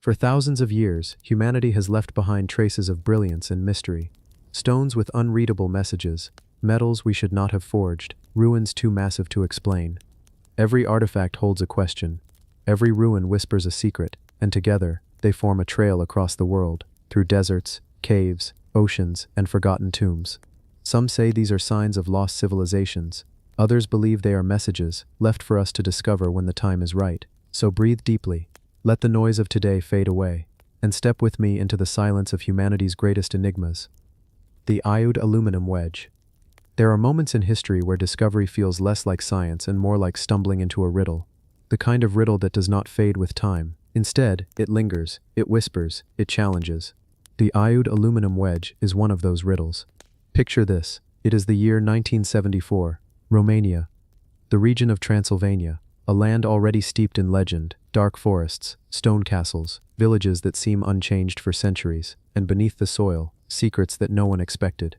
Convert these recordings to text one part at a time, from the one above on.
For thousands of years, humanity has left behind traces of brilliance and mystery. Stones with unreadable messages, metals we should not have forged, ruins too massive to explain. Every artifact holds a question. Every ruin whispers a secret, and together, they form a trail across the world, through deserts, caves, oceans, and forgotten tombs. Some say these are signs of lost civilizations. Others believe they are messages, left for us to discover when the time is right. So breathe deeply. Let the noise of today fade away, and step with me into the silence of humanity's greatest enigmas. The iode aluminum wedge. There are moments in history where discovery feels less like science and more like stumbling into a riddle. The kind of riddle that does not fade with time. Instead, it lingers, it whispers, it challenges. The iode aluminum wedge is one of those riddles. Picture this. It is the year 1974, Romania. The region of Transylvania, a land already steeped in legend, dark forests, stone castles, villages that seem unchanged for centuries, and beneath the soil, secrets that no one expected.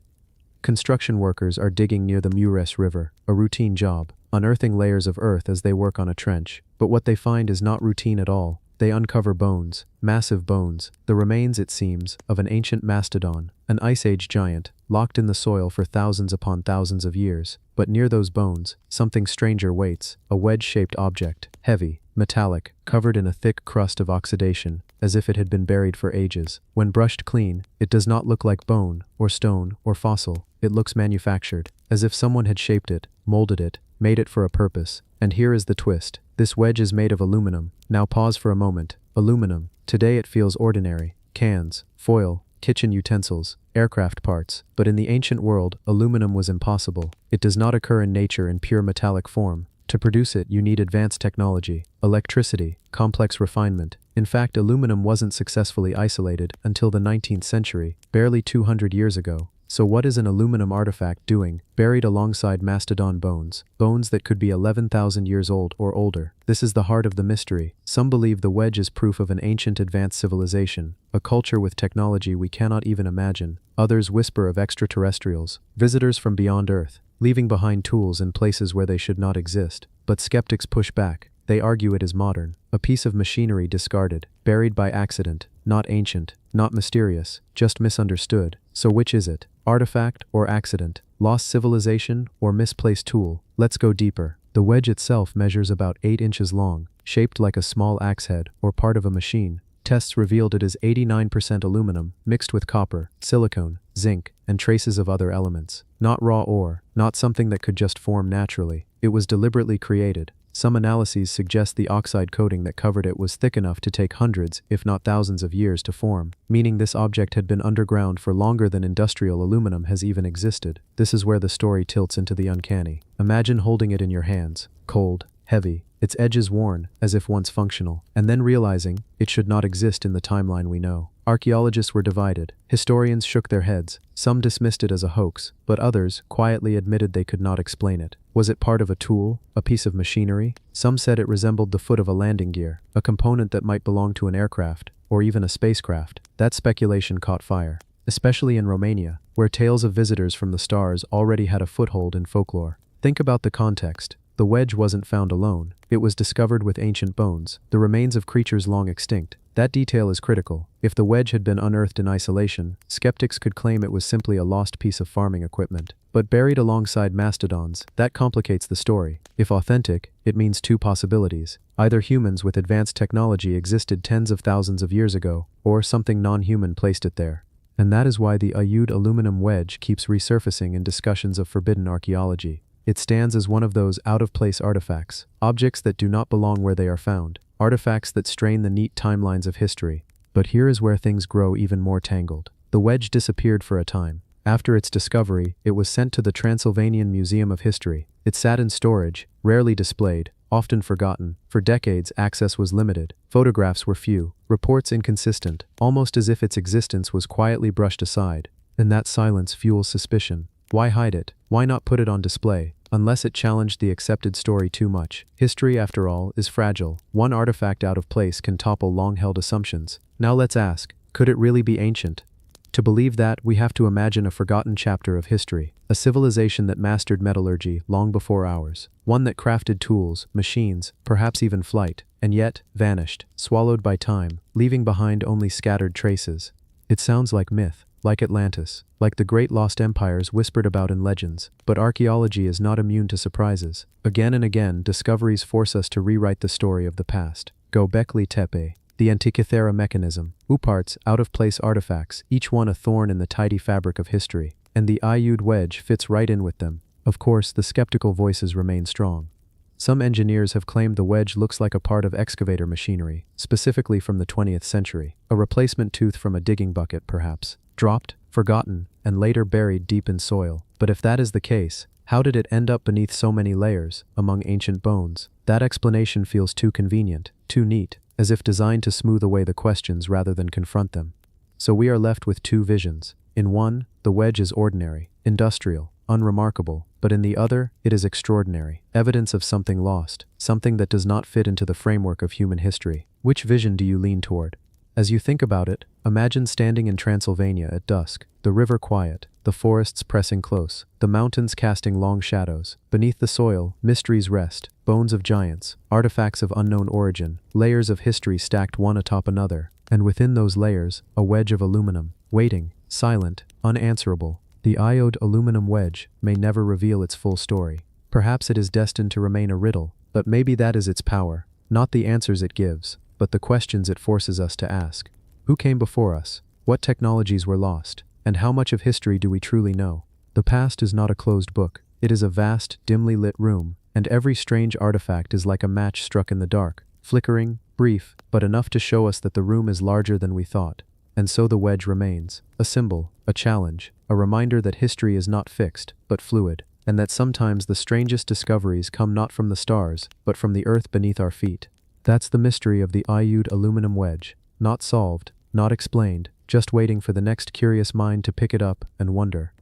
Construction workers are digging near the Mureș River, a routine job, unearthing layers of earth as they work on a trench. But what they find is not routine at all. They uncover bones, massive bones, the remains, it seems, of an ancient mastodon, an Ice Age giant, locked in the soil for thousands upon thousands of years. But near those bones, something stranger waits, a wedge-shaped object, heavy, metallic, covered in a thick crust of oxidation, as if it had been buried for ages. When brushed clean, it does not look like bone, or stone, or fossil. It looks manufactured, as if someone had shaped it, molded it, made it for a purpose. And here is the twist. This wedge is made of aluminum. Now pause for a moment. Aluminum. Today it feels ordinary. Cans, foil, kitchen utensils, aircraft parts. But in the ancient world, aluminum was impossible. It does not occur in nature in pure metallic form. To produce it, you need advanced technology, electricity, complex refinement. In fact, aluminum wasn't successfully isolated until the 19th century, barely 200 years ago. So what is an aluminum artifact doing, buried alongside mastodon bones, bones that could be 11,000 years old or older? This is the heart of the mystery. Some believe the wedge is proof of an ancient advanced civilization, a culture with technology we cannot even imagine. Others whisper of extraterrestrials, visitors from beyond Earth, leaving behind tools in places where they should not exist. But skeptics push back. They argue it is modern, a piece of machinery discarded, buried by accident, not ancient, not mysterious, just misunderstood. So which is it? Artifact or accident? Lost civilization or misplaced tool? Let's go deeper. The wedge itself measures about 8 inches long, shaped like a small axe head or part of a machine. Tests revealed it is 89% aluminum, mixed with copper, silicone, zinc, and traces of other elements. Not raw ore, not something that could just form naturally. It was deliberately created. Some analyses suggest the oxide coating that covered it was thick enough to take hundreds, if not thousands of years to form, meaning this object had been underground for longer than industrial aluminum has even existed. This is where the story tilts into the uncanny. Imagine holding it in your hands, cold, heavy, its edges worn, as if once functional, and then realizing it should not exist in the timeline we know. Archaeologists were divided. Historians shook their heads. Some dismissed it as a hoax, but others quietly admitted they could not explain it. Was it part of a tool, a piece of machinery? Some said it resembled the foot of a landing gear, a component that might belong to an aircraft, or even a spacecraft. That speculation caught fire, especially in Romania, where tales of visitors from the stars already had a foothold in folklore. Think about the context. The wedge wasn't found alone. It was discovered with ancient bones, the remains of creatures long extinct. That detail is critical. If the wedge had been unearthed in isolation, skeptics could claim it was simply a lost piece of farming equipment. But buried alongside mastodons, that complicates the story. If authentic, it means two possibilities. Either humans with advanced technology existed tens of thousands of years ago, or something non-human placed it there. And that is why the iode aluminum wedge keeps resurfacing in discussions of forbidden archaeology. It stands as one of those out-of-place artifacts, objects that do not belong where they are found, artifacts that strain the neat timelines of history. But here is where things grow even more tangled. The wedge disappeared for a time. After its discovery, it was sent to the Transylvanian Museum of History. It sat in storage, rarely displayed, often forgotten. For decades, access was limited. Photographs were few, reports inconsistent, almost as if its existence was quietly brushed aside. And that silence fuels suspicion. Why hide it? Why not put it on display? Unless it challenged the accepted story too much. History, after all, is fragile. One artifact out of place can topple long-held assumptions. Now let's ask, could it really be ancient? To believe that, we have to imagine a forgotten chapter of history, a civilization that mastered metallurgy long before ours, one that crafted tools, machines, perhaps even flight, and yet vanished, swallowed by time, leaving behind only scattered traces. It sounds like myth, like Atlantis, like the great lost empires whispered about in legends, but archaeology is not immune to surprises. Again and again, discoveries force us to rewrite the story of the past. Göbekli Tepe, the Antikythera mechanism, Uparts, out-of-place artifacts, each one a thorn in the tidy fabric of history, and the Iud wedge fits right in with them. Of course, the skeptical voices remain strong. Some engineers have claimed the wedge looks like a part of excavator machinery, specifically from the 20th century, a replacement tooth from a digging bucket perhaps, dropped, forgotten, and later buried deep in soil. But if that is the case, how did it end up beneath so many layers, among ancient bones? That explanation feels too convenient, too neat, as if designed to smooth away the questions rather than confront them. So we are left with two visions. In one, the wedge is ordinary, industrial, unremarkable, but in the other, it is extraordinary, evidence of something lost, something that does not fit into the framework of human history. Which vision do you lean toward? As you think about it, imagine standing in Transylvania at dusk, the river quiet, the forests pressing close, the mountains casting long shadows. Beneath the soil, mysteries rest, bones of giants, artifacts of unknown origin, layers of history stacked one atop another, and within those layers, a wedge of aluminum, waiting, silent, unanswerable. The iode aluminum wedge may never reveal its full story. Perhaps it is destined to remain a riddle, but maybe that is its power, not the answers it gives, but the questions it forces us to ask. Who came before us? What technologies were lost? And how much of history do we truly know? The past is not a closed book. It is a vast, dimly lit room, and every strange artifact is like a match struck in the dark, flickering, brief, but enough to show us that the room is larger than we thought. And so the wedge remains, a symbol, a challenge, a reminder that history is not fixed, but fluid, and that sometimes the strangest discoveries come not from the stars, but from the earth beneath our feet. That's the mystery of the Iud aluminum wedge, not solved, not explained, just waiting for the next curious mind to pick it up and wonder.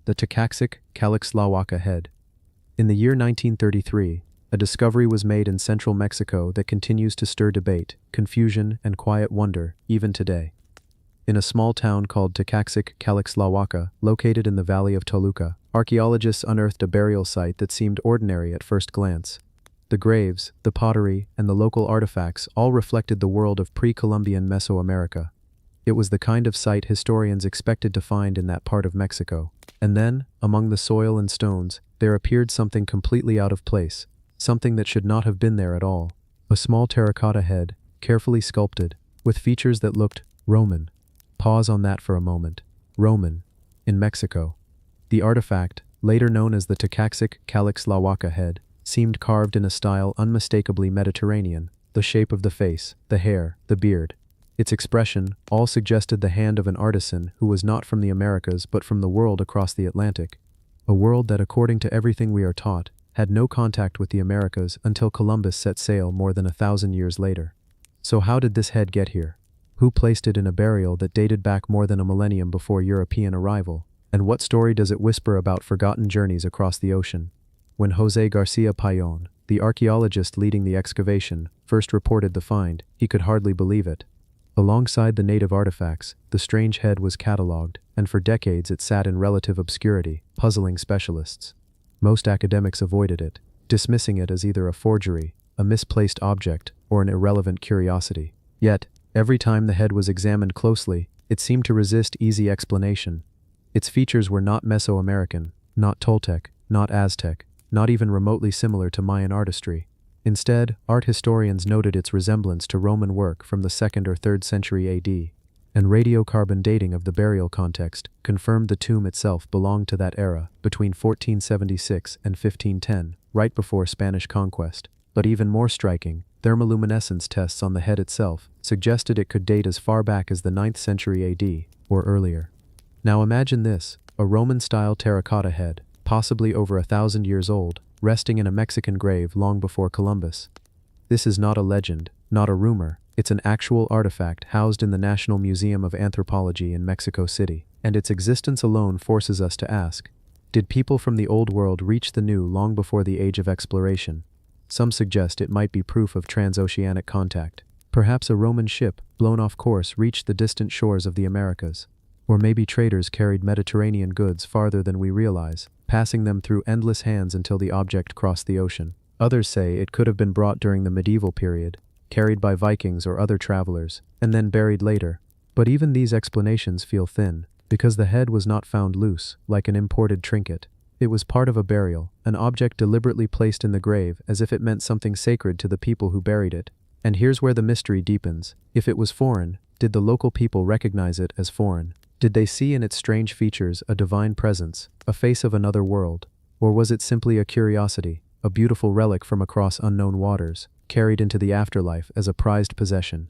The Takacsik Kalixtlahuaca head. In the year 1933, a discovery was made in central Mexico that continues to stir debate, confusion, and quiet wonder, even today. In a small town called Takacsik Kalixtlahuaca, located in the valley of Toluca, archaeologists unearthed a burial site that seemed ordinary at first glance. The graves, the pottery, and the local artifacts all reflected the world of pre-Columbian Mesoamerica. It was the kind of site historians expected to find in that part of Mexico. And then, among the soil and stones, there appeared something completely out of place, something that should not have been there at all. A small terracotta head, carefully sculpted, with features that looked Roman. Pause on that for a moment. Roman. In Mexico. The artifact, later known as the Takacsik Kalixtlahuaca head, seemed carved in a style unmistakably Mediterranean, the shape of the face, the hair, the beard. Its expression all suggested the hand of an artisan who was not from the Americas but from the world across the Atlantic. A world that, according to everything we are taught, had no contact with the Americas until Columbus set sail more than 1,000 years later. So how did this head get here? Who placed it in a burial that dated back more than a millennium before European arrival? And what story does it whisper about forgotten journeys across the ocean? When José García Payón, the archaeologist leading the excavation, first reported the find, he could hardly believe it. Alongside the native artifacts, the strange head was catalogued, and for decades it sat in relative obscurity, puzzling specialists. Most academics avoided it, dismissing it as either a forgery, a misplaced object, or an irrelevant curiosity. Yet, every time the head was examined closely, it seemed to resist easy explanation. Its features were not Mesoamerican, not Toltec, not Aztec, not even remotely similar to Mayan artistry. Instead, art historians noted its resemblance to Roman work from the 2nd or 3rd century AD, and radiocarbon dating of the burial context confirmed the tomb itself belonged to that era, between 1476 and 1510, right before Spanish conquest. But even more striking, thermoluminescence tests on the head itself suggested it could date as far back as the 9th century AD, or earlier. Now imagine this, a Roman-style terracotta head, possibly over 1,000 years old, resting in a Mexican grave long before Columbus. This is not a legend, not a rumor, it's an actual artifact housed in the National Museum of Anthropology in Mexico City, and its existence alone forces us to ask, did people from the Old World reach the New long before the Age of Exploration? Some suggest it might be proof of transoceanic contact. Perhaps a Roman ship, blown off course, reached the distant shores of the Americas. Or maybe traders carried Mediterranean goods farther than we realize, passing them through endless hands until the object crossed the ocean. Others say it could have been brought during the medieval period, carried by Vikings or other travelers, and then buried later. But even these explanations feel thin, because the head was not found loose, like an imported trinket. It was part of a burial, an object deliberately placed in the grave as if it meant something sacred to the people who buried it. And here's where the mystery deepens. If it was foreign, did the local people recognize it as foreign? Did they see in its strange features a divine presence, a face of another world? Or was it simply a curiosity, a beautiful relic from across unknown waters, carried into the afterlife as a prized possession?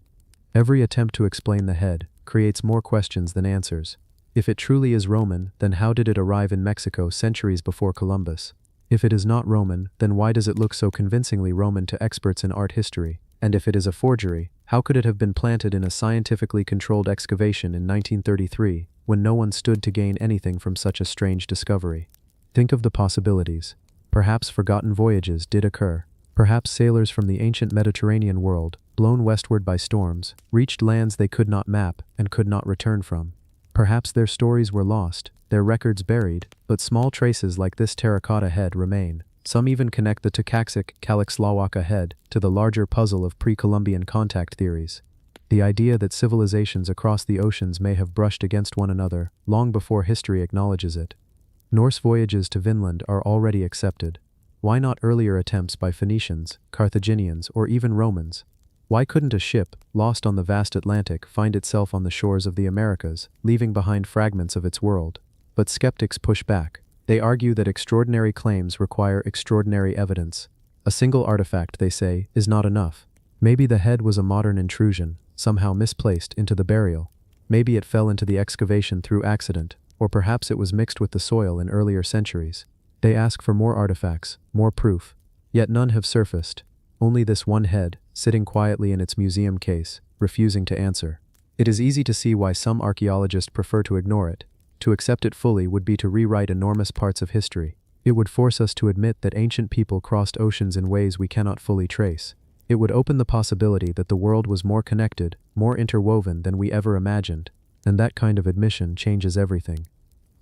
Every attempt to explain the head creates more questions than answers. If it truly is Roman, then how did it arrive in Mexico centuries before Columbus? If it is not Roman, then why does it look so convincingly Roman to experts in art history? And if it is a forgery, how could it have been planted in a scientifically controlled excavation in 1933, when no one stood to gain anything from such a strange discovery? Think of the possibilities. Perhaps forgotten voyages did occur. Perhaps sailors from the ancient Mediterranean world, blown westward by storms, reached lands they could not map and could not return from. Perhaps their stories were lost, their records buried, but small traces like this terracotta head remain. Some even connect the Tekaxic-Calixtlahuaca head to the larger puzzle of pre-Columbian contact theories. The idea that civilizations across the oceans may have brushed against one another long before history acknowledges it. Norse voyages to Vinland are already accepted. Why not earlier attempts by Phoenicians, Carthaginians, or even Romans? Why couldn't a ship, lost on the vast Atlantic, find itself on the shores of the Americas, leaving behind fragments of its world? But skeptics push back. They argue that extraordinary claims require extraordinary evidence. A single artifact, they say, is not enough. Maybe the head was a modern intrusion, somehow misplaced into the burial. Maybe it fell into the excavation through accident, or perhaps it was mixed with the soil in earlier centuries. They ask for more artifacts, more proof. Yet none have surfaced. Only this one head, sitting quietly in its museum case, refusing to answer. It is easy to see why some archaeologists prefer to ignore it. To accept it fully would be to rewrite enormous parts of history. It would force us to admit that ancient people crossed oceans in ways we cannot fully trace. It would open the possibility that the world was more connected, more interwoven than we ever imagined, and that kind of admission changes everything.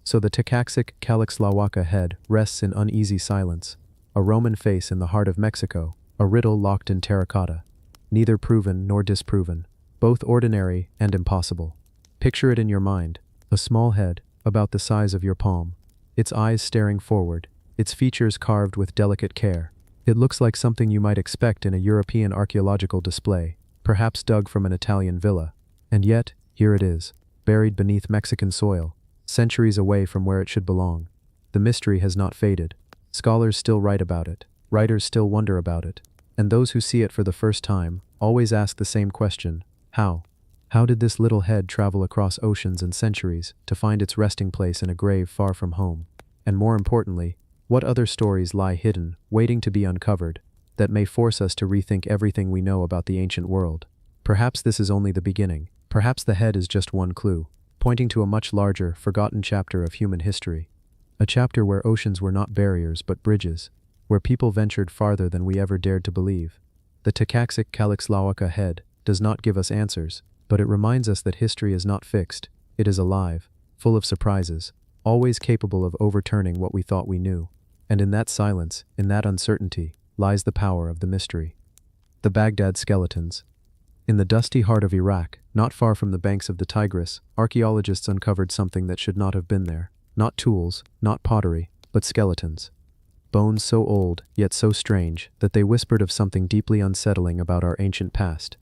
So the Tekaxic-Calixtlahuaca head rests in uneasy silence, a Roman face in the heart of Mexico, a riddle locked in terracotta. Neither proven nor disproven, both ordinary and impossible. Picture it in your mind. A small head, about the size of your palm. Its eyes staring forward, its features carved with delicate care. It looks like something you might expect in a European archaeological display, perhaps dug from an Italian villa. And yet, here it is, buried beneath Mexican soil, centuries away from where it should belong. The mystery has not faded. Scholars still write about it, writers still wonder about it, and those who see it for the first time always ask the same question: how? How did this little head travel across oceans and centuries to find its resting place in a grave far from home? And more importantly, what other stories lie hidden, waiting to be uncovered, that may force us to rethink everything we know about the ancient world? Perhaps this is only the beginning. Perhaps the head is just one clue, pointing to a much larger, forgotten chapter of human history. A chapter where oceans were not barriers but bridges, where people ventured farther than we ever dared to believe. The Tekaxic-Calixtlahuaca head does not give us answers, but it reminds us that history is not fixed. It is alive, full of surprises, always capable of overturning what we thought we knew. And in that silence, in that uncertainty, lies the power of the mystery. The Baghdad skeletons. In the dusty heart of Iraq, not far from the banks of the Tigris, archaeologists uncovered something that should not have been there. Not tools, not pottery, but skeletons. Bones so old, yet so strange, that they whispered of something deeply unsettling about our ancient past.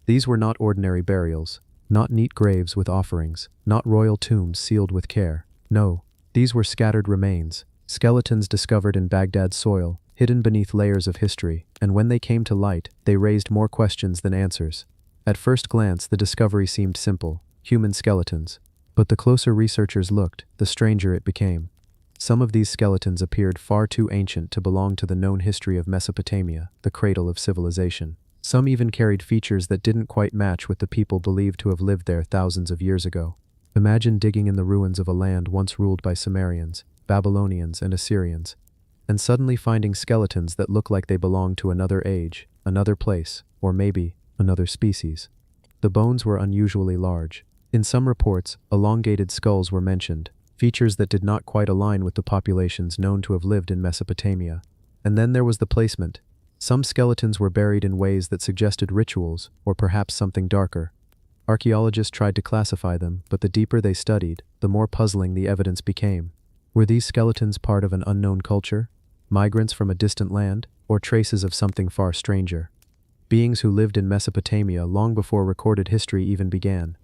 These were not ordinary burials, not neat graves with offerings, not royal tombs sealed with care. No, these were scattered remains, skeletons discovered in Baghdad soil, hidden beneath layers of history, and when they came to light, they raised more questions than answers. At first glance, the discovery seemed simple: human skeletons. But the closer researchers looked, the stranger it became. Some of these skeletons appeared far too ancient to belong to the known history of Mesopotamia, the cradle of civilization. Some even carried features that didn't quite match with the people believed to have lived there thousands of years ago. Imagine digging in the ruins of a land once ruled by Sumerians, Babylonians, and Assyrians, and suddenly finding skeletons that look like they belong to another age, another place, or maybe another species. The bones were unusually large. In some reports, elongated skulls were mentioned, features that did not quite align with the populations known to have lived in Mesopotamia. And then there was the placement. Some skeletons were buried in ways that suggested rituals, or perhaps something darker. Archaeologists tried to classify them, but the deeper they studied, the more puzzling the evidence became. Were these skeletons part of an unknown culture? Migrants from a distant land? Or traces of something far stranger? Beings who lived in Mesopotamia long before recorded history even began.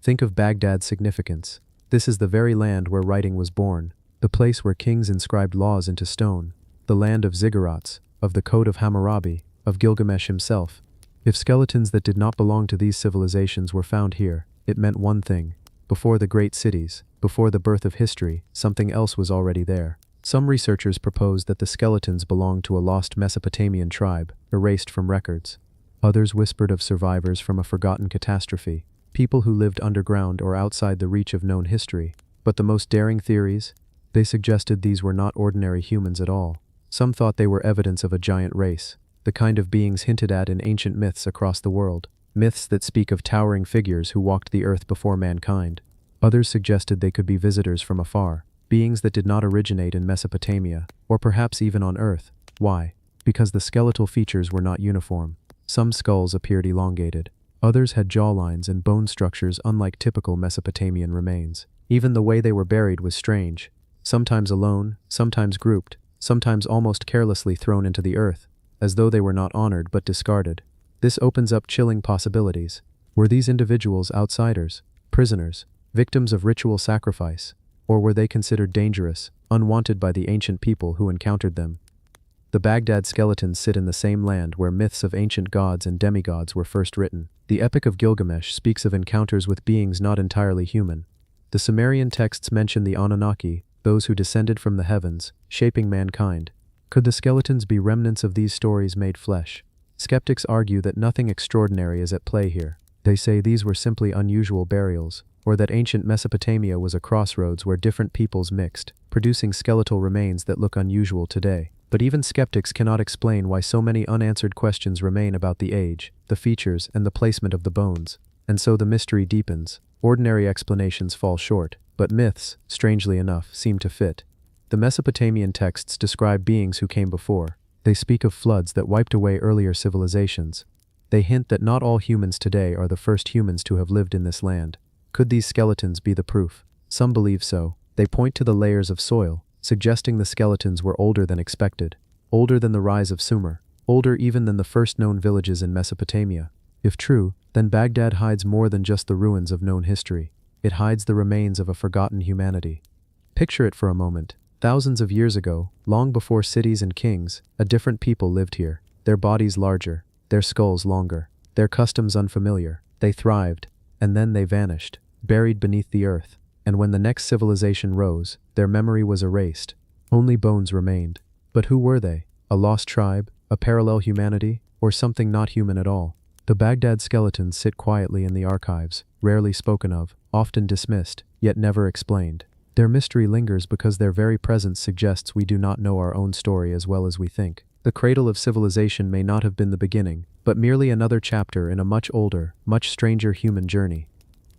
Think of Baghdad's significance. This is the very land where writing was born, the place where kings inscribed laws into stone, the land of ziggurats, of the Code of Hammurabi, of Gilgamesh himself. If skeletons that did not belong to these civilizations were found here, it meant one thing. Before the great cities, before the birth of history, something else was already there. Some researchers proposed that the skeletons belonged to a lost Mesopotamian tribe, erased from records. Others whispered of survivors from a forgotten catastrophe, people who lived underground or outside the reach of known history. But the most daring theories? They suggested these were not ordinary humans at all. Some thought they were evidence of a giant race, the kind of beings hinted at in ancient myths across the world, myths that speak of towering figures who walked the earth before mankind. Others suggested they could be visitors from afar, beings that did not originate in Mesopotamia, or perhaps even on Earth. Why? Because the skeletal features were not uniform. Some skulls appeared elongated. Others had jawlines and bone structures unlike typical Mesopotamian remains. Even the way they were buried was strange. Sometimes alone, sometimes grouped, sometimes almost carelessly thrown into the earth, as though they were not honored but discarded. This opens up chilling possibilities. Were these individuals outsiders, prisoners, victims of ritual sacrifice, or were they considered dangerous, unwanted by the ancient people who encountered them? The Baghdad skeletons sit in the same land where myths of ancient gods and demigods were first written. The Epic of Gilgamesh speaks of encounters with beings not entirely human. The Sumerian texts mention the Anunnaki, those who descended from the heavens, shaping mankind. Could the skeletons be remnants of these stories made flesh? Skeptics argue that nothing extraordinary is at play here. They say these were simply unusual burials, or that ancient Mesopotamia was a crossroads where different peoples mixed, producing skeletal remains that look unusual today. But even skeptics cannot explain why so many unanswered questions remain about the age, the features, and the placement of the bones. And so the mystery deepens. Ordinary explanations fall short, but myths, strangely enough, seem to fit. The Mesopotamian texts describe beings who came before. They speak of floods that wiped away earlier civilizations. They hint that not all humans today are the first humans to have lived in this land. Could these skeletons be the proof? Some believe so. They point to the layers of soil, suggesting the skeletons were older than expected, older than the rise of Sumer, older even than the first known villages in Mesopotamia. If true, then Baghdad hides more than just the ruins of known history. It hides the remains of a forgotten humanity. Picture it for a moment. Thousands of years ago, long before cities and kings, a different people lived here, their bodies larger, their skulls longer, their customs unfamiliar. They thrived, and then they vanished, buried beneath the earth. And when the next civilization rose, their memory was erased. Only bones remained. But who were they? A lost tribe? A parallel humanity? Or something not human at all? The Baghdad skeletons sit quietly in the archives, rarely spoken of, often dismissed, yet never explained. Their mystery lingers because their very presence suggests we do not know our own story as well as we think. The cradle of civilization may not have been the beginning, but merely another chapter in a much older, much stranger human journey.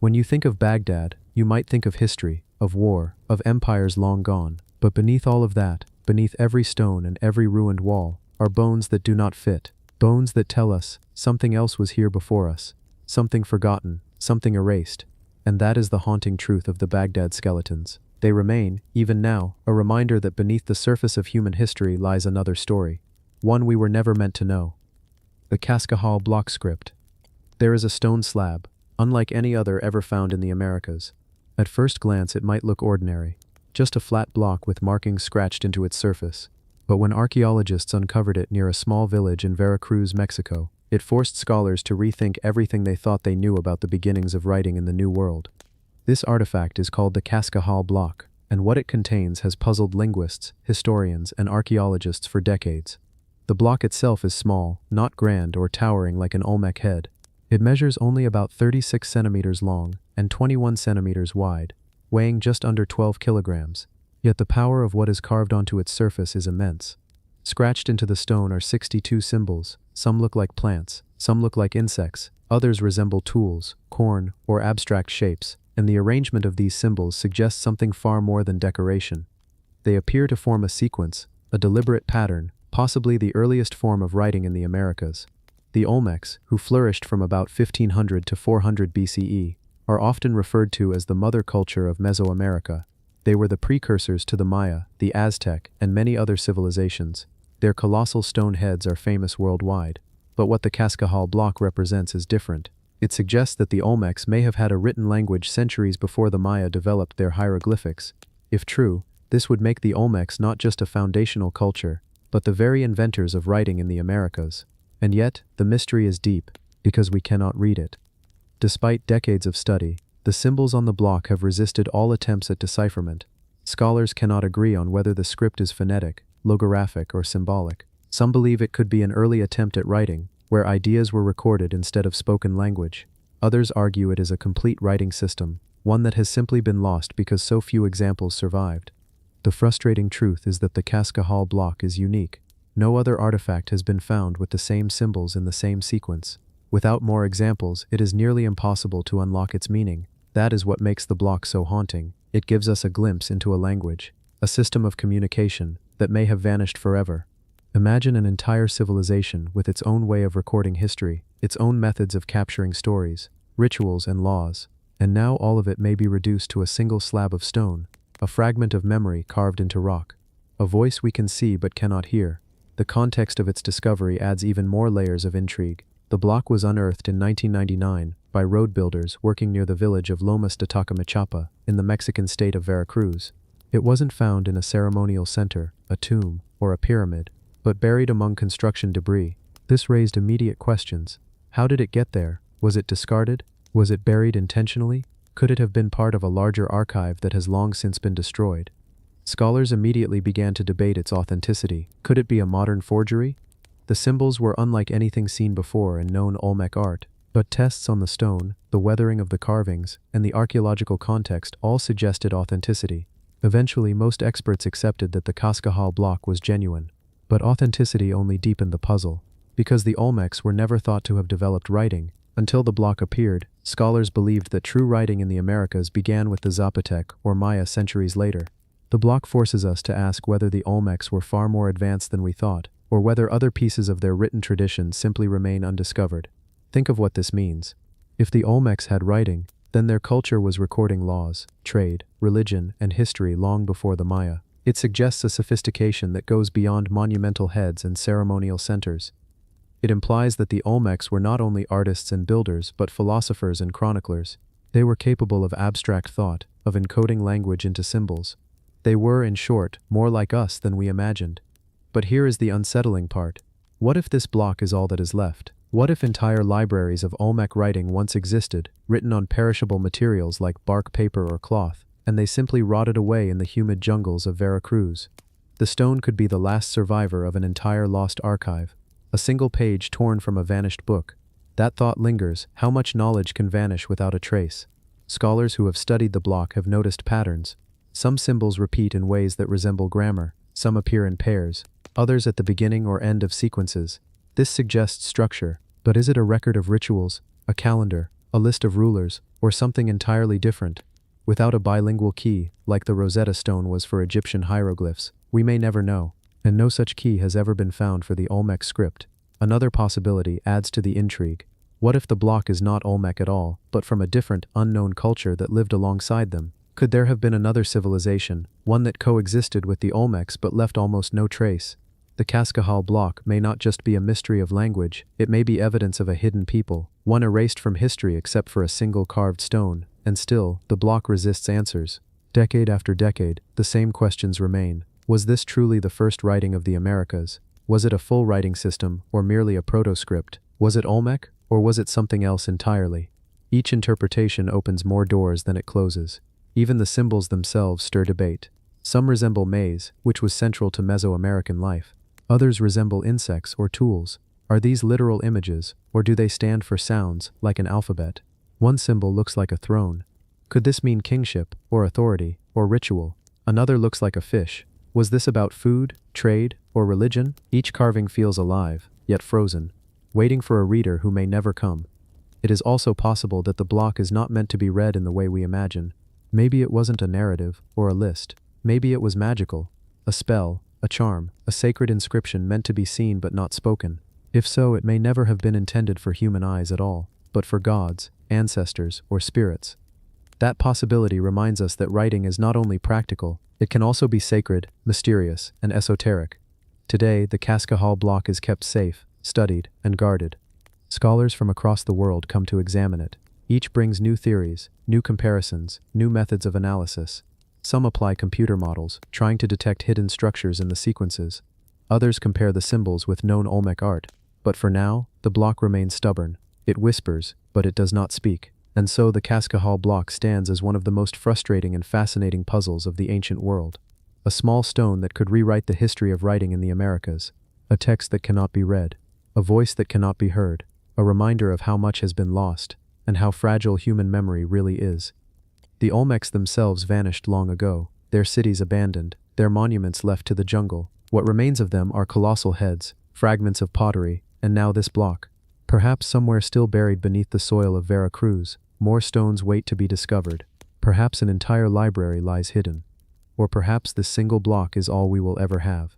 When you think of Baghdad, you might think of history, of war, of empires long gone. But beneath all of that, beneath every stone and every ruined wall, are bones that do not fit. Bones that tell us something else was here before us, something forgotten, something erased. And that is the haunting truth of the Baghdad skeletons. They remain, even now, a reminder that beneath the surface of human history lies another story, one we were never meant to know. The Cascahal block script. There is a stone slab, unlike any other ever found in the Americas. At first glance it might look ordinary, just a flat block with markings scratched into its surface. But when archaeologists uncovered it near a small village in Veracruz, Mexico, it forced scholars to rethink everything they thought they knew about the beginnings of writing in the New World. This artifact is called the Cascahal block, and what it contains has puzzled linguists, historians, and archaeologists for decades. The block itself is small, not grand or towering like an Olmec head. It measures only about 36 centimeters long and 21 centimeters wide, weighing just under 12 kilograms. Yet the power of what is carved onto its surface is immense. Scratched into the stone are 62 symbols. Some look like plants, some look like insects, others resemble tools, corn, or abstract shapes. and the arrangement of these symbols suggests something far more than decoration. They appear to form a sequence, a deliberate pattern, possibly the earliest form of writing in the Americas. The Olmecs, who flourished from about 1500 to 400 BCE, are often referred to as the mother culture of Mesoamerica. They were the precursors to the Maya, the Aztec, and many other civilizations. Their colossal stone heads are famous worldwide. But what the Cascajal block represents is different. It suggests that the Olmecs may have had a written language centuries before the Maya developed their hieroglyphics. If true, this would make the Olmecs not just a foundational culture, but the very inventors of writing in the Americas. And yet, the mystery is deep, because we cannot read it. Despite decades of study, the symbols on the block have resisted all attempts at decipherment. Scholars cannot agree on whether the script is phonetic, logographic, or symbolic. Some believe it could be an early attempt at writing, where ideas were recorded instead of spoken language. Others argue it is a complete writing system, one that has simply been lost because so few examples survived. The frustrating truth is that the Cascajal block is unique. No other artifact has been found with the same symbols in the same sequence. Without more examples, it is nearly impossible to unlock its meaning. That is what makes the block so haunting. It gives us a glimpse into a language, a system of communication that may have vanished forever. Imagine an entire civilization with its own way of recording history, its own methods of capturing stories, rituals, and laws, and now all of it may be reduced to a single slab of stone, a fragment of memory carved into rock, a voice we can see but cannot hear. The context of its discovery adds even more layers of intrigue. The block was unearthed in 1999 by road builders working near the village of Lomas de Tacamachapa in the Mexican state of Veracruz. It wasn't found in a ceremonial center, a tomb, or a pyramid, but buried among construction debris. This raised immediate questions. How did it get there? Was it discarded? Was it buried intentionally? Could it have been part of a larger archive that has long since been destroyed? Scholars immediately began to debate its authenticity. Could it be a modern forgery? The symbols were unlike anything seen before in known Olmec art, but tests on the stone, the weathering of the carvings, and the archaeological context all suggested authenticity. Eventually, most experts accepted that the Cascajal block was genuine. But authenticity only deepened the puzzle. Because the Olmecs were never thought to have developed writing, until the block appeared, scholars believed that true writing in the Americas began with the Zapotec or Maya centuries later. The block forces us to ask whether the Olmecs were far more advanced than we thought, or whether other pieces of their written tradition simply remain undiscovered. Think of what this means. If the Olmecs had writing, then their culture was recording laws, trade, religion, and history long before the Maya. It suggests a sophistication that goes beyond monumental heads and ceremonial centers. It implies that the Olmecs were not only artists and builders but philosophers and chroniclers. They were capable of abstract thought, of encoding language into symbols. They were, in short, more like us than we imagined. But here is the unsettling part. What if this block is all that is left? What if entire libraries of Olmec writing once existed, written on perishable materials like bark, paper, or cloth, and they simply rotted away in the humid jungles of Veracruz? The stone could be the last survivor of an entire lost archive, a single page torn from a vanished book. That thought lingers. How much knowledge can vanish without a trace? Scholars who have studied the block have noticed patterns. Some symbols repeat in ways that resemble grammar, some appear in pairs, others at the beginning or end of sequences. This suggests structure, but is it a record of rituals, a calendar, a list of rulers, or something entirely different? Without a bilingual key, like the Rosetta Stone was for Egyptian hieroglyphs, we may never know, and no such key has ever been found for the Olmec script. Another possibility adds to the intrigue. What if the block is not Olmec at all, but from a different, unknown culture that lived alongside them? Could there have been another civilization, one that coexisted with the Olmecs but left almost no trace? The Cascajal block may not just be a mystery of language, it may be evidence of a hidden people, one erased from history except for a single carved stone, and still, the block resists answers. Decade after decade, the same questions remain. Was this truly the first writing of the Americas? Was it a full writing system, or merely a proto-script? Was it Olmec, or was it something else entirely? Each interpretation opens more doors than it closes. Even the symbols themselves stir debate. Some resemble maize, which was central to Mesoamerican life. Others resemble insects or tools. Are these literal images, or do they stand for sounds, like an alphabet? One symbol looks like a throne. Could this mean kingship, or authority, or ritual? Another looks like a fish. Was this about food, trade, or religion? Each carving feels alive, yet frozen, waiting for a reader who may never come. It is also possible that the block is not meant to be read in the way we imagine. Maybe it wasn't a narrative or a list. Maybe it was magical, a spell, a charm, a sacred inscription meant to be seen but not spoken. If so, it may never have been intended for human eyes at all, but for gods, ancestors, or spirits. That possibility reminds us that writing is not only practical, it can also be sacred, mysterious, and esoteric. Today, the Cascahal block is kept safe, studied, and guarded. Scholars from across the world come to examine it. Each brings new theories, new comparisons, new methods of analysis. Some apply computer models, trying to detect hidden structures in the sequences. Others compare the symbols with known Olmec art. But for now, the block remains stubborn. It whispers, but it does not speak. And so the Cascahal block stands as one of the most frustrating and fascinating puzzles of the ancient world. A small stone that could rewrite the history of writing in the Americas. A text that cannot be read. A voice that cannot be heard. A reminder of how much has been lost, and how fragile human memory really is. The Olmecs themselves vanished long ago, their cities abandoned, their monuments left to the jungle. What remains of them are colossal heads, fragments of pottery, and now this block. Perhaps somewhere still buried beneath the soil of Veracruz, more stones wait to be discovered. Perhaps an entire library lies hidden. Or perhaps this single block is all we will ever have.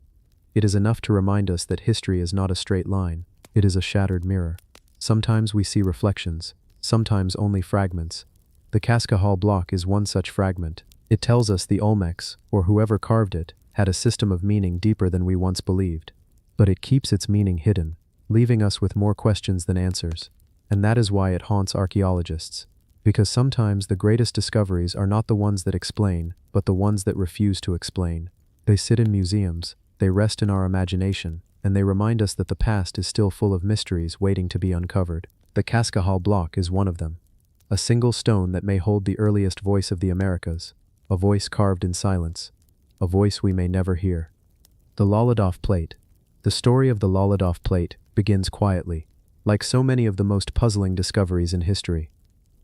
It is enough to remind us that history is not a straight line, it is a shattered mirror. Sometimes we see reflections, sometimes only fragments. The Cascahal block is one such fragment. It tells us the Olmecs, or whoever carved it, had a system of meaning deeper than we once believed. But it keeps its meaning hidden, leaving us with more questions than answers. And that is why it haunts archaeologists. Because sometimes the greatest discoveries are not the ones that explain, but the ones that refuse to explain. They sit in museums, they rest in our imagination, and they remind us that the past is still full of mysteries waiting to be uncovered. The Cascahal block is one of them. A single stone that may hold the earliest voice of the Americas, a voice carved in silence, a voice we may never hear. The Laladoff plate. The story of the Laladoff plate begins quietly, like so many of the most puzzling discoveries in history.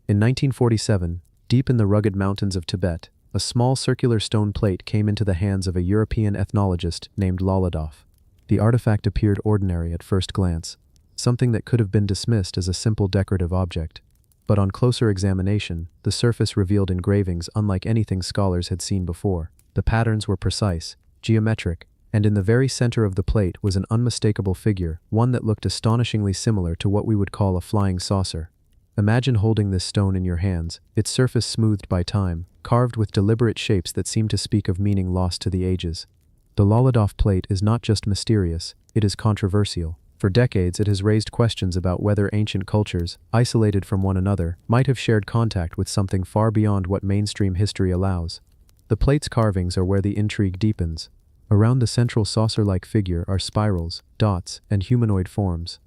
In 1947, deep in the rugged mountains of Tibet, a small circular stone plate came into the hands of a European ethnologist named Laladoff. The artifact appeared ordinary at first glance, something that could have been dismissed as a simple decorative object. But on closer examination, the surface revealed engravings unlike anything scholars had seen before. The patterns were precise, geometric, and in the very center of the plate was an unmistakable figure, one that looked astonishingly similar to what we would call a flying saucer. Imagine holding this stone in your hands, its surface smoothed by time, carved with deliberate shapes that seem to speak of meaning lost to the ages. The Laladoff plate is not just mysterious, it is controversial. For decades it has raised questions about whether ancient cultures, isolated from one another, might have shared contact with something far beyond what mainstream history allows. The plate's carvings are where the intrigue deepens. Around the central saucer-like figure are spirals, dots, and humanoid forms.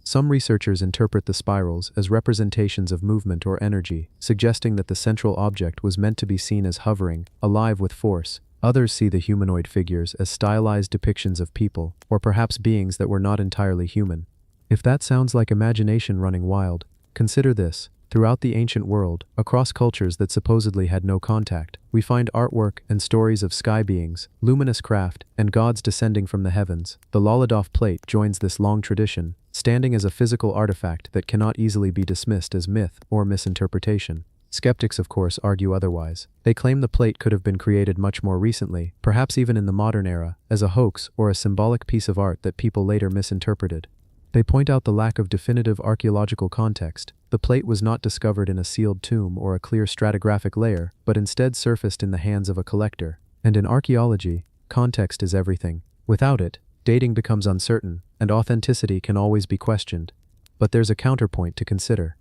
Some researchers interpret the spirals as representations of movement or energy, suggesting that the central object was meant to be seen as hovering, alive with force. Others see the humanoid figures as stylized depictions of people, or perhaps beings that were not entirely human. If that sounds like imagination running wild, consider this. Throughout the ancient world, across cultures that supposedly had no contact, we find artwork and stories of sky beings, luminous craft, and gods descending from the heavens. The Laladoff plate joins this long tradition, standing as a physical artifact that cannot easily be dismissed as myth or misinterpretation. Skeptics, of course, argue otherwise. They claim the plate could have been created much more recently, perhaps even in the modern era, as a hoax or a symbolic piece of art that people later misinterpreted. They point out the lack of definitive archaeological context. The plate was not discovered in a sealed tomb or a clear stratigraphic layer, but instead surfaced in the hands of a collector. And in archaeology, context is everything. Without it, dating becomes uncertain, and authenticity can always be questioned. But there's a counterpoint to consider.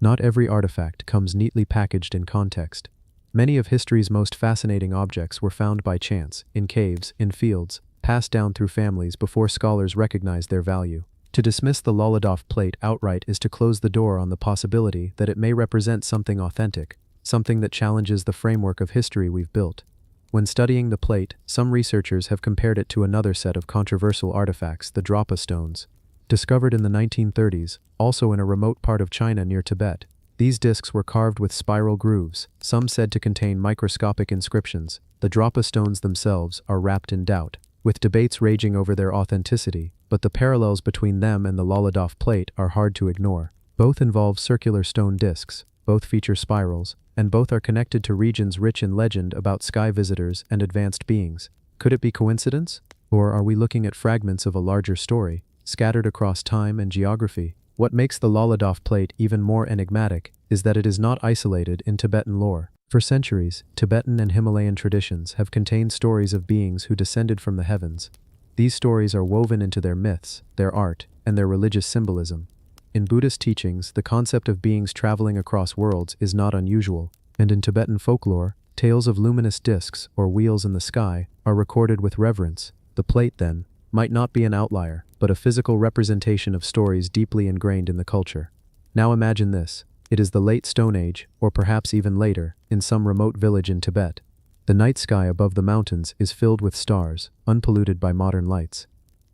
Not every artifact comes neatly packaged in context. Many of history's most fascinating objects were found by chance, in caves, in fields, passed down through families before scholars recognized their value. To dismiss the Laladoff plate outright is to close the door on the possibility that it may represent something authentic, something that challenges the framework of history we've built. When studying the plate, some researchers have compared it to another set of controversial artifacts, the Drapa stones. Discovered in the 1930s, also in a remote part of China near Tibet, these discs were carved with spiral grooves, some said to contain microscopic inscriptions. The Drapa stones themselves are wrapped in doubt, with debates raging over their authenticity, but the parallels between them and the Laladoff plate are hard to ignore. Both involve circular stone discs, both feature spirals, and both are connected to regions rich in legend about sky visitors and advanced beings. Could it be coincidence? Or are we looking at fragments of a larger story, scattered across time and geography? What makes the Laladov plate even more enigmatic is that it is not isolated in Tibetan lore. For centuries, Tibetan and Himalayan traditions have contained stories of beings who descended from the heavens. These stories are woven into their myths, their art, and their religious symbolism. In Buddhist teachings, the concept of beings traveling across worlds is not unusual, and in Tibetan folklore, tales of luminous discs or wheels in the sky are recorded with reverence. The plate, then, might not be an outlier, but a physical representation of stories deeply ingrained in the culture. Now imagine this. It is the late Stone Age, or perhaps even later, in some remote village in Tibet. The night sky above the mountains is filled with stars, unpolluted by modern lights.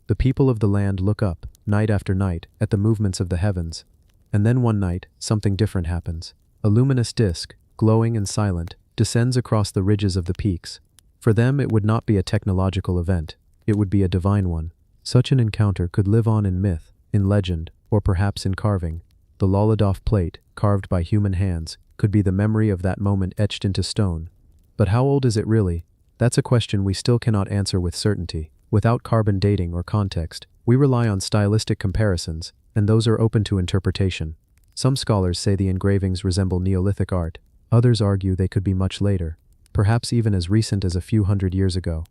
The people of the land look up, night after night, at the movements of the heavens. And then one night, something different happens. A luminous disk, glowing and silent, descends across the ridges of the peaks. For them, it would not be a technological event. It would be a divine one. Such an encounter could live on in myth, in legend, or perhaps in carving. The Laladov plate, carved by human hands, could be the memory of that moment etched into stone. But how old is it really? That's a question we still cannot answer with certainty. Without carbon dating or context, we rely on stylistic comparisons, and those are open to interpretation. Some scholars say the engravings resemble Neolithic art. Others argue they could be much later, perhaps even as recent as a few hundred years ago.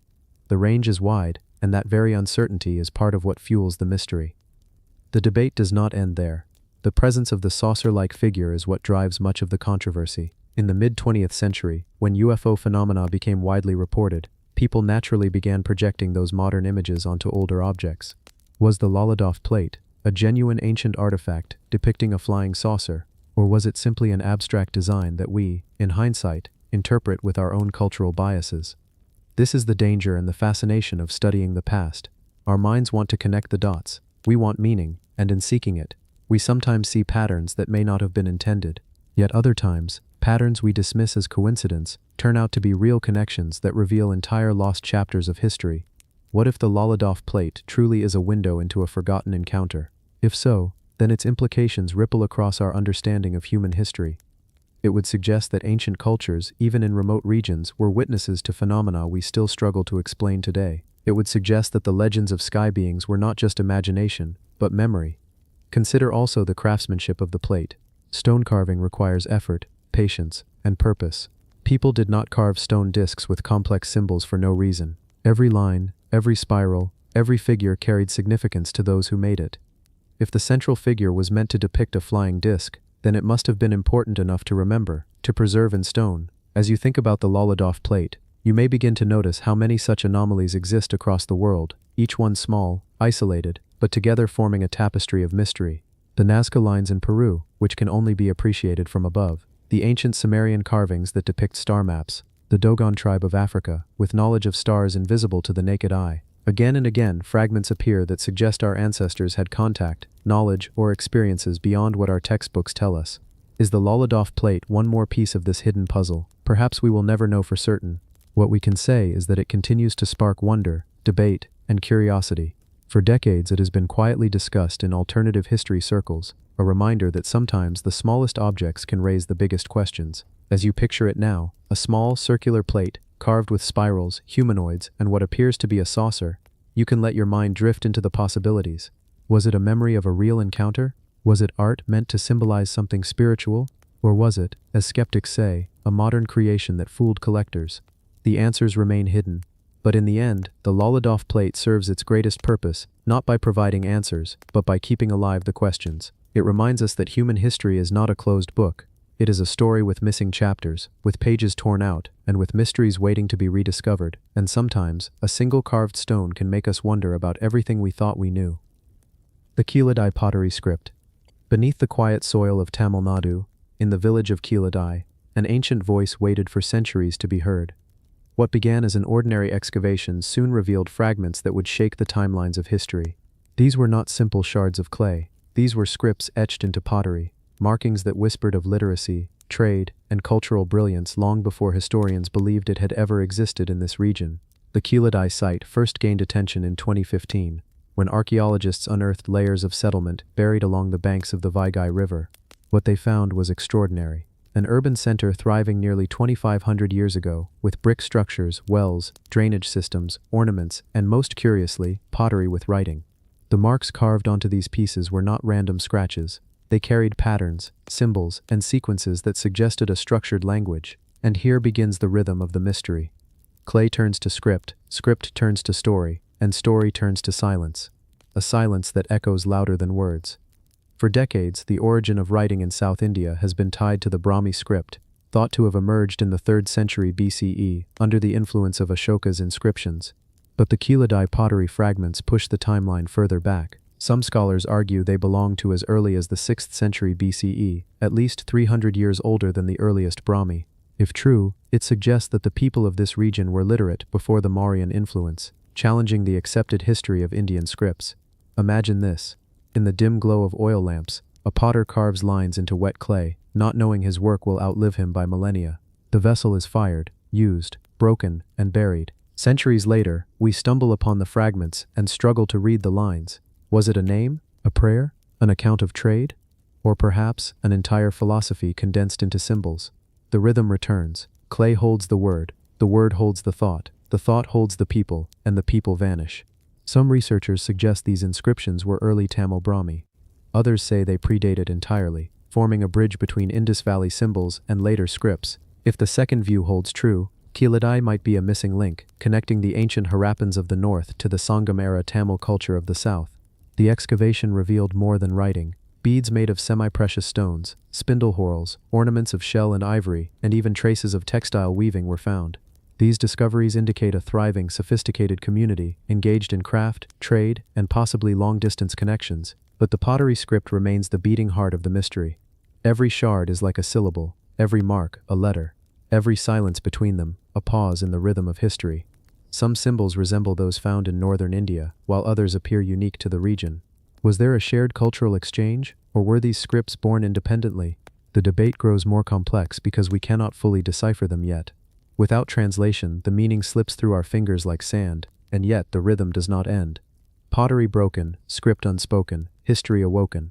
The range is wide, and that very uncertainty is part of what fuels the mystery. The debate does not end there. The presence of the saucer-like figure is what drives much of the controversy. In the mid-20th century, when UFO phenomena became widely reported, people naturally began projecting those modern images onto older objects. Was the Laladov plate a genuine ancient artifact depicting a flying saucer, or was it simply an abstract design that we, in hindsight, interpret with our own cultural biases? This is the danger and the fascination of studying the past. Our minds want to connect the dots. We want meaning, and in seeking it, we sometimes see patterns that may not have been intended. Yet other times, patterns we dismiss as coincidence turn out to be real connections that reveal entire lost chapters of history. What if the Laladov plate truly is a window into a forgotten encounter? If so, then its implications ripple across our understanding of human history. It would suggest that ancient cultures, even in remote regions, were witnesses to phenomena we still struggle to explain today. It would suggest that the legends of sky beings were not just imagination, but memory. Consider also the craftsmanship of the plate. Stone carving requires effort, patience, and purpose. People did not carve stone discs with complex symbols for no reason. Every line, every spiral, every figure carried significance to those who made it. If the central figure was meant to depict a flying disc, then it must have been important enough to remember, to preserve in stone. As you think about the Laladov plate, you may begin to notice how many such anomalies exist across the world, each one small, isolated, but together forming a tapestry of mystery. The Nazca lines in Peru, which can only be appreciated from above, the ancient Sumerian carvings that depict star maps, the Dogon tribe of Africa, with knowledge of stars invisible to the naked eye. Again and again, fragments appear that suggest our ancestors had contact, knowledge, or experiences beyond what our textbooks tell us. Is the Laladov plate one more piece of this hidden puzzle? Perhaps we will never know for certain. What we can say is that it continues to spark wonder, debate, and curiosity. For decades, it has been quietly discussed in alternative history circles, a reminder that sometimes the smallest objects can raise the biggest questions. As you picture it now, a small, circular plate, carved with spirals, humanoids, and what appears to be a saucer, you can let your mind drift into the possibilities. Was it a memory of a real encounter? Was it art meant to symbolize something spiritual? Or was it, as skeptics say, a modern creation that fooled collectors? The answers remain hidden. But in the end, the Laladov plate serves its greatest purpose, not by providing answers, but by keeping alive the questions. It reminds us that human history is not a closed book. It is a story with missing chapters, with pages torn out, and with mysteries waiting to be rediscovered, and sometimes, a single carved stone can make us wonder about everything we thought we knew. The Keeladai pottery script. Beneath the quiet soil of Tamil Nadu, in the village of Keeladai, an ancient voice waited for centuries to be heard. What began as an ordinary excavation soon revealed fragments that would shake the timelines of history. These were not simple shards of clay. These were scripts etched into pottery, markings that whispered of literacy, trade, and cultural brilliance long before historians believed it had ever existed in this region. The Keeladai site first gained attention in 2015, when archaeologists unearthed layers of settlement buried along the banks of the Vaigai River. What they found was extraordinary. An urban center thriving nearly 2,500 years ago, with brick structures, wells, drainage systems, ornaments, and most curiously, pottery with writing. The marks carved onto these pieces were not random scratches. They carried patterns, symbols, and sequences that suggested a structured language. And here begins the rhythm of the mystery. Clay turns to script turns to story, and story turns to silence. A silence that echoes louder than words. For decades, the origin of writing in South India has been tied to the Brahmi script, thought to have emerged in the 3rd century BCE under the influence of Ashoka's inscriptions. But the Keeladai pottery fragments push the timeline further back. Some scholars argue they belong to as early as the 6th century BCE, at least 300 years older than the earliest Brahmi. If true, it suggests that the people of this region were literate before the Mauryan influence, challenging the accepted history of Indian scripts. Imagine this. In the dim glow of oil lamps, a potter carves lines into wet clay, not knowing his work will outlive him by millennia. The vessel is fired, used, broken, and buried. Centuries later, we stumble upon the fragments and struggle to read the lines. Was it a name, a prayer, an account of trade? Or perhaps an entire philosophy condensed into symbols? The rhythm returns. Clay holds the word holds the thought holds the people, and the people vanish. Some researchers suggest these inscriptions were early Tamil Brahmi. Others say they predate it entirely, forming a bridge between Indus Valley symbols and later scripts. If the second view holds true, Keeladai might be a missing link, connecting the ancient Harappans of the north to the Sangam-era Tamil culture of the south. The excavation revealed more than writing. Beads made of semi-precious stones, spindle whorls, ornaments of shell and ivory, and even traces of textile weaving were found. These discoveries indicate a thriving, sophisticated community, engaged in craft, trade, and possibly long-distance connections. But the pottery script remains the beating heart of the mystery. Every shard is like a syllable, every mark, a letter. Every silence between them, a pause in the rhythm of history. Some symbols resemble those found in northern India, while others appear unique to the region. Was there a shared cultural exchange, or were these scripts born independently? The debate grows more complex because we cannot fully decipher them yet. Without translation, the meaning slips through our fingers like sand, and yet the rhythm does not end. Pottery broken, script unspoken, history awoken.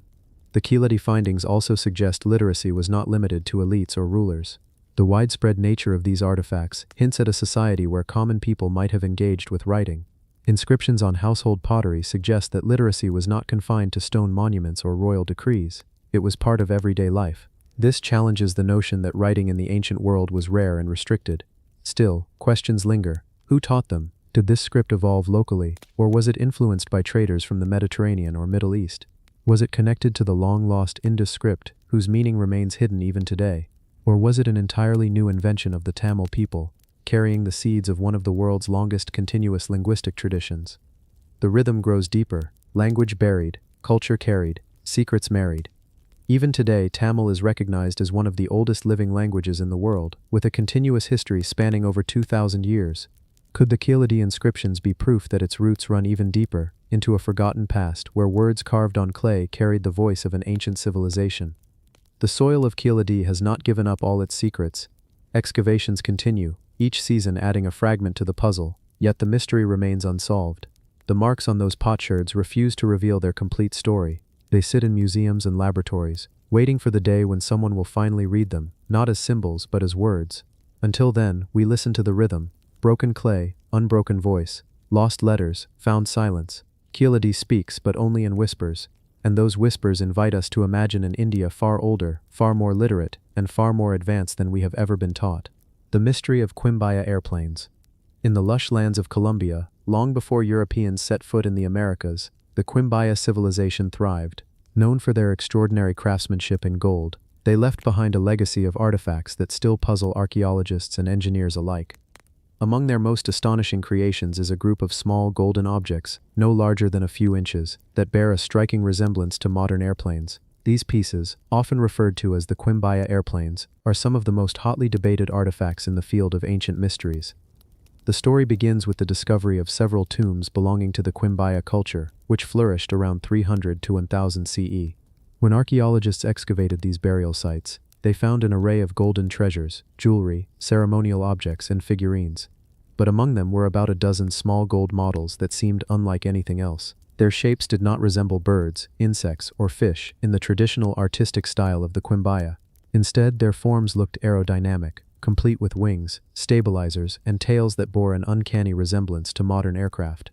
The Keeladai findings also suggest literacy was not limited to elites or rulers. The widespread nature of these artifacts hints at a society where common people might have engaged with writing. Inscriptions on household pottery suggest that literacy was not confined to stone monuments or royal decrees. It was part of everyday life. This challenges the notion that writing in the ancient world was rare and restricted. Still, questions linger. Who taught them? Did this script evolve locally, or was it influenced by traders from the Mediterranean or Middle East? Was it connected to the long-lost Indus script, whose meaning remains hidden even today? Or was it an entirely new invention of the Tamil people, carrying the seeds of one of the world's longest continuous linguistic traditions? The rhythm grows deeper, language buried, culture carried, secrets married. Even today, Tamil is recognized as one of the oldest living languages in the world, with a continuous history spanning over 2,000 years. Could the Keeladai inscriptions be proof that its roots run even deeper, into a forgotten past where words carved on clay carried the voice of an ancient civilization? The soil of Keeladai has not given up all its secrets. Excavations continue, each season adding a fragment to the puzzle, yet the mystery remains unsolved. The marks on those potsherds refuse to reveal their complete story. They sit in museums and laboratories, waiting for the day when someone will finally read them, not as symbols but as words. Until then, we listen to the rhythm: broken clay, unbroken voice, lost letters, found silence. Keeladai speaks but only in whispers, and those whispers invite us to imagine an India far older, far more literate, and far more advanced than we have ever been taught. The mystery of Quimbaya airplanes. In the lush lands of Colombia, long before Europeans set foot in the Americas, the Quimbaya civilization thrived. Known for their extraordinary craftsmanship in gold, they left behind a legacy of artifacts that still puzzle archaeologists and engineers alike. Among their most astonishing creations is a group of small golden objects, no larger than a few inches, that bear a striking resemblance to modern airplanes. These pieces, often referred to as the Quimbaya airplanes, are some of the most hotly debated artifacts in the field of ancient mysteries. The story begins with the discovery of several tombs belonging to the Quimbaya culture, which flourished around 300 to 1000 CE. When archaeologists excavated these burial sites, they found an array of golden treasures, jewelry, ceremonial objects, and figurines. But among them were about a dozen small gold models that seemed unlike anything else. Their shapes did not resemble birds, insects, or fish in the traditional artistic style of the Quimbaya. Instead, their forms looked aerodynamic, complete with wings, stabilizers, and tails that bore an uncanny resemblance to modern aircraft.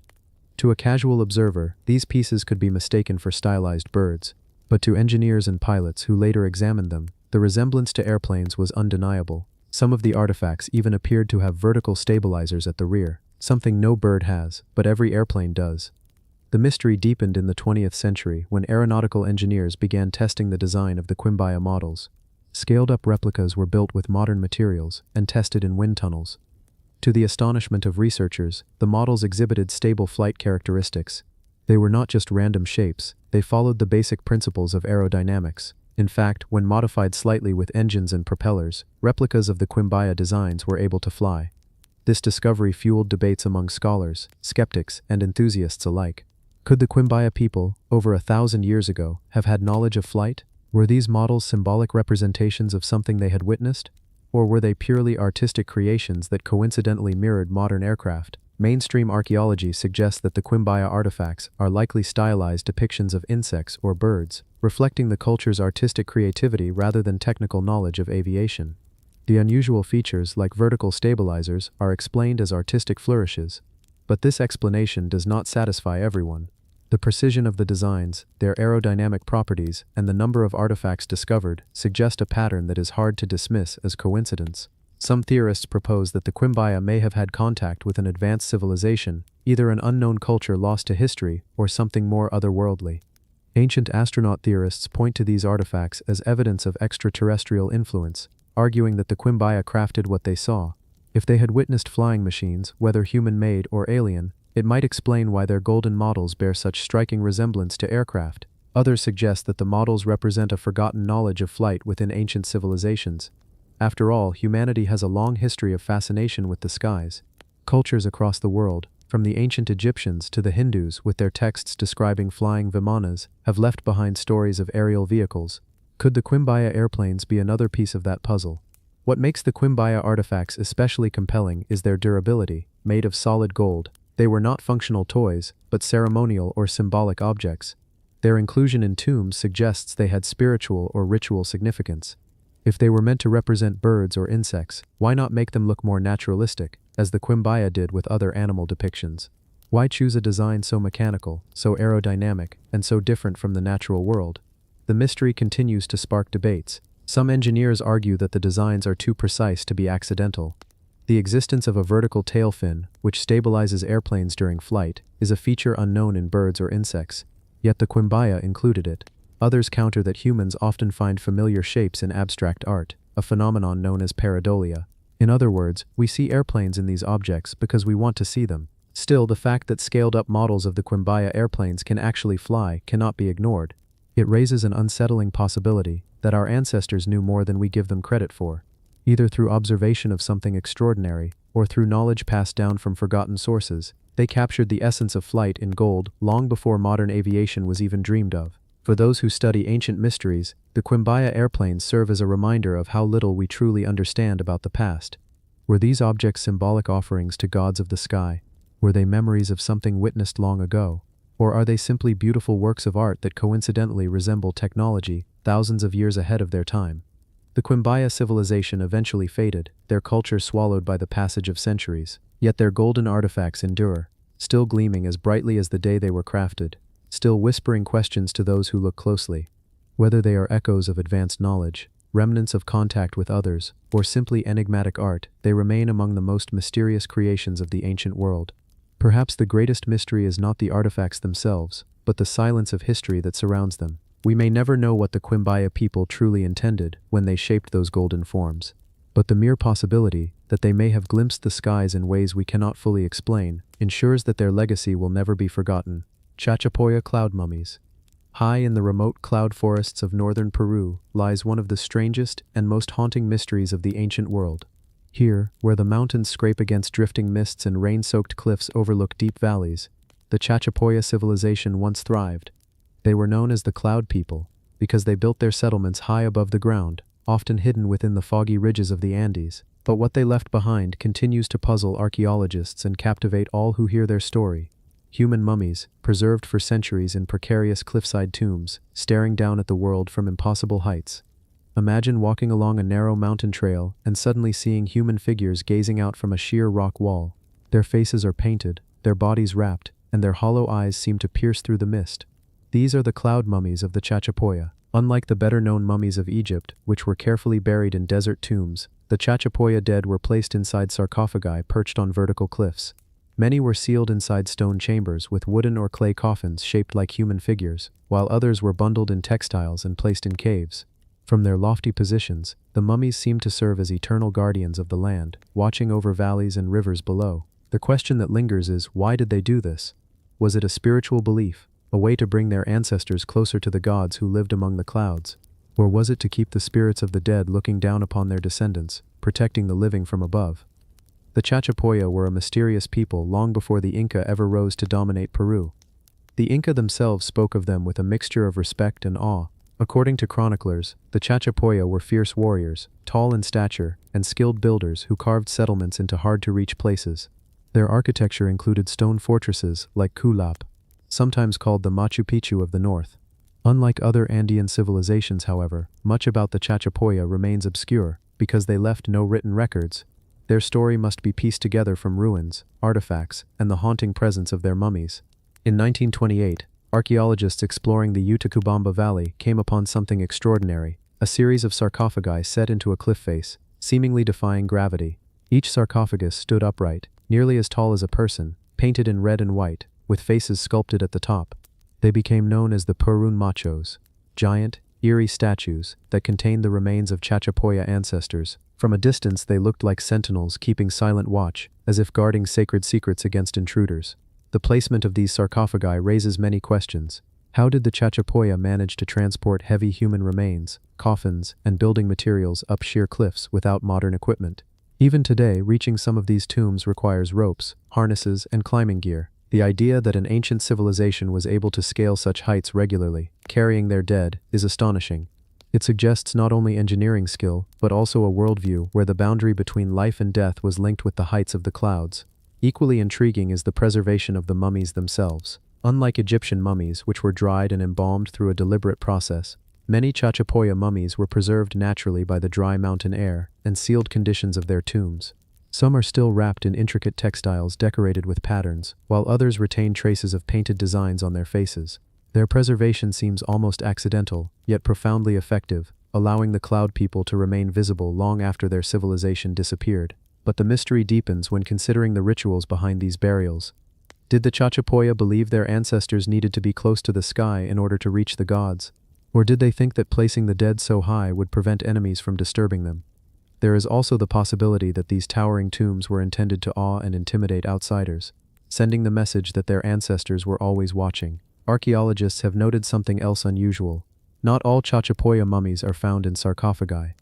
To a casual observer, these pieces could be mistaken for stylized birds, but to engineers and pilots who later examined them, the resemblance to airplanes was undeniable. Some of the artifacts even appeared to have vertical stabilizers at the rear, something no bird has, but every airplane does. The mystery deepened in the 20th century when aeronautical engineers began testing the design of the Quimbaya models. Scaled-up replicas were built with modern materials and tested in wind tunnels. To the astonishment of researchers, the models exhibited stable flight characteristics. They were not just random shapes, they followed the basic principles of aerodynamics. In fact, when modified slightly with engines and propellers, replicas of the Quimbaya designs were able to fly. This discovery fueled debates among scholars, skeptics, and enthusiasts alike. Could the Quimbaya people, over 1,000 years ago, have had knowledge of flight? Were these models symbolic representations of something they had witnessed? Or were they purely artistic creations that coincidentally mirrored modern aircraft? Mainstream archaeology suggests that the Quimbaya artifacts are likely stylized depictions of insects or birds, reflecting the culture's artistic creativity rather than technical knowledge of aviation. The unusual features, like vertical stabilizers, are explained as artistic flourishes. But this explanation does not satisfy everyone. The precision of the designs, their aerodynamic properties, and the number of artifacts discovered suggest a pattern that is hard to dismiss as coincidence. Some theorists propose that the Quimbaya may have had contact with an advanced civilization, either an unknown culture lost to history or something more otherworldly. Ancient astronaut theorists point to these artifacts as evidence of extraterrestrial influence, arguing that the Quimbaya crafted what they saw. If they had witnessed flying machines, whether human-made or alien, it might explain why their golden models bear such striking resemblance to aircraft. Others suggest that the models represent a forgotten knowledge of flight within ancient civilizations. After all, humanity has a long history of fascination with the skies. Cultures across the world, from the ancient Egyptians to the Hindus with their texts describing flying vimanas, have left behind stories of aerial vehicles. Could the Quimbaya airplanes be another piece of that puzzle? What makes the Quimbaya artifacts especially compelling is their durability. Made of solid gold, they were not functional toys, but ceremonial or symbolic objects. Their inclusion in tombs suggests they had spiritual or ritual significance. If they were meant to represent birds or insects, why not make them look more naturalistic, as the Quimbaya did with other animal depictions? Why choose a design so mechanical, so aerodynamic, and so different from the natural world? The mystery continues to spark debates. Some engineers argue that the designs are too precise to be accidental. The existence of a vertical tail fin, which stabilizes airplanes during flight, is a feature unknown in birds or insects, yet the Quimbaya included it. Others counter that humans often find familiar shapes in abstract art, a phenomenon known as pareidolia. In other words, we see airplanes in these objects because we want to see them. Still, the fact that scaled-up models of the Quimbaya airplanes can actually fly cannot be ignored. It raises an unsettling possibility that our ancestors knew more than we give them credit for. Either through observation of something extraordinary, or through knowledge passed down from forgotten sources, they captured the essence of flight in gold long before modern aviation was even dreamed of. For those who study ancient mysteries, the Quimbaya airplanes serve as a reminder of how little we truly understand about the past. Were these objects symbolic offerings to gods of the sky? Were they memories of something witnessed long ago? Or are they simply beautiful works of art that coincidentally resemble technology thousands of years ahead of their time? The Quimbaya civilization eventually faded, their culture swallowed by the passage of centuries. Yet their golden artifacts endure, still gleaming as brightly as the day they were crafted, still whispering questions to those who look closely. Whether they are echoes of advanced knowledge, remnants of contact with others, or simply enigmatic art, they remain among the most mysterious creations of the ancient world. Perhaps the greatest mystery is not the artifacts themselves, but the silence of history that surrounds them. We may never know what the Quimbaya people truly intended when they shaped those golden forms, but the mere possibility that they may have glimpsed the skies in ways we cannot fully explain ensures that their legacy will never be forgotten. Chachapoya cloud mummies. High in the remote cloud forests of northern Peru lies one of the strangest and most haunting mysteries of the ancient world. Here, where the mountains scrape against drifting mists and rain-soaked cliffs overlook deep valleys, the Chachapoya civilization once thrived. They were known as the Cloud People because they built their settlements high above the ground, often hidden within the foggy ridges of the Andes. But what they left behind continues to puzzle archaeologists and captivate all who hear their story. human mummies, preserved for centuries in precarious cliffside tombs, staring down at the world from impossible heights. Imagine walking along a narrow mountain trail and suddenly seeing human figures gazing out from a sheer rock wall. Their faces are painted, their bodies wrapped, and their hollow eyes seem to pierce through the mist. These are the cloud mummies of the Chachapoya. Unlike the better-known mummies of Egypt, which were carefully buried in desert tombs, the Chachapoya dead were placed inside sarcophagi perched on vertical cliffs. Many were sealed inside stone chambers with wooden or clay coffins shaped like human figures, while others were bundled in textiles and placed in caves. From their lofty positions, the mummies seemed to serve as eternal guardians of the land, watching over valleys and rivers below. The question that lingers is, why did they do this? Was it a spiritual belief, a way to bring their ancestors closer to the gods who lived among the clouds? Or was it to keep the spirits of the dead looking down upon their descendants, protecting the living from above? The Chachapoya were a mysterious people long before the Inca ever rose to dominate Peru. The Inca themselves spoke of them with a mixture of respect and awe. According to chroniclers, the Chachapoya were fierce warriors, tall in stature, and skilled builders who carved settlements into hard-to-reach places. Their architecture included stone fortresses like Kulap, sometimes called the Machu Picchu of the north. Unlike other Andean civilizations, however, much about the Chachapoya remains obscure because they left no written records. Their story must be pieced together from ruins, artifacts, and the haunting presence of their mummies. In 1928, archaeologists exploring the Utacubamba Valley came upon something extraordinary, a series of sarcophagi set into a cliff face, seemingly defying gravity. Each sarcophagus stood upright, nearly as tall as a person, painted in red and white, with faces sculpted at the top. They became known as the Purun Machos, giant, eerie statues that contained the remains of Chachapoya ancestors. From a distance they looked like sentinels keeping silent watch, as if guarding sacred secrets against intruders. The placement of these sarcophagi raises many questions. How did the Chachapoya manage to transport heavy human remains, coffins, and building materials up sheer cliffs without modern equipment? Even today, reaching some of these tombs requires ropes, harnesses, and climbing gear. The idea that an ancient civilization was able to scale such heights regularly, carrying their dead, is astonishing. It suggests not only engineering skill, but also a worldview where the boundary between life and death was linked with the heights of the clouds. Equally intriguing is the preservation of the mummies themselves. Unlike Egyptian mummies, which were dried and embalmed through a deliberate process, many Chachapoya mummies were preserved naturally by the dry mountain air and sealed conditions of their tombs. Some are still wrapped in intricate textiles decorated with patterns, while others retain traces of painted designs on their faces. Their preservation seems almost accidental, yet profoundly effective, allowing the cloud people to remain visible long after their civilization disappeared. But the mystery deepens when considering the rituals behind these burials. Did the Chachapoya believe their ancestors needed to be close to the sky in order to reach the gods? Or did they think that placing the dead so high would prevent enemies from disturbing them? There is also the possibility that these towering tombs were intended to awe and intimidate outsiders, sending the message that their ancestors were always watching. Archaeologists have noted something else unusual. Not all Chachapoya mummies are found in sarcophagi.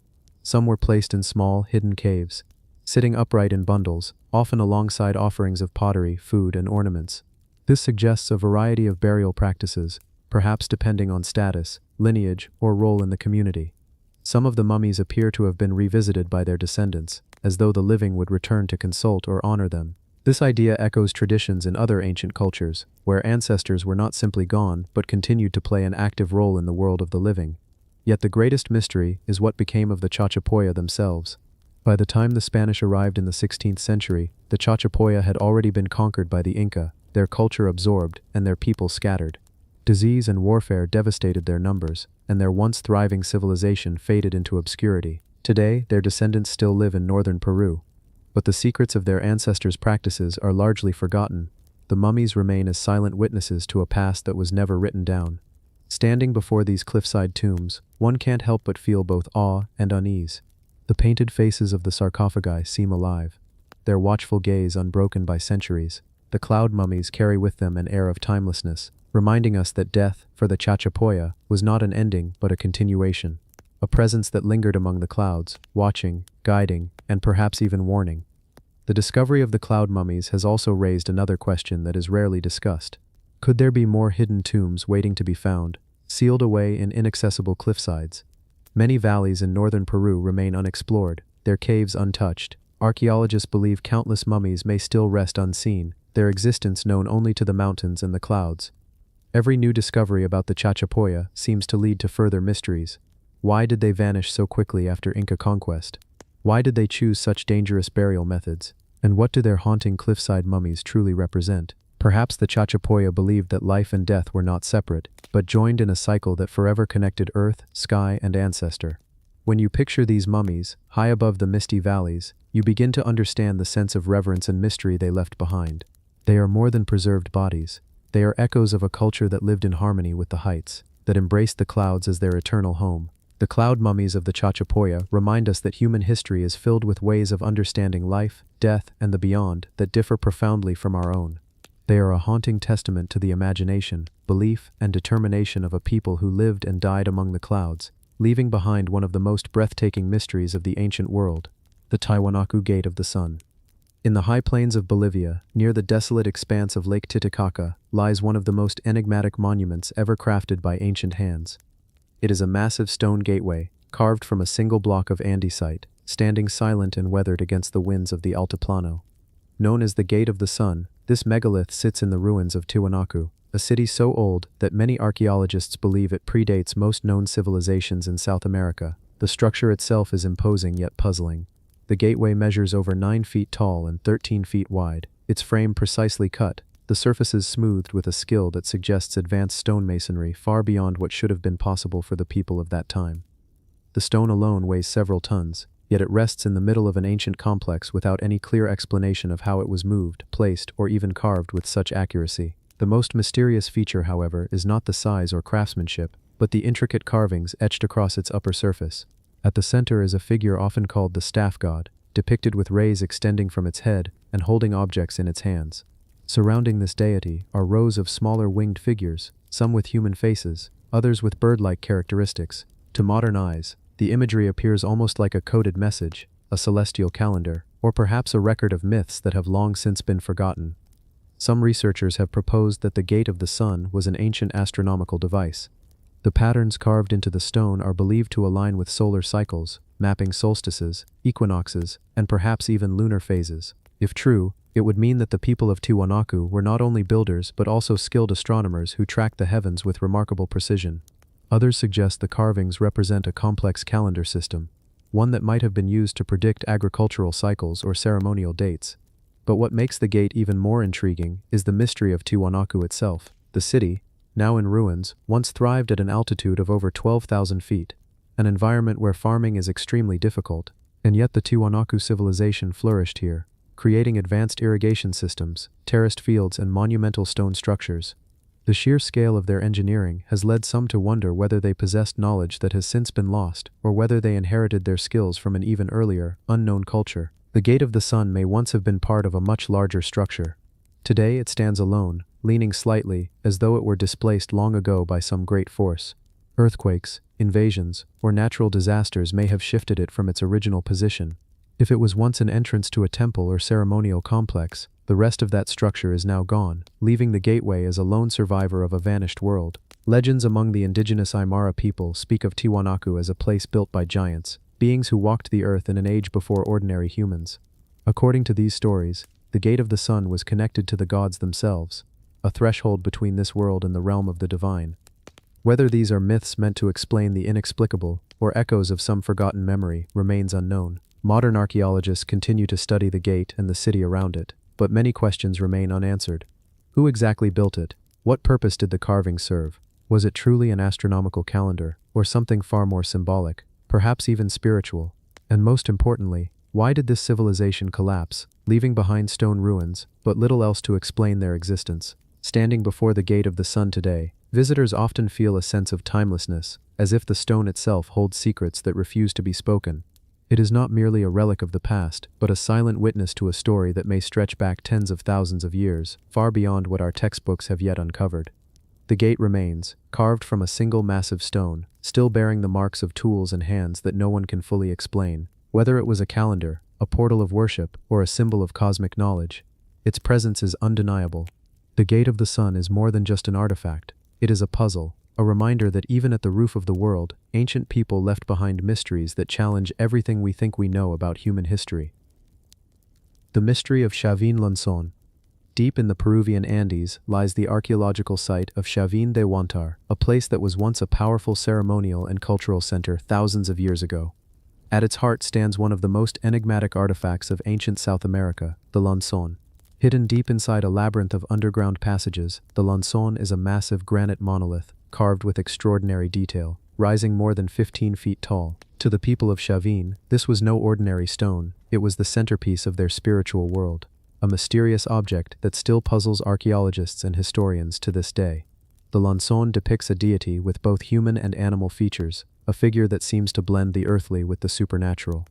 Some were placed in small, hidden caves, sitting upright in bundles, often alongside offerings of pottery, food, and ornaments. This suggests a variety of burial practices, perhaps depending on status, lineage, or role in the community. Some of the mummies appear to have been revisited by their descendants, as though the living would return to consult or honor them. This idea echoes traditions in other ancient cultures, where ancestors were not simply gone but continued to play an active role in the world of the living. Yet the greatest mystery is what became of the Chachapoya themselves. By the time the Spanish arrived in the 16th century, the Chachapoya had already been conquered by the Inca, their culture absorbed, and their people scattered. Disease and warfare devastated their numbers, and their once thriving civilization faded into obscurity. Today, their descendants still live in northern Peru, but the secrets of their ancestors' practices are largely forgotten. The mummies remain as silent witnesses to a past that was never written down. Standing before these cliffside tombs, one can't help but feel both awe and unease. The painted faces of the sarcophagi seem alive, their watchful gaze unbroken by centuries. The cloud mummies carry with them an air of timelessness, reminding us that death, for the Chachapoya, was not an ending but a continuation. A presence that lingered among the clouds, watching, guiding, and perhaps even warning. The discovery of the cloud mummies has also raised another question that is rarely discussed. Could there be more hidden tombs waiting to be found, sealed away in inaccessible cliffsides? Many valleys in northern Peru remain unexplored, their caves untouched. Archaeologists believe countless mummies may still rest unseen, their existence known only to the mountains and the clouds. Every new discovery about the Chachapoya seems to lead to further mysteries. Why did they vanish so quickly after Inca conquest? Why did they choose such dangerous burial methods? And what do their haunting cliffside mummies truly represent? Perhaps the Chachapoya believed that life and death were not separate, but joined in a cycle that forever connected earth, sky, and ancestor. When you picture these mummies, high above the misty valleys, you begin to understand the sense of reverence and mystery they left behind. They are more than preserved bodies. They are echoes of a culture that lived in harmony with the heights, that embraced the clouds as their eternal home. The cloud mummies of the Chachapoya remind us that human history is filled with ways of understanding life, death, and the beyond that differ profoundly from our own. They are a haunting testament to the imagination, belief, and determination of a people who lived and died among the clouds, leaving behind one of the most breathtaking mysteries of the ancient world, the Tiwanaku Gate of the Sun. In the high plains of Bolivia, near the desolate expanse of Lake Titicaca, lies one of the most enigmatic monuments ever crafted by ancient hands. It is a massive stone gateway, carved from a single block of andesite, standing silent and weathered against the winds of the Altiplano. Known as the Gate of the Sun, this megalith sits in the ruins of Tiwanaku, a city so old that many archaeologists believe it predates most known civilizations in South America. The structure itself is imposing yet puzzling. The gateway measures over 9 feet tall and 13 feet wide, its frame precisely cut, the surfaces smoothed with a skill that suggests advanced stonemasonry far beyond what should have been possible for the people of that time. The stone alone weighs several tons, yet it rests in the middle of an ancient complex without any clear explanation of how it was moved, placed, or even carved with such accuracy. The most mysterious feature, however, is not the size or craftsmanship, but the intricate carvings etched across its upper surface. At the center is a figure often called the staff god, depicted with rays extending from its head and holding objects in its hands. Surrounding this deity are rows of smaller winged figures, some with human faces, others with bird-like characteristics. To modern eyes, the imagery appears almost like a coded message, a celestial calendar, or perhaps a record of myths that have long since been forgotten. Some researchers have proposed that the Gate of the Sun was an ancient astronomical device. The patterns carved into the stone are believed to align with solar cycles, mapping solstices, equinoxes, and perhaps even lunar phases. If true, it would mean that the people of Tiwanaku were not only builders but also skilled astronomers who tracked the heavens with remarkable precision. Others suggest the carvings represent a complex calendar system, one that might have been used to predict agricultural cycles or ceremonial dates. But what makes the gate even more intriguing is the mystery of Tiwanaku itself. The city, now in ruins, once thrived at an altitude of over 12,000 feet, an environment where farming is extremely difficult, and yet the Tiwanaku civilization flourished here, creating advanced irrigation systems, terraced fields, and monumental stone structures. The sheer scale of their engineering has led some to wonder whether they possessed knowledge that has since been lost, or whether they inherited their skills from an even earlier, unknown culture. The Gate of the Sun may once have been part of a much larger structure. Today it stands alone, leaning slightly, as though it were displaced long ago by some great force. Earthquakes, invasions, or natural disasters may have shifted it from its original position. If it was once an entrance to a temple or ceremonial complex, the rest of that structure is now gone, leaving the gateway as a lone survivor of a vanished world. Legends among the indigenous Aymara people speak of Tiwanaku as a place built by giants, beings who walked the earth in an age before ordinary humans. According to these stories, the Gate of the Sun was connected to the gods themselves, a threshold between this world and the realm of the divine. Whether these are myths meant to explain the inexplicable, or echoes of some forgotten memory, remains unknown. Modern archaeologists continue to study the gate and the city around it, but many questions remain unanswered. Who exactly built it? What purpose did the carving serve? Was it truly an astronomical calendar, or something far more symbolic, perhaps even spiritual? And most importantly, why did this civilization collapse, leaving behind stone ruins, but little else to explain their existence? Standing before the Gate of the Sun today, visitors often feel a sense of timelessness, as if the stone itself holds secrets that refuse to be spoken. It is not merely a relic of the past, but a silent witness to a story that may stretch back tens of thousands of years, far beyond what our textbooks have yet uncovered. The gate remains, carved from a single massive stone, still bearing the marks of tools and hands that no one can fully explain. Whether it was a calendar, a portal of worship, or a symbol of cosmic knowledge, its presence is undeniable. The Gate of the Sun is more than just an artifact. It is a puzzle, a reminder that even at the roof of the world, ancient people left behind mysteries that challenge everything we think we know about human history. The mystery of Chavin Lunson. Deep in the Peruvian Andes lies the archaeological site of Chavin de Huantar, a place that was once a powerful ceremonial and cultural center thousands of years ago. At its heart stands one of the most enigmatic artifacts of ancient South America, the lanzón. Hidden deep inside a labyrinth of underground passages, the lanzón is a massive granite monolith, carved with extraordinary detail, rising more than 15 feet tall. To the people of Chavin, this was no ordinary stone, it was the centerpiece of their spiritual world, a mysterious object that still puzzles archaeologists and historians to this day. The lanzón depicts a deity with both human and animal features, a figure that seems to blend the earthly with the supernatural.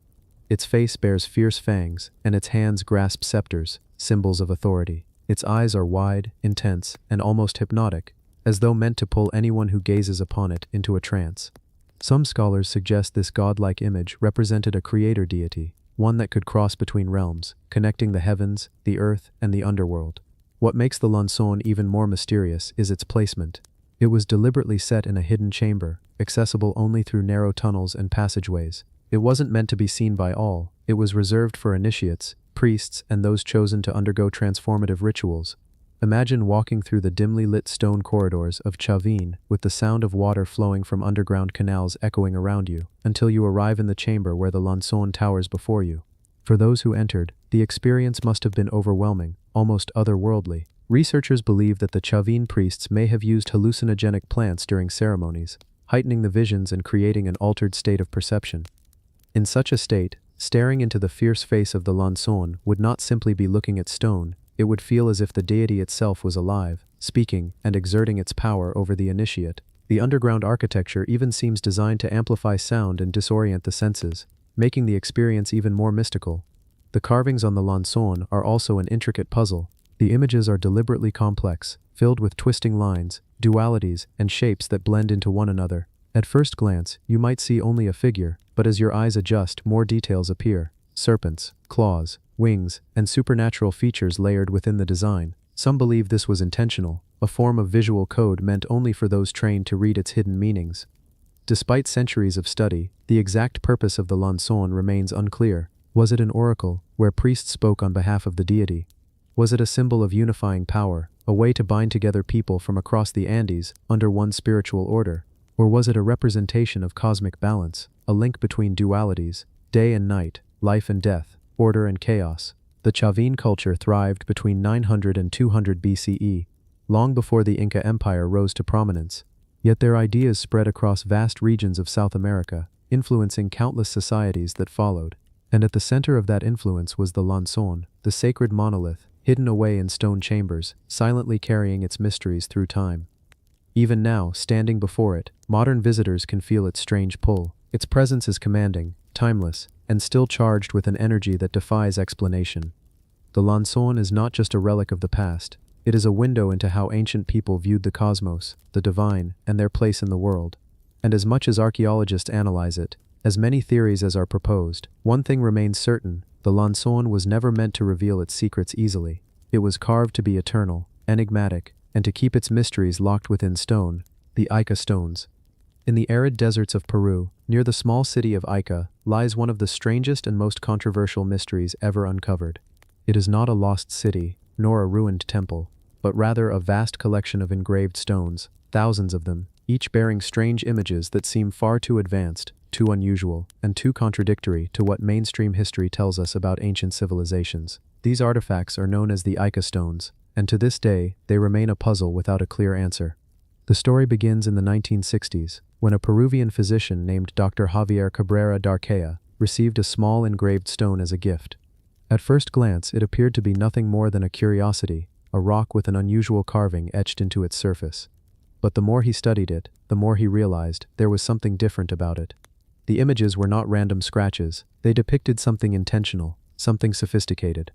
Its face bears fierce fangs, and its hands grasp scepters, symbols of authority. Its eyes are wide, intense, and almost hypnotic, as though meant to pull anyone who gazes upon it into a trance. Some scholars suggest this godlike image represented a creator deity, one that could cross between realms, connecting the heavens, the earth, and the underworld. What makes the lanzón even more mysterious is its placement. It was deliberately set in a hidden chamber, accessible only through narrow tunnels and passageways. It wasn't meant to be seen by all, it was reserved for initiates, priests, and those chosen to undergo transformative rituals. Imagine walking through the dimly lit stone corridors of Chavin with the sound of water flowing from underground canals echoing around you, until you arrive in the chamber where the lanzón towers before you. For those who entered, the experience must have been overwhelming, almost otherworldly. Researchers believe that the Chavin priests may have used hallucinogenic plants during ceremonies, heightening the visions and creating an altered state of perception. In such a state, staring into the fierce face of the lanzón would not simply be looking at stone, it would feel as if the deity itself was alive, speaking, and exerting its power over the initiate. The underground architecture even seems designed to amplify sound and disorient the senses, making the experience even more mystical. The carvings on the lanzón are also an intricate puzzle. The images are deliberately complex, filled with twisting lines, dualities, and shapes that blend into one another. At first glance, you might see only a figure, but as your eyes adjust, more details appear. Serpents, claws, wings, and supernatural features layered within the design. Some believe this was intentional, a form of visual code meant only for those trained to read its hidden meanings. Despite centuries of study, the exact purpose of the lanzón remains unclear. Was it an oracle, where priests spoke on behalf of the deity? Was it a symbol of unifying power, a way to bind together people from across the Andes under one spiritual order? Or was it a representation of cosmic balance, a link between dualities, day and night, life and death, order and chaos? The Chavin culture thrived between 900 and 200 BCE, long before the Inca Empire rose to prominence. Yet their ideas spread across vast regions of South America, influencing countless societies that followed. And at the center of that influence was the lanzón, the sacred monolith, hidden away in stone chambers, silently carrying its mysteries through time. Even now, standing before it, modern visitors can feel its strange pull. Its presence is commanding, timeless, and still charged with an energy that defies explanation. The lanzón is not just a relic of the past, it is a window into how ancient people viewed the cosmos, the divine, and their place in the world. And as much as archaeologists analyze it, as many theories as are proposed, one thing remains certain: the lanzón was never meant to reveal its secrets easily. It was carved to be eternal, enigmatic, and to keep its mysteries locked within stone, the Ica stones. In the arid deserts of Peru, near the small city of Ica, lies one of the strangest and most controversial mysteries ever uncovered. It is not a lost city, nor a ruined temple, but rather a vast collection of engraved stones, thousands of them, each bearing strange images that seem far too advanced, too unusual, and too contradictory to what mainstream history tells us about ancient civilizations. These artifacts are known as the Ica stones, and to this day, they remain a puzzle without a clear answer. The story begins in the 1960s, when a Peruvian physician named Dr. Javier Cabrera Darquea received a small engraved stone as a gift. At first glance, it appeared to be nothing more than a curiosity, a rock with an unusual carving etched into its surface. But the more he studied it, the more he realized there was something different about it. The images were not random scratches, they depicted something intentional, something sophisticated.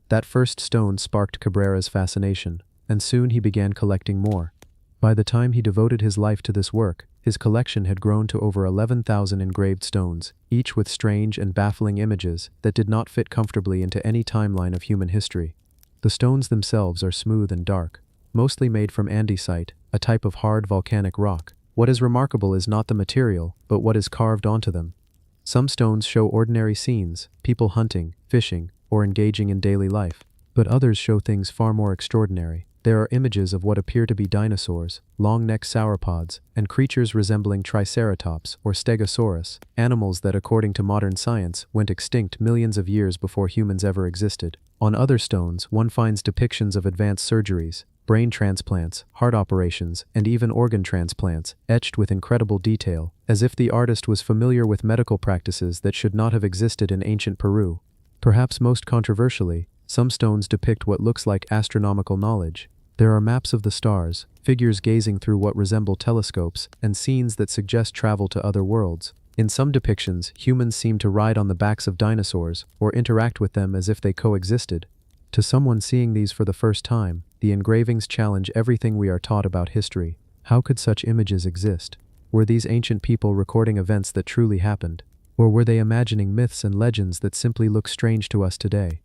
That first stone sparked Cabrera's fascination, and soon he began collecting more. By the time he devoted his life to this work, his collection had grown to over 11,000 engraved stones, each with strange and baffling images that did not fit comfortably into any timeline of human history. The stones themselves are smooth and dark, mostly made from andesite, a type of hard volcanic rock. What is remarkable is not the material, but what is carved onto them. Some stones show ordinary scenes, people hunting, fishing, or engaging in daily life. But others show things far more extraordinary. There are images of what appear to be dinosaurs, long-necked sauropods, and creatures resembling Triceratops or Stegosaurus, animals that according to modern science went extinct millions of years before humans ever existed. On other stones, one finds depictions of advanced surgeries, brain transplants, heart operations, and even organ transplants, etched with incredible detail, as if the artist was familiar with medical practices that should not have existed in ancient Peru. Perhaps most controversially, some stones depict what looks like astronomical knowledge. There are maps of the stars, figures gazing through what resemble telescopes, and scenes that suggest travel to other worlds. In some depictions, humans seem to ride on the backs of dinosaurs or interact with them as if they coexisted. To someone seeing these for the first time, the engravings challenge everything we are taught about history. How could such images exist? Were these ancient people recording events that truly happened? Or were they imagining myths and legends that simply look strange to us today?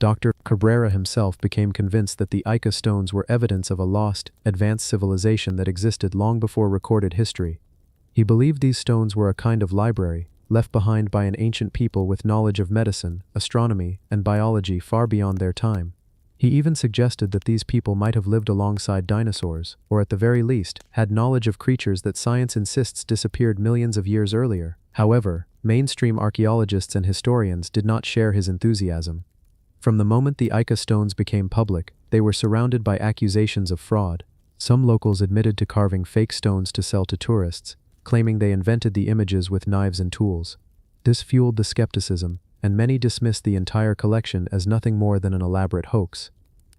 Dr. Cabrera himself became convinced that the Ica stones were evidence of a lost, advanced civilization that existed long before recorded history. He believed these stones were a kind of library, left behind by an ancient people with knowledge of medicine, astronomy, and biology far beyond their time. He even suggested that these people might have lived alongside dinosaurs, or at the very least, had knowledge of creatures that science insists disappeared millions of years earlier. However, mainstream archaeologists and historians did not share his enthusiasm. From the moment the Ica stones became public, they were surrounded by accusations of fraud. Some locals admitted to carving fake stones to sell to tourists, claiming they invented the images with knives and tools. This fueled the skepticism, and many dismissed the entire collection as nothing more than an elaborate hoax.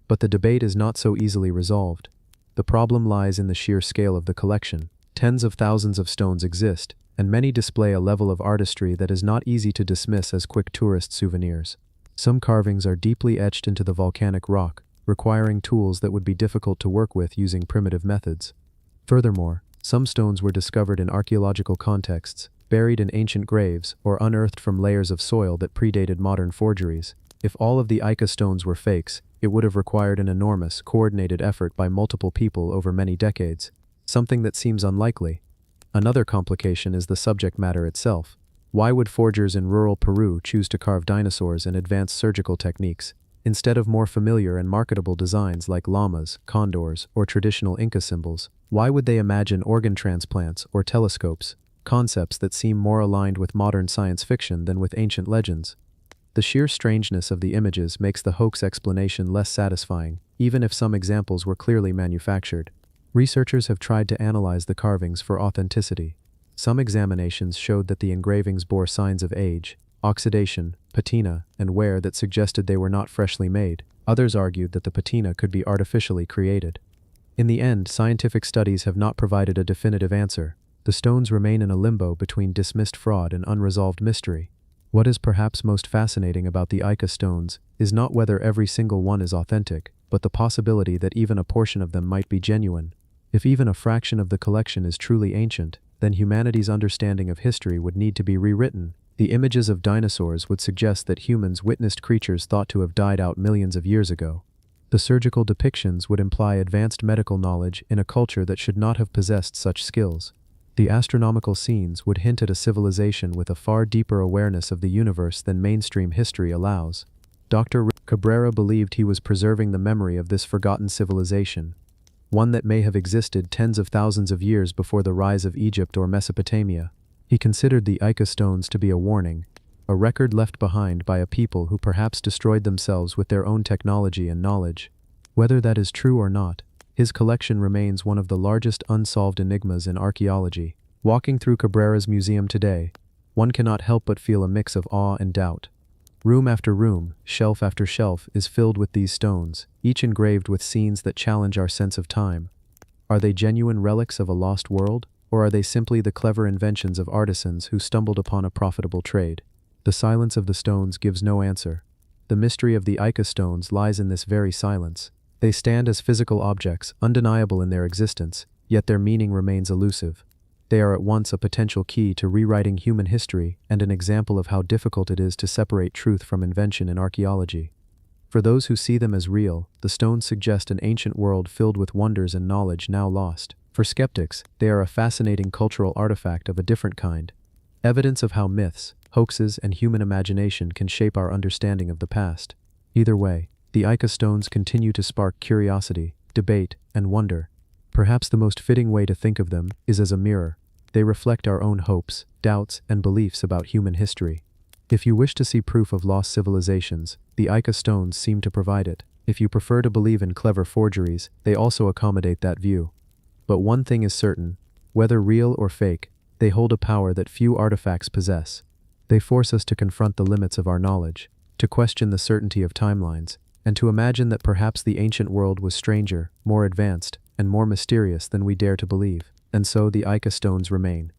But the debate is not so easily resolved. The problem lies in the sheer scale of the collection. Tens of thousands of stones exist, and many display a level of artistry that is not easy to dismiss as quick tourist souvenirs. Some carvings are deeply etched into the volcanic rock, requiring tools that would be difficult to work with using primitive methods. Furthermore, some stones were discovered in archaeological contexts, buried in ancient graves, or unearthed from layers of soil that predated modern forgeries. If all of the Ica stones were fakes, it would have required an enormous, coordinated effort by multiple people over many decades, something that seems unlikely. Another complication is the subject matter itself. Why would forgers in rural Peru choose to carve dinosaurs and advanced surgical techniques, instead of more familiar and marketable designs like llamas, condors, or traditional Inca symbols? Why would they imagine organ transplants or telescopes, concepts that seem more aligned with modern science fiction than with ancient legends? The sheer strangeness of the images makes the hoax explanation less satisfying, even if some examples were clearly manufactured. Researchers have tried to analyze the carvings for authenticity. Some examinations showed that the engravings bore signs of age, oxidation, patina, and wear that suggested they were not freshly made. Others argued that the patina could be artificially created. In the end, scientific studies have not provided a definitive answer. The stones remain in a limbo between dismissed fraud and unresolved mystery. What is perhaps most fascinating about the Ica stones is not whether every single one is authentic, but the possibility that even a portion of them might be genuine. If even a fraction of the collection is truly ancient, then humanity's understanding of history would need to be rewritten. The images of dinosaurs would suggest that humans witnessed creatures thought to have died out millions of years ago. The surgical depictions would imply advanced medical knowledge in a culture that should not have possessed such skills. The astronomical scenes would hint at a civilization with a far deeper awareness of the universe than mainstream history allows. Dr. Cabrera believed he was preserving the memory of this forgotten civilization, one that may have existed tens of thousands of years before the rise of Egypt or Mesopotamia. He considered the Ica stones to be a warning, a record left behind by a people who perhaps destroyed themselves with their own technology and knowledge. Whether that is true or not, his collection remains one of the largest unsolved enigmas in archaeology. Walking through Cabrera's museum today, one cannot help but feel a mix of awe and doubt. Room after room, shelf after shelf is filled with these stones, each engraved with scenes that challenge our sense of time. Are they genuine relics of a lost world, or are they simply the clever inventions of artisans who stumbled upon a profitable trade? The silence of the stones gives no answer. The mystery of the Ica stones lies in this very silence. They stand as physical objects, undeniable in their existence, yet their meaning remains elusive. They are at once a potential key to rewriting human history and an example of how difficult it is to separate truth from invention in archaeology. For those who see them as real, the stones suggest an ancient world filled with wonders and knowledge now lost. For skeptics, they are a fascinating cultural artifact of a different kind, evidence of how myths, hoaxes, and human imagination can shape our understanding of the past. Either way, The Ica stones continue to spark curiosity, debate, and wonder. Perhaps the most fitting way to think of them is as a mirror. They reflect our own hopes, doubts, and beliefs about human history. If you wish to see proof of lost civilizations, the Ica stones seem to provide it. If you prefer to believe in clever forgeries, they also accommodate that view. But one thing is certain: whether real or fake, they hold a power that few artifacts possess. They force us to confront the limits of our knowledge, to question the certainty of timelines, and to imagine that perhaps the ancient world was stranger, more advanced, and more mysterious than we dare to believe. And so the Ica stones remain,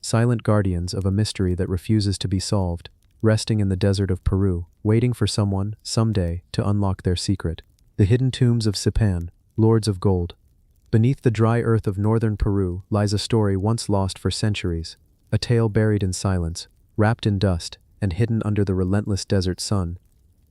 silent guardians of a mystery that refuses to be solved, resting in the desert of Peru, waiting for someone, someday, to unlock their secret. The hidden tombs of Sipan, lords of gold. Beneath the dry earth of northern Peru lies a story once lost for centuries, a tale buried in silence, wrapped in dust, and hidden under the relentless desert sun.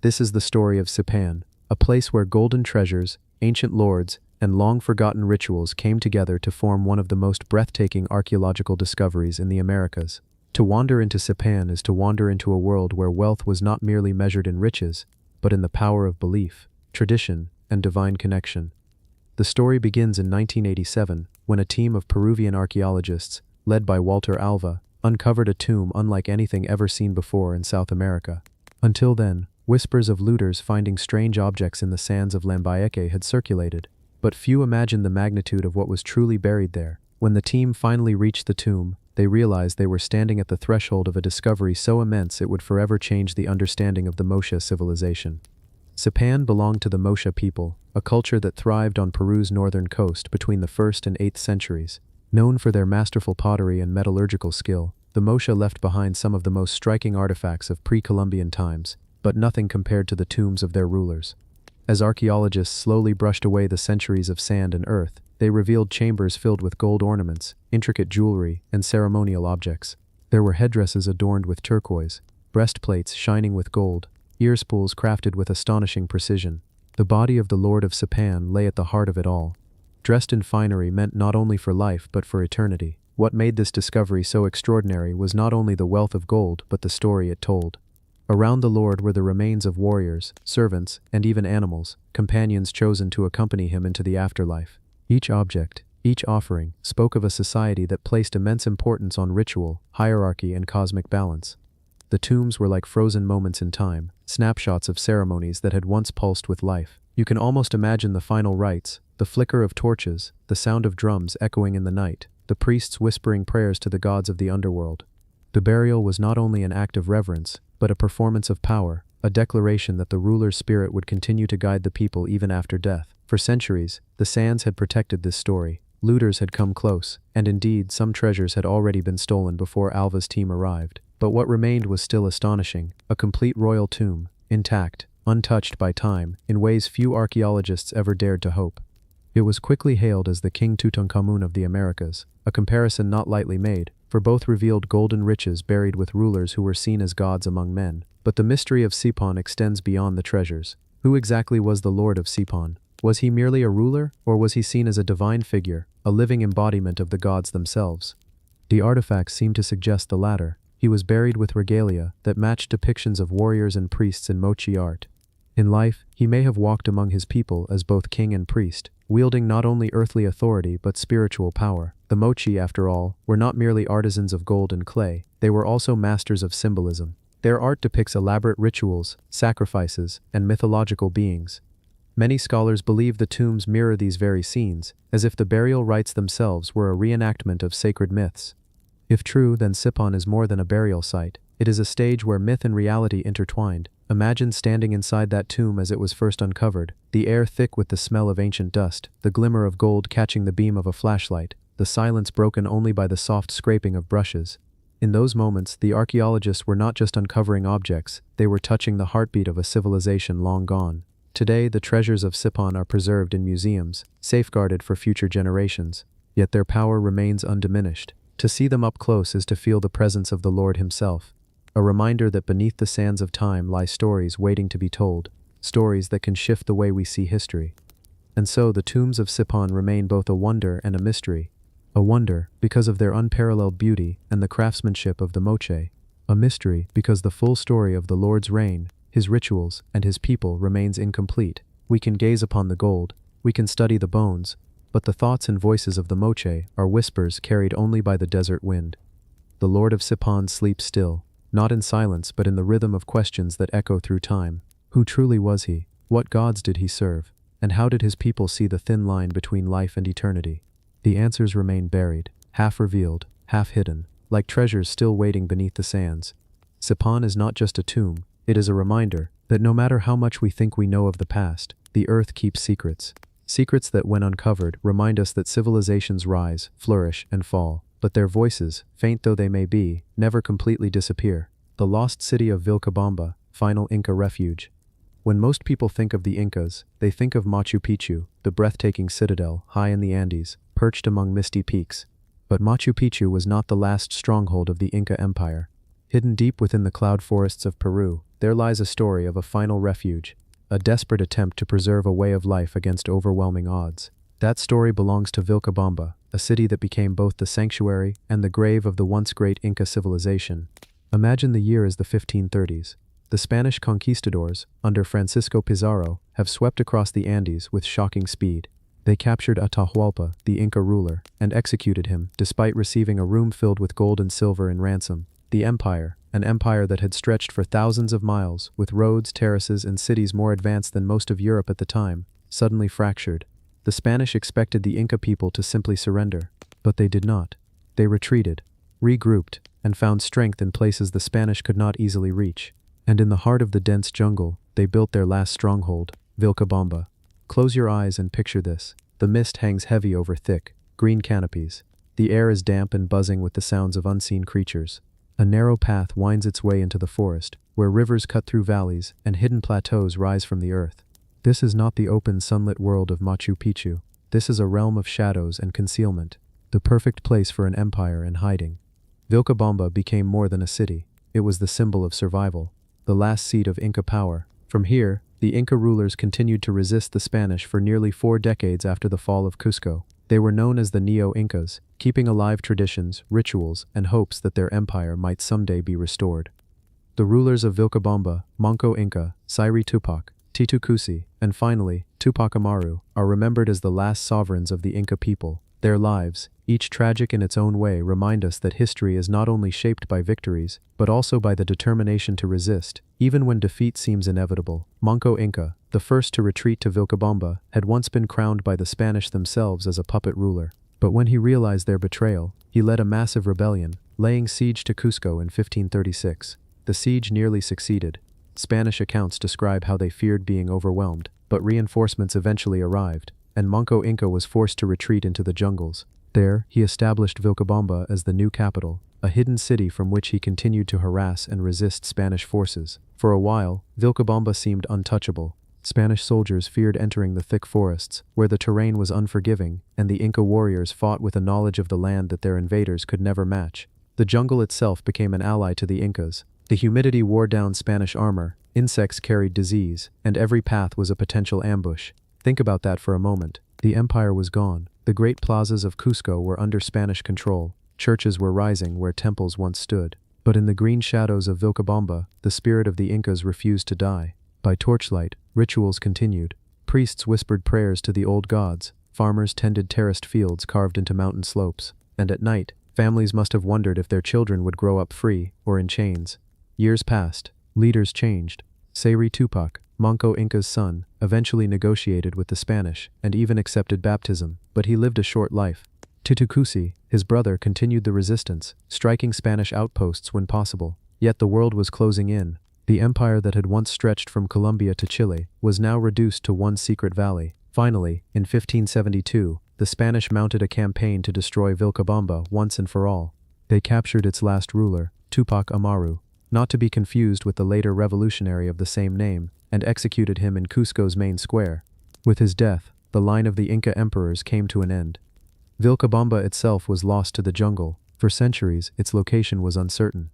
This is the story of Sipan, a place where golden treasures, ancient lords, and long-forgotten rituals came together to form one of the most breathtaking archaeological discoveries in the Americas. To wander into Sipan is to wander into a world where wealth was not merely measured in riches, but in the power of belief, tradition, and divine connection. The story begins in 1987, when a team of Peruvian archaeologists, led by Walter Alva, uncovered a tomb unlike anything ever seen before in South America. Until then, whispers of looters finding strange objects in the sands of Lambayeque had circulated, but few imagined the magnitude of what was truly buried there. When the team finally reached the tomb, they realized they were standing at the threshold of a discovery so immense it would forever change the understanding of the Mocha civilization. Sipan belonged to the Mocha people, a culture that thrived on Peru's northern coast between the 1st and 8th centuries. Known for their masterful pottery and metallurgical skill, the Mocha left behind some of the most striking artifacts of pre-Columbian times, but nothing compared to the tombs of their rulers. As archaeologists slowly brushed away the centuries of sand and earth, they revealed chambers filled with gold ornaments, intricate jewelry, and ceremonial objects. There were headdresses adorned with turquoise, breastplates shining with gold, earspools crafted with astonishing precision. The body of the Lord of Sipan lay at the heart of it all, dressed in finery meant not only for life but for eternity. What made this discovery so extraordinary was not only the wealth of gold but the story it told. Around the Lord were the remains of warriors, servants, and even animals, companions chosen to accompany him into the afterlife. Each object, each offering, spoke of a society that placed immense importance on ritual, hierarchy, and cosmic balance. The tombs were like frozen moments in time, snapshots of ceremonies that had once pulsed with life. You can almost imagine the final rites, the flicker of torches, the sound of drums echoing in the night, the priests whispering prayers to the gods of the underworld. The burial was not only an act of reverence, but a performance of power, a declaration that the ruler's spirit would continue to guide the people even after death. For centuries, the sands had protected this story. Looters had come close, and indeed some treasures had already been stolen before Alva's team arrived. But what remained was still astonishing: a complete royal tomb, intact, untouched by time, in ways few archaeologists ever dared to hope. It was quickly hailed as the King Tutankhamun of the Americas, a comparison not lightly made, for both revealed golden riches buried with rulers who were seen as gods among men. But the mystery of Sipan extends beyond the treasures. Who exactly was the Lord of Sipan? Was he merely a ruler, or was he seen as a divine figure, a living embodiment of the gods themselves? The artifacts seem to suggest the latter. He was buried with regalia that matched depictions of warriors and priests in Mochi art. In life, he may have walked among his people as both king and priest, wielding not only earthly authority but spiritual power. The Mochi, after all, were not merely artisans of gold and clay, they were also masters of symbolism. Their art depicts elaborate rituals, sacrifices, and mythological beings. Many scholars believe the tombs mirror these very scenes, as if the burial rites themselves were a reenactment of sacred myths. If true, then Sipan is more than a burial site. It is a stage where myth and reality intertwined. Imagine standing inside that tomb as it was first uncovered, the air thick with the smell of ancient dust, the glimmer of gold catching the beam of a flashlight, the silence broken only by the soft scraping of brushes. In those moments, the archaeologists were not just uncovering objects, they were touching the heartbeat of a civilization long gone. Today, the treasures of Sipan are preserved in museums, safeguarded for future generations, yet their power remains undiminished. To see them up close is to feel the presence of the Lord himself, a reminder that beneath the sands of time lie stories waiting to be told, stories that can shift the way we see history. And so the tombs of Sipan remain both a wonder and a mystery. A wonder because of their unparalleled beauty and the craftsmanship of the Moche, a mystery because the full story of the Lord's reign, his rituals, and his people remains incomplete. We can gaze upon the gold, we can study the bones, but the thoughts and voices of the Moche are whispers carried only by the desert wind. The Lord of Sipan sleeps still, not in silence but in the rhythm of questions that echo through time. Who truly was he? What gods did he serve? And how did his people see the thin line between life and eternity? The answers remain buried, half revealed, half hidden, like treasures still waiting beneath the sands. Sipan is not just a tomb, it is a reminder that no matter how much we think we know of the past, the earth keeps secrets. Secrets that, when uncovered, remind us that civilizations rise, flourish, and fall, but their voices, faint though they may be, never completely disappear. The lost city of Vilcabamba, final Inca refuge. When most people think of the Incas, they think of Machu Picchu, the breathtaking citadel high in the Andes, perched among misty peaks. But Machu Picchu was not the last stronghold of the Inca Empire. Hidden deep within the cloud forests of Peru, there lies a story of a final refuge, a desperate attempt to preserve a way of life against overwhelming odds. That story belongs to Vilcabamba, a city that became both the sanctuary and the grave of the once great Inca civilization. Imagine the year as the 1530s. The Spanish conquistadors, under Francisco Pizarro, have swept across the Andes with shocking speed. They captured Atahualpa, the Inca ruler, and executed him, despite receiving a room filled with gold and silver in ransom. The empire, an empire that had stretched for thousands of miles, with roads, terraces, and cities more advanced than most of Europe at the time, suddenly fractured. The Spanish expected the Inca people to simply surrender, but they did not. They retreated, regrouped, and found strength in places the Spanish could not easily reach. And in the heart of the dense jungle, they built their last stronghold, Vilcabamba. Close your eyes and picture this. The mist hangs heavy over thick, green canopies. The air is damp and buzzing with the sounds of unseen creatures. A narrow path winds its way into the forest, where rivers cut through valleys and hidden plateaus rise from the earth. This is not the open sunlit world of Machu Picchu. This is a realm of shadows and concealment, the perfect place for an empire in hiding. Vilcabamba became more than a city. It was the symbol of survival, the last seat of Inca power. From here, the Inca rulers continued to resist the Spanish for nearly 4 decades after the fall of Cusco. They were known as the Neo-Incas, keeping alive traditions, rituals, and hopes that their empire might someday be restored. The rulers of Vilcabamba, Manco Inca, Sayri Tupac, Titu Cusi, and finally, Tupac Amaru, are remembered as the last sovereigns of the Inca people. Their lives, each tragic in its own way, remind us that history is not only shaped by victories, but also by the determination to resist, even when defeat seems inevitable. Manco Inca, the first to retreat to Vilcabamba, had once been crowned by the Spanish themselves as a puppet ruler. But when he realized their betrayal, he led a massive rebellion, laying siege to Cusco in 1536. The siege nearly succeeded. Spanish accounts describe how they feared being overwhelmed, but reinforcements eventually arrived, and Manco Inca was forced to retreat into the jungles. There, he established Vilcabamba as the new capital, a hidden city from which he continued to harass and resist Spanish forces. For a while, Vilcabamba seemed untouchable. Spanish soldiers feared entering the thick forests, where the terrain was unforgiving, and the Inca warriors fought with a knowledge of the land that their invaders could never match. The jungle itself became an ally to the Incas. The humidity wore down Spanish armor, insects carried disease, and every path was a potential ambush. Think about that for a moment. The empire was gone. The great plazas of Cusco were under Spanish control. Churches were rising where temples once stood. But in the green shadows of Vilcabamba, the spirit of the Incas refused to die. By torchlight, rituals continued. Priests whispered prayers to the old gods. Farmers tended terraced fields carved into mountain slopes. And at night, families must have wondered if their children would grow up free or in chains. Years passed. Leaders changed. Sayri Tupac, Manco Inca's son, eventually negotiated with the Spanish and even accepted baptism, but he lived a short life. Titu Cusi, his brother, continued the resistance, striking Spanish outposts when possible. Yet the world was closing in. The empire that had once stretched from Colombia to Chile was now reduced to one secret valley. Finally, in 1572, the Spanish mounted a campaign to destroy Vilcabamba once and for all. They captured its last ruler, Tupac Amaru, not to be confused with the later revolutionary of the same name, and executed him in Cusco's main square. With his death, the line of the Inca emperors came to an end. Vilcabamba itself was lost to the jungle. For centuries, its location was uncertain.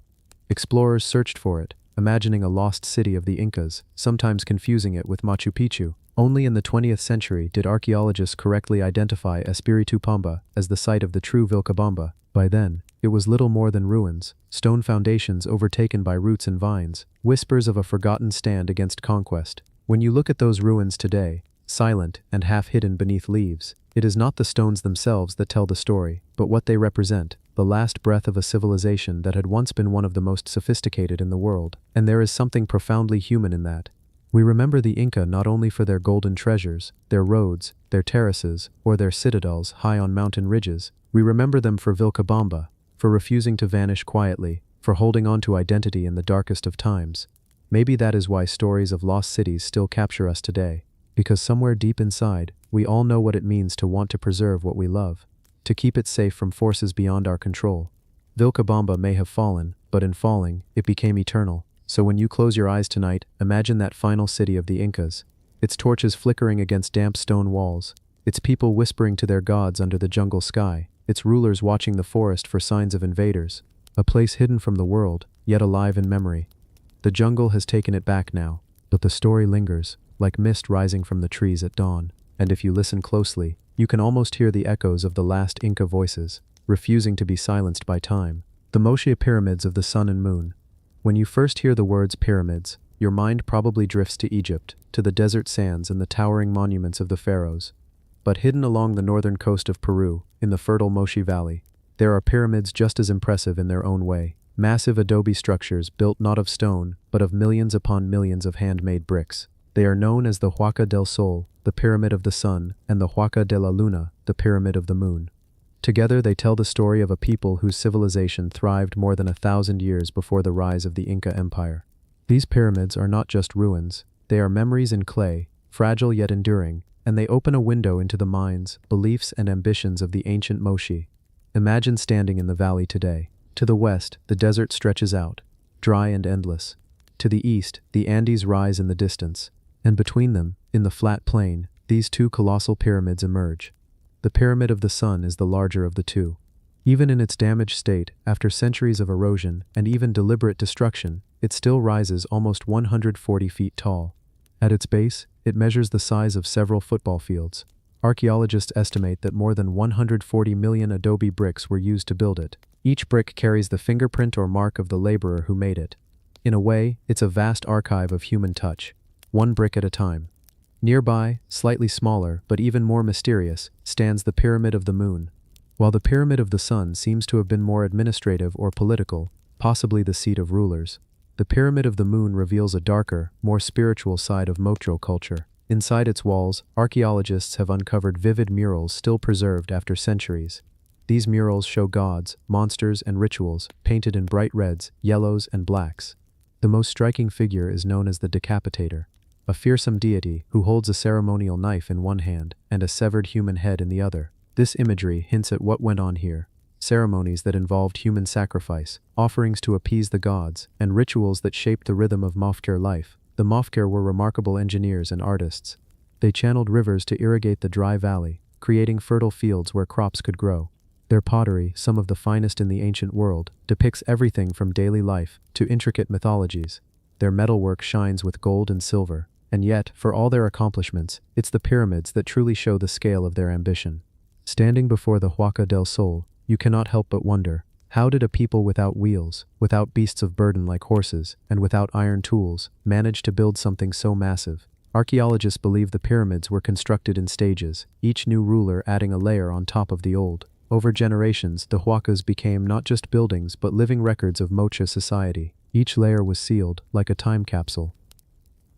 Explorers searched for it, imagining a lost city of the Incas, sometimes confusing it with Machu Picchu. Only in the 20th century did archaeologists correctly identify Espiritu Pampa as the site of the true Vilcabamba. By then, it was little more than ruins, stone foundations overtaken by roots and vines, whispers of a forgotten stand against conquest. When you look at those ruins today, silent and half hidden beneath leaves, it is not the stones themselves that tell the story, but what they represent, the last breath of a civilization that had once been one of the most sophisticated in the world. And there is something profoundly human in that. We remember the Inca not only for their golden treasures, their roads, their terraces, or their citadels high on mountain ridges. We remember them for Vilcabamba, for refusing to vanish quietly, for holding on to identity in the darkest of times. Maybe that is why stories of lost cities still capture us today, because somewhere deep inside, we all know what it means to want to preserve what we love, to keep it safe from forces beyond our control. Vilcabamba may have fallen, but in falling, it became eternal. So when you close your eyes tonight, imagine that final city of the Incas, its torches flickering against damp stone walls, its people whispering to their gods under the jungle sky, its rulers watching the forest for signs of invaders, a place hidden from the world, yet alive in memory. The jungle has taken it back now, but the story lingers, like mist rising from the trees at dawn, and if you listen closely, you can almost hear the echoes of the last Inca voices, refusing to be silenced by time. The Moche pyramids of the sun and moon. When you first hear the words pyramids, your mind probably drifts to Egypt, to the desert sands and the towering monuments of the pharaohs. But hidden along the northern coast of Peru, in the fertile Moche Valley, there are pyramids just as impressive in their own way. Massive adobe structures built not of stone, but of millions upon millions of handmade bricks. They are known as the Huaca del Sol, the Pyramid of the Sun, and the Huaca de la Luna, the Pyramid of the Moon. Together they tell the story of a people whose civilization thrived more than 1,000 years before the rise of the Inca Empire. These pyramids are not just ruins, they are memories in clay, fragile yet enduring, and they open a window into the minds, beliefs, and ambitions of the ancient Moche. Imagine standing in the valley today. To the west, the desert stretches out, dry and endless. To the east, the Andes rise in the distance, and between them, in the flat plain, these two colossal pyramids emerge. The Pyramid of the Sun is the larger of the two. Even in its damaged state, after centuries of erosion and even deliberate destruction, it still rises almost 140 feet tall. At its base, it measures the size of several football fields. Archaeologists estimate that more than 140 million adobe bricks were used to build it. Each brick carries the fingerprint or mark of the laborer who made it. In a way, it's a vast archive of human touch, one brick at a time. Nearby, slightly smaller, but even more mysterious, stands the Pyramid of the Moon. While the Pyramid of the Sun seems to have been more administrative or political, possibly the seat of rulers, the Pyramid of the Moon reveals a darker, more spiritual side of Mocho culture. Inside its walls, archaeologists have uncovered vivid murals still preserved after centuries. These murals show gods, monsters, and rituals, painted in bright reds, yellows, and blacks. The most striking figure is known as the Decapitator, a fearsome deity who holds a ceremonial knife in one hand and a severed human head in the other. This imagery hints at what went on here: ceremonies that involved human sacrifice, offerings to appease the gods, and rituals that shaped the rhythm of Mafkir life. The Mafkir were remarkable engineers and artists. They channeled rivers to irrigate the dry valley, creating fertile fields where crops could grow. Their pottery, some of the finest in the ancient world, depicts everything from daily life to intricate mythologies. Their metalwork shines with gold and silver. And yet, for all their accomplishments, it's the pyramids that truly show the scale of their ambition. Standing before the Huaca del Sol, you cannot help but wonder, how did a people without wheels, without beasts of burden like horses, and without iron tools, manage to build something so massive? Archaeologists believe the pyramids were constructed in stages, each new ruler adding a layer on top of the old. Over generations, the Huacas became not just buildings but living records of Mocha society. Each layer was sealed, like a time capsule.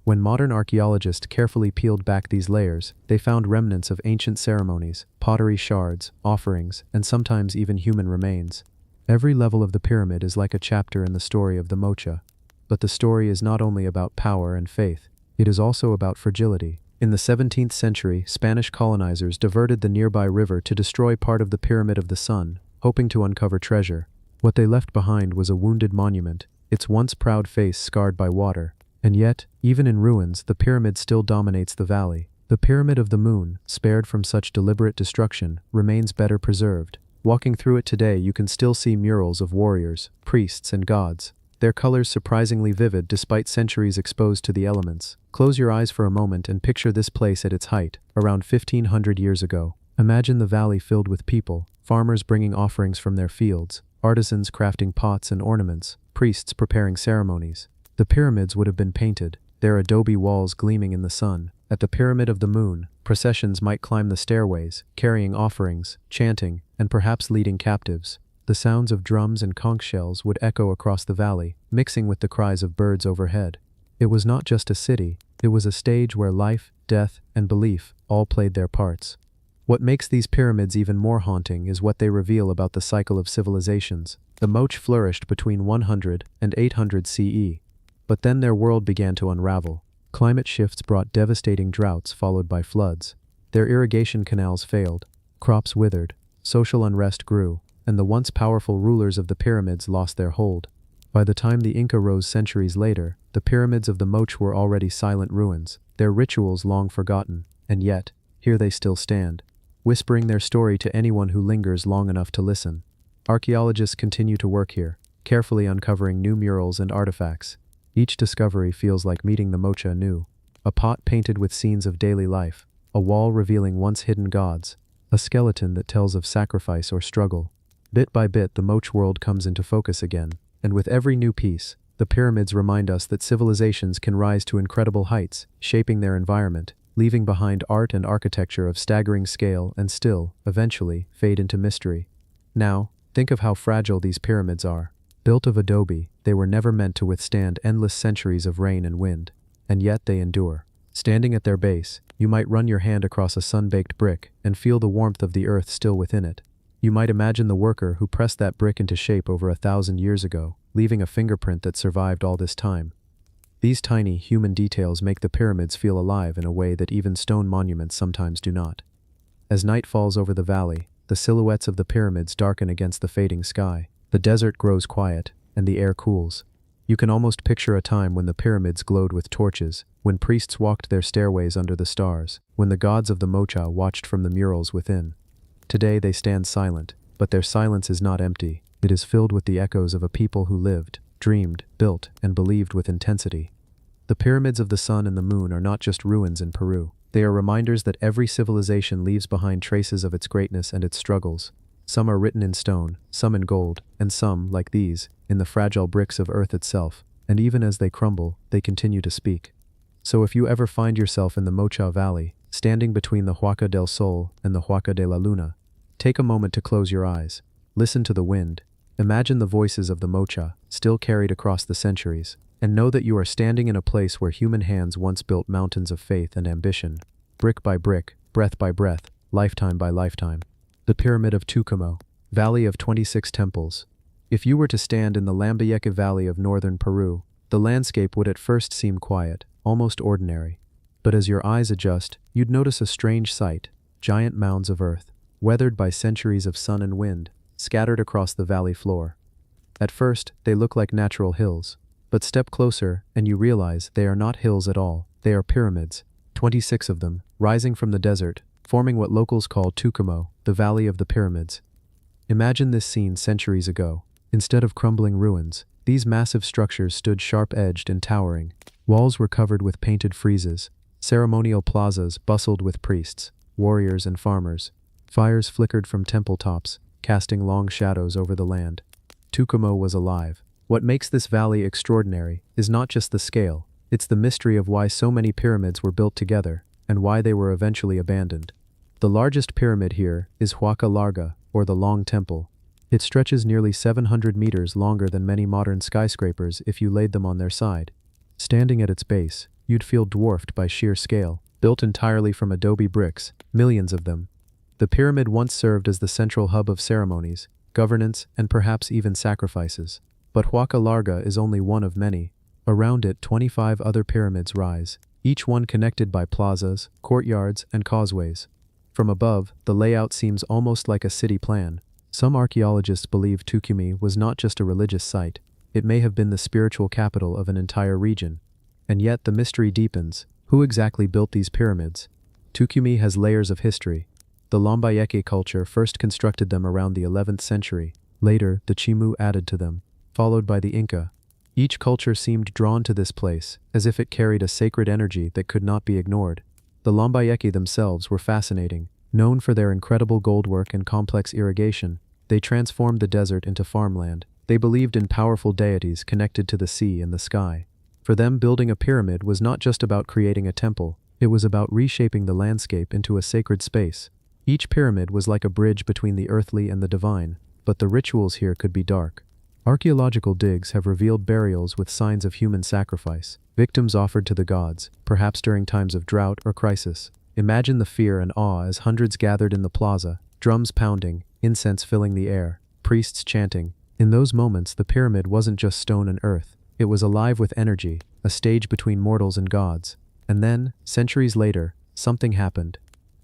When modern archaeologists carefully peeled back these layers, they found remnants of ancient ceremonies, pottery shards, offerings, and sometimes even human remains. Every level of the pyramid is like a chapter in the story of the Mocha. But the story is not only about power and faith, it is also about fragility. In the 17th century, Spanish colonizers diverted the nearby river to destroy part of the Pyramid of the Sun, hoping to uncover treasure. What they left behind was a wounded monument, its once proud face scarred by water. And yet, even in ruins, the pyramid still dominates the valley. The Pyramid of the Moon, spared from such deliberate destruction, remains better preserved. Walking through it today, you can still see murals of warriors, priests, and gods, their colors surprisingly vivid despite centuries exposed to the elements. Close your eyes for a moment and picture this place at its height, around 1500 years ago. Imagine the valley filled with people, farmers bringing offerings from their fields, artisans crafting pots and ornaments, priests preparing ceremonies. The pyramids would have been painted, their adobe walls gleaming in the sun. At the Pyramid of the Moon, processions might climb the stairways, carrying offerings, chanting, and perhaps leading captives. The sounds of drums and conch shells would echo across the valley, mixing with the cries of birds overhead. It was not just a city, it was a stage where life, death, and belief all played their parts. What makes these pyramids even more haunting is what they reveal about the cycle of civilizations. The Moche flourished between 100 and 800 CE. But then their world began to unravel. Climate shifts brought devastating droughts followed by floods. Their irrigation canals failed, crops withered, social unrest grew, and the once powerful rulers of the pyramids lost their hold. By the time the Inca rose centuries later, the pyramids of the Moche were already silent ruins, their rituals long forgotten, and yet, here they still stand, whispering their story to anyone who lingers long enough to listen. Archaeologists continue to work here, carefully uncovering new murals and artifacts. Each discovery feels like meeting the Moche anew. A pot painted with scenes of daily life, a wall revealing once hidden gods, a skeleton that tells of sacrifice or struggle. Bit by bit, the Moche world comes into focus again, and with every new piece, the pyramids remind us that civilizations can rise to incredible heights, shaping their environment, leaving behind art and architecture of staggering scale and still, eventually, fade into mystery. Now, think of how fragile these pyramids are. Built of adobe, they were never meant to withstand endless centuries of rain and wind, and yet they endure. Standing at their base, you might run your hand across a sun-baked brick and feel the warmth of the earth still within it. You might imagine the worker who pressed that brick into shape over 1,000 years ago, leaving a fingerprint that survived all this time. These tiny, human details make the pyramids feel alive in a way that even stone monuments sometimes do not. As night falls over the valley, the silhouettes of the pyramids darken against the fading sky. The desert grows quiet, and the air cools. You can almost picture a time when the pyramids glowed with torches, when priests walked their stairways under the stars, when the gods of the Moche watched from the murals within. Today they stand silent, but their silence is not empty. It is filled with the echoes of a people who lived, dreamed, built, and believed with intensity. The pyramids of the sun and the moon are not just ruins in Peru. They are reminders that every civilization leaves behind traces of its greatness and its struggles. Some are written in stone, some in gold, and some, like these, in the fragile bricks of earth itself, and even as they crumble, they continue to speak. So if you ever find yourself in the Mocha Valley, standing between the Huaca del Sol and the Huaca de la Luna, take a moment to close your eyes, listen to the wind, imagine the voices of the Mocha, still carried across the centuries, and know that you are standing in a place where human hands once built mountains of faith and ambition, brick by brick, breath by breath, lifetime by lifetime. The Pyramid of Tucumán, Valley of 26 Temples. If you were to stand in the Lambayeque Valley of northern Peru, the landscape would at first seem quiet, almost ordinary. But as your eyes adjust, you'd notice a strange sight: giant mounds of earth, weathered by centuries of sun and wind, scattered across the valley floor. At first, they look like natural hills, but step closer and you realize they are not hills at all. They are pyramids, 26 of them, rising from the desert, forming what locals call Tucumán, the Valley of the Pyramids. Imagine this scene centuries ago. Instead of crumbling ruins, these massive structures stood sharp-edged and towering. Walls were covered with painted friezes. Ceremonial plazas bustled with priests, warriors, and farmers. Fires flickered from temple tops, casting long shadows over the land. Tucumán was alive. What makes this valley extraordinary is not just the scale, it's the mystery of why so many pyramids were built together, and why they were eventually abandoned. The largest pyramid here is Huaca Larga, or the Long Temple. It stretches nearly 700 meters longer than many modern skyscrapers if you laid them on their side. Standing at its base, you'd feel dwarfed by sheer scale. Built entirely from adobe bricks, millions of them. The pyramid once served as the central hub of ceremonies, governance, and perhaps even sacrifices. But Huaca Larga is only one of many. Around it, 25 other pyramids rise, each one connected by plazas, courtyards, and causeways. From above, the layout seems almost like a city plan. Some archaeologists believe Tucumán was not just a religious site, it may have been the spiritual capital of an entire region. And yet the mystery deepens. Who exactly built these pyramids? Tucumán has layers of history. The Lambayeque culture first constructed them around the 11th century. Later, the Chimu added to them, followed by the Inca. Each culture seemed drawn to this place, as if it carried a sacred energy that could not be ignored. The Lambayeque themselves were fascinating, known for their incredible goldwork and complex irrigation. They transformed the desert into farmland. They believed in powerful deities connected to the sea and the sky. For them, building a pyramid was not just about creating a temple, it was about reshaping the landscape into a sacred space. Each pyramid was like a bridge between the earthly and the divine, but the rituals here could be dark. Archaeological digs have revealed burials with signs of human sacrifice, victims offered to the gods, perhaps during times of drought or crisis. Imagine the fear and awe as hundreds gathered in the plaza, drums pounding, incense filling the air, priests chanting. In those moments, the pyramid wasn't just stone and earth. It was alive with energy, a stage between mortals and gods. And then, centuries later, something happened.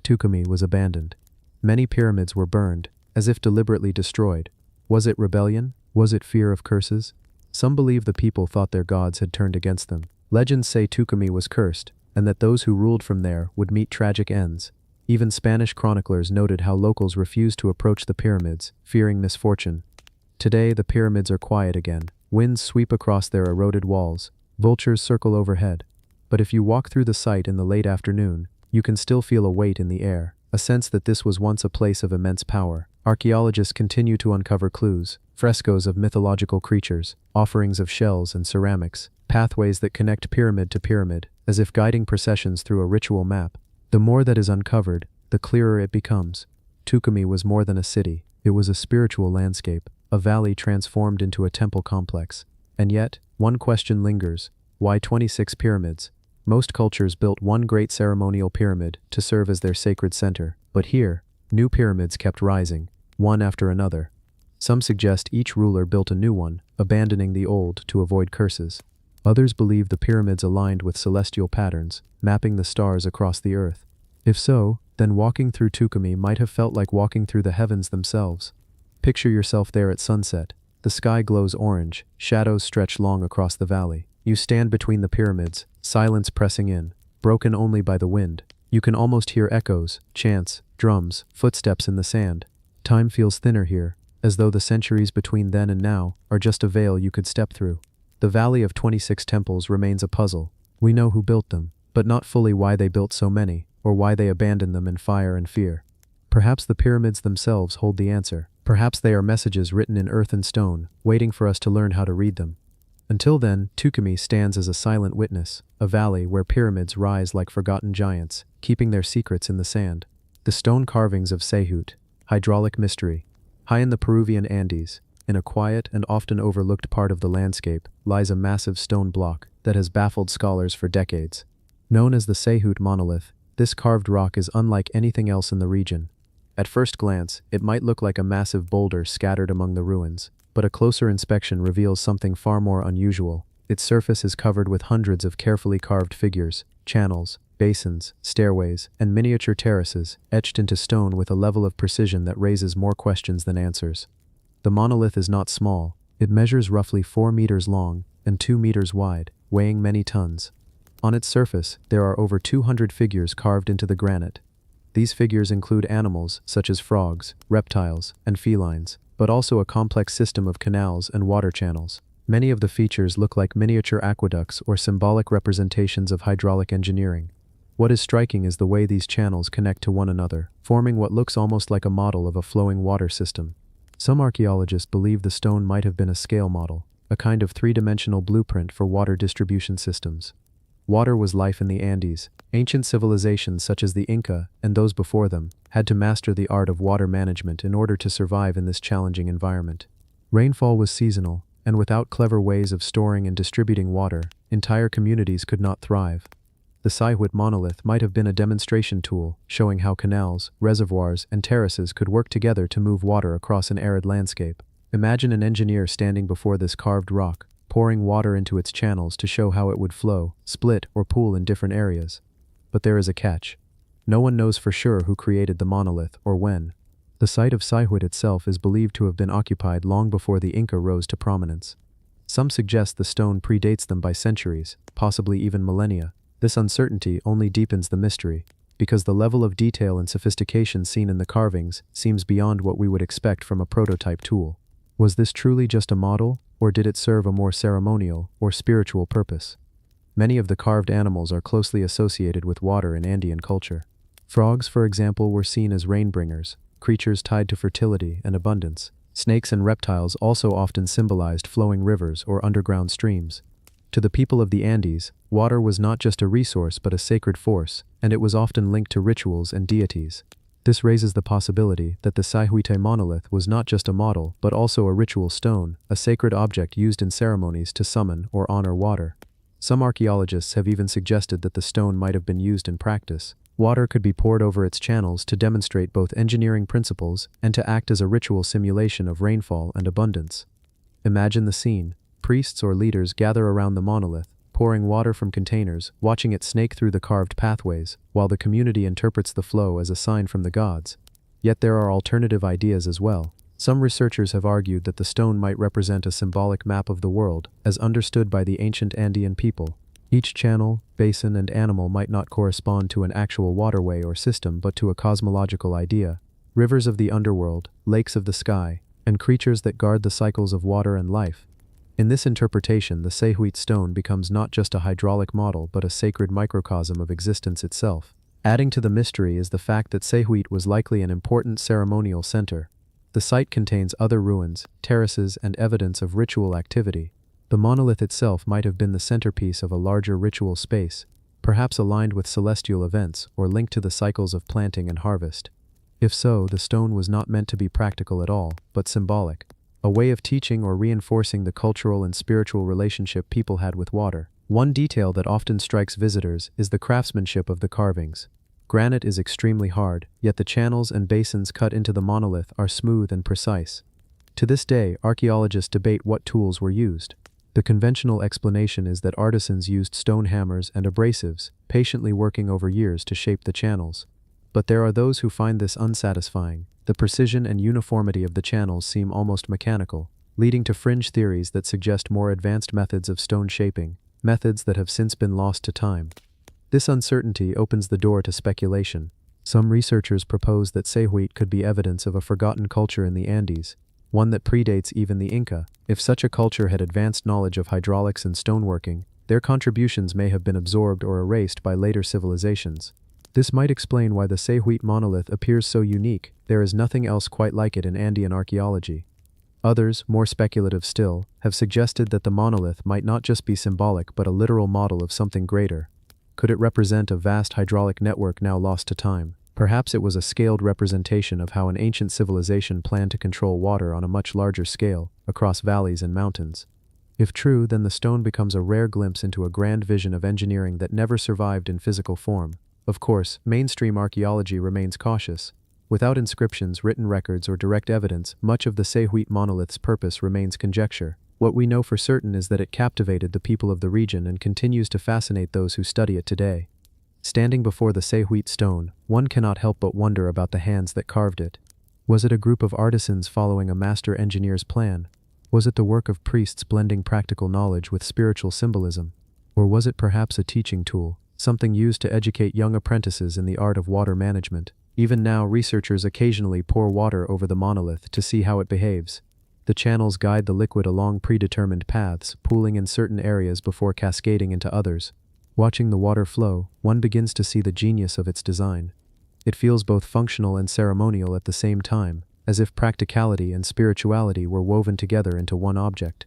Tukumi was abandoned. Many pyramids were burned, as if deliberately destroyed. Was it rebellion? Was it fear of curses? Some believe the people thought their gods had turned against them. Legends say Tukumi was cursed, and that those who ruled from there would meet tragic ends. Even Spanish chroniclers noted how locals refused to approach the pyramids, fearing misfortune. Today, the pyramids are quiet again. Winds sweep across their eroded walls. Vultures circle overhead. But if you walk through the site in the late afternoon, you can still feel a weight in the air, a sense that this was once a place of immense power. Archaeologists continue to uncover clues, frescoes of mythological creatures, offerings of shells and ceramics, pathways that connect pyramid to pyramid, as if guiding processions through a ritual map. The more that is uncovered, the clearer it becomes. Tukumi was more than a city, it was a spiritual landscape, a valley transformed into a temple complex. And yet, one question lingers: why 26 pyramids? Most cultures built one great ceremonial pyramid to serve as their sacred center, but here, new pyramids kept rising, one after another. Some suggest each ruler built a new one, abandoning the old to avoid curses. Others believe the pyramids aligned with celestial patterns, mapping the stars across the earth. If so, then walking through Tukumi might have felt like walking through the heavens themselves. Picture yourself there at sunset. The sky glows orange, shadows stretch long across the valley. You stand between the pyramids, silence pressing in, broken only by the wind. You can almost hear echoes, chants, drums, footsteps in the sand. Time feels thinner here, as though the centuries between then and now are just a veil you could step through. The Valley of 26 Temples remains a puzzle. We know who built them, but not fully why they built so many, or why they abandoned them in fire and fear. Perhaps the pyramids themselves hold the answer. Perhaps they are messages written in earth and stone, waiting for us to learn how to read them. Until then, Tukumi stands as a silent witness, a valley where pyramids rise like forgotten giants, keeping their secrets in the sand. The stone carvings of Sehut, hydraulic mystery. High in the Peruvian Andes, in a quiet and often overlooked part of the landscape, lies a massive stone block that has baffled scholars for decades. Known as the Sehut monolith, this carved rock is unlike anything else in the region. At first glance, it might look like a massive boulder scattered among the ruins, but a closer inspection reveals something far more unusual. Its surface is covered with hundreds of carefully carved figures, channels, basins, stairways, and miniature terraces, etched into stone with a level of precision that raises more questions than answers. The monolith is not small. It measures roughly 4 meters long and 2 meters wide, weighing many tons. On its surface, there are over 200 figures carved into the granite. These figures include animals such as frogs, reptiles, and felines, but also a complex system of canals and water channels. Many of the features look like miniature aqueducts or symbolic representations of hydraulic engineering. What is striking is the way these channels connect to one another, forming what looks almost like a model of a flowing water system. Some archaeologists believe the stone might have been a scale model, a kind of three-dimensional blueprint for water distribution systems. Water was life in the Andes. Ancient civilizations such as the Inca and those before them had to master the art of water management in order to survive in this challenging environment. Rainfall was seasonal, and without clever ways of storing and distributing water, entire communities could not thrive. The Sehut monolith might have been a demonstration tool, showing how canals, reservoirs, and terraces could work together to move water across an arid landscape. Imagine an engineer standing before this carved rock, pouring water into its channels to show how it would flow, split, or pool in different areas. But there is a catch. No one knows for sure who created the monolith or when. The site of Sehut itself is believed to have been occupied long before the Inca rose to prominence. Some suggest the stone predates them by centuries, possibly even millennia. This uncertainty only deepens the mystery, because the level of detail and sophistication seen in the carvings seems beyond what we would expect from a prototype tool. Was this truly just a model, or did it serve a more ceremonial or spiritual purpose? Many of the carved animals are closely associated with water in Andean culture. Frogs, for example, were seen as rain bringers, creatures tied to fertility and abundance. Snakes and reptiles also often symbolized flowing rivers or underground streams. To the people of the Andes, water was not just a resource but a sacred force, and it was often linked to rituals and deities. This raises the possibility that the Sayhuite monolith was not just a model but also a ritual stone, a sacred object used in ceremonies to summon or honor water. Some archaeologists have even suggested that the stone might have been used in practice. Water could be poured over its channels to demonstrate both engineering principles and to act as a ritual simulation of rainfall and abundance. Imagine the scene. Priests or leaders gather around the monolith, pouring water from containers, watching it snake through the carved pathways, while the community interprets the flow as a sign from the gods. Yet there are alternative ideas as well. Some researchers have argued that the stone might represent a symbolic map of the world, as understood by the ancient Andean people. Each channel, basin, and animal might not correspond to an actual waterway or system but to a cosmological idea. Rivers of the underworld, lakes of the sky, and creatures that guard the cycles of water and life. In this interpretation, the Sayhuite stone becomes not just a hydraulic model but a sacred microcosm of existence itself. Adding to the mystery is the fact that Sayhuite was likely an important ceremonial center. The site contains other ruins, terraces, and evidence of ritual activity. The monolith itself might have been the centerpiece of a larger ritual space, perhaps aligned with celestial events or linked to the cycles of planting and harvest. If so, the stone was not meant to be practical at all, but symbolic, a way of teaching or reinforcing the cultural and spiritual relationship people had with water. One detail that often strikes visitors is the craftsmanship of the carvings. Granite is extremely hard, yet the channels and basins cut into the monolith are smooth and precise. To this day, archaeologists debate what tools were used. The conventional explanation is that artisans used stone hammers and abrasives, patiently working over years to shape the channels. But there are those who find this unsatisfying. The precision and uniformity of the channels seem almost mechanical, leading to fringe theories that suggest more advanced methods of stone shaping, methods that have since been lost to time. This uncertainty opens the door to speculation. Some researchers propose that Sayhuite could be evidence of a forgotten culture in the Andes, one that predates even the Inca. If such a culture had advanced knowledge of hydraulics and stoneworking, their contributions may have been absorbed or erased by later civilizations. This might explain why the Sayhuite monolith appears so unique. There is nothing else quite like it in Andean archaeology. Others, more speculative still, have suggested that the monolith might not just be symbolic but a literal model of something greater. Could it represent a vast hydraulic network now lost to time? Perhaps it was a scaled representation of how an ancient civilization planned to control water on a much larger scale, across valleys and mountains. If true, then the stone becomes a rare glimpse into a grand vision of engineering that never survived in physical form. Of course, mainstream archaeology remains cautious. Without inscriptions, written records, or direct evidence, much of the Sayhuite monolith's purpose remains conjecture. What we know for certain is that it captivated the people of the region and continues to fascinate those who study it today. Standing before the Sayhuite stone, one cannot help but wonder about the hands that carved it. Was it a group of artisans following a master engineer's plan? Was it the work of priests blending practical knowledge with spiritual symbolism? Or was it perhaps a teaching tool, something used to educate young apprentices in the art of water management? Even now, researchers occasionally pour water over the monolith to see how it behaves. The channels guide the liquid along predetermined paths, pooling in certain areas before cascading into others. Watching the water flow, one begins to see the genius of its design. It feels both functional and ceremonial at the same time, as if practicality and spirituality were woven together into one object.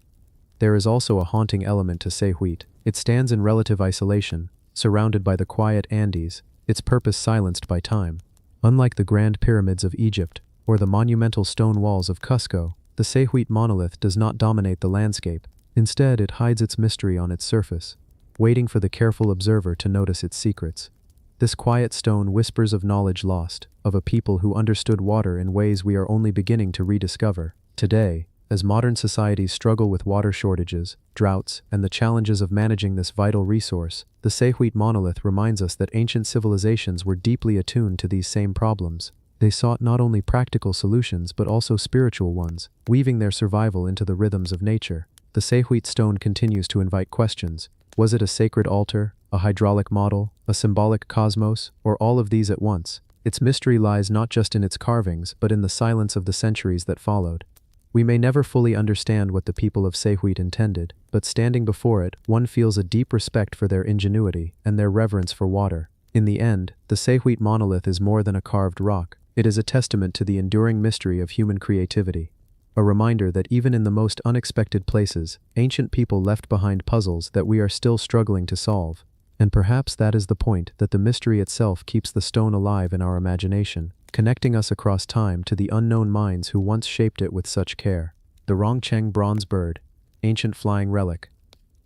There is also a haunting element to Sayhuite. It stands in relative isolation, surrounded by the quiet Andes, its purpose silenced by time. Unlike the grand pyramids of Egypt, or the monumental stone walls of Cusco, the Sayhuite monolith does not dominate the landscape. Instead, it hides its mystery on its surface, waiting for the careful observer to notice its secrets. This quiet stone whispers of knowledge lost, of a people who understood water in ways we are only beginning to rediscover. Today, as modern societies struggle with water shortages, droughts, and the challenges of managing this vital resource, the Sayhuite monolith reminds us that ancient civilizations were deeply attuned to these same problems. They sought not only practical solutions but also spiritual ones, weaving their survival into the rhythms of nature. The Sayhuite stone continues to invite questions. Was it a sacred altar, a hydraulic model, a symbolic cosmos, or all of these at once? Its mystery lies not just in its carvings but in the silence of the centuries that followed. We may never fully understand what the people of Sayhuite intended, but standing before it, one feels a deep respect for their ingenuity and their reverence for water. In the end, the Sayhuite monolith is more than a carved rock. It is a testament to the enduring mystery of human creativity. A reminder that even in the most unexpected places, ancient people left behind puzzles that we are still struggling to solve. And perhaps that is the point, that the mystery itself keeps the stone alive in our imagination, connecting us across time to the unknown minds who once shaped it with such care. The Rongcheng bronze bird, ancient flying relic.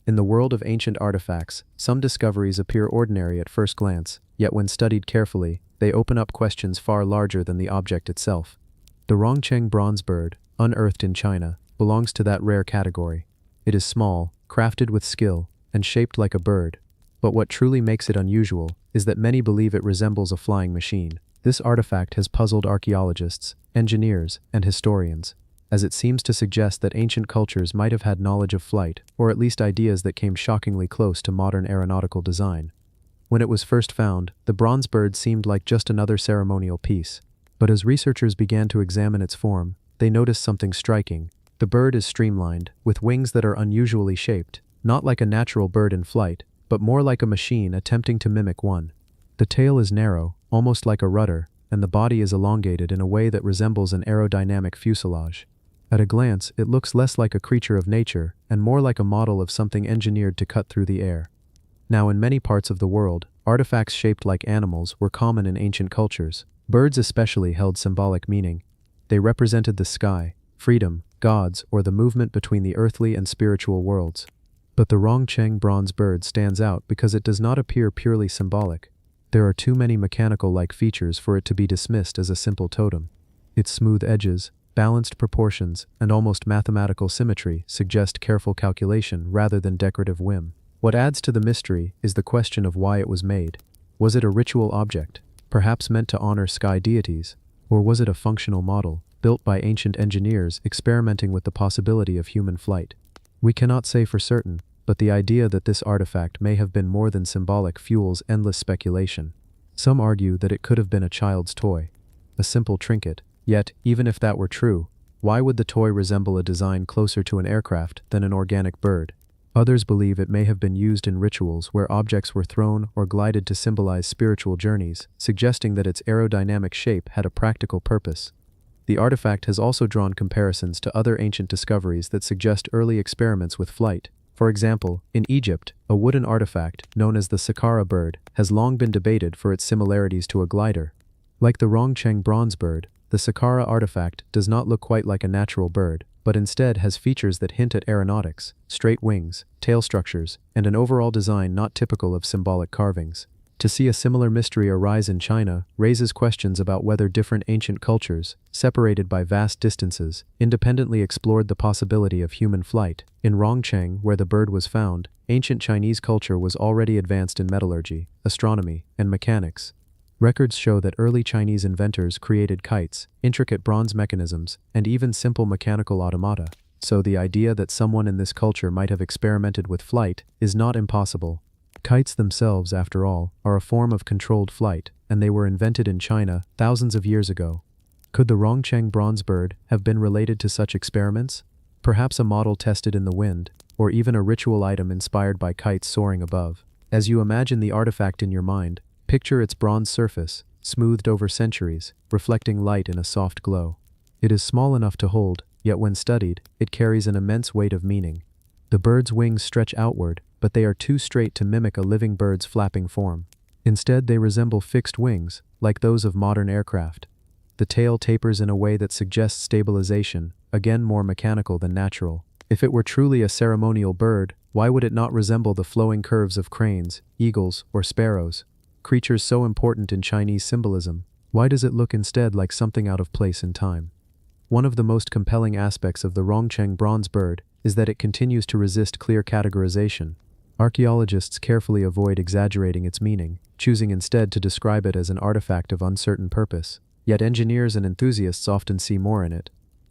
In the world of ancient artifacts, some discoveries appear ordinary at first glance, yet when studied carefully, they open up questions far larger than the object itself. The Rongcheng bronze bird, unearthed in China, belongs to that rare category. It is small, crafted with skill, and shaped like a bird. But what truly makes it unusual is that many believe it resembles a flying machine. This artifact has puzzled archaeologists, engineers, and historians, as it seems to suggest that ancient cultures might have had knowledge of flight, or at least ideas that came shockingly close to modern aeronautical design. When it was first found, the bronze bird seemed like just another ceremonial piece. But as researchers began to examine its form, they noticed something striking. The bird is streamlined, with wings that are unusually shaped, not like a natural bird in flight, but more like a machine attempting to mimic one. The tail is narrow, almost like a rudder, and the body is elongated in a way that resembles an aerodynamic fuselage. At a glance, it looks less like a creature of nature, and more like a model of something engineered to cut through the air. Now, in many parts of the world, artifacts shaped like animals were common in ancient cultures. Birds especially held symbolic meaning. They represented the sky, freedom, gods, or the movement between the earthly and spiritual worlds. But the Rongcheng bronze bird stands out because it does not appear purely symbolic. There are too many mechanical-like features for it to be dismissed as a simple totem. Its smooth edges, balanced proportions, and almost mathematical symmetry suggest careful calculation rather than decorative whim. What adds to the mystery is the question of why it was made. Was it a ritual object, perhaps meant to honor sky deities? Or was it a functional model, built by ancient engineers experimenting with the possibility of human flight? We cannot say for certain, but the idea that this artifact may have been more than symbolic fuels endless speculation. Some argue that it could have been a child's toy, a simple trinket. Yet, even if that were true, why would the toy resemble a design closer to an aircraft than an organic bird? Others believe it may have been used in rituals where objects were thrown or glided to symbolize spiritual journeys, suggesting that its aerodynamic shape had a practical purpose. The artifact has also drawn comparisons to other ancient discoveries that suggest early experiments with flight. For example, in Egypt, a wooden artifact, known as the Saqqara bird, has long been debated for its similarities to a glider. Like the Rongcheng bronze bird, the Saqqara artifact does not look quite like a natural bird, but instead has features that hint at aeronautics, straight wings, tail structures, and an overall design not typical of symbolic carvings. To see a similar mystery arise in China raises questions about whether different ancient cultures, separated by vast distances, independently explored the possibility of human flight. In Rongcheng, where the bird was found, ancient Chinese culture was already advanced in metallurgy, astronomy, and mechanics. Records show that early Chinese inventors created kites, intricate bronze mechanisms, and even simple mechanical automata. So the idea that someone in this culture might have experimented with flight is not impossible. Kites themselves, after all, are a form of controlled flight, and they were invented in China thousands of years ago. Could the Rongcheng bronze bird have been related to such experiments? Perhaps a model tested in the wind, or even a ritual item inspired by kites soaring above. As you imagine the artifact in your mind, picture its bronze surface, smoothed over centuries, reflecting light in a soft glow. It is small enough to hold, yet when studied, it carries an immense weight of meaning. The bird's wings stretch outward, but they are too straight to mimic a living bird's flapping form. Instead, they resemble fixed wings, like those of modern aircraft. The tail tapers in a way that suggests stabilization, again more mechanical than natural. If it were truly a ceremonial bird, why would it not resemble the flowing curves of cranes, eagles, or sparrows? Creatures so important in Chinese symbolism, why does it look instead like something out of place in time? One of the most compelling aspects of the Rongcheng bronze bird is that it continues to resist clear categorization. Archaeologists carefully avoid exaggerating its meaning, choosing instead to describe it as an artifact of uncertain purpose. Yet engineers and enthusiasts often see more in it.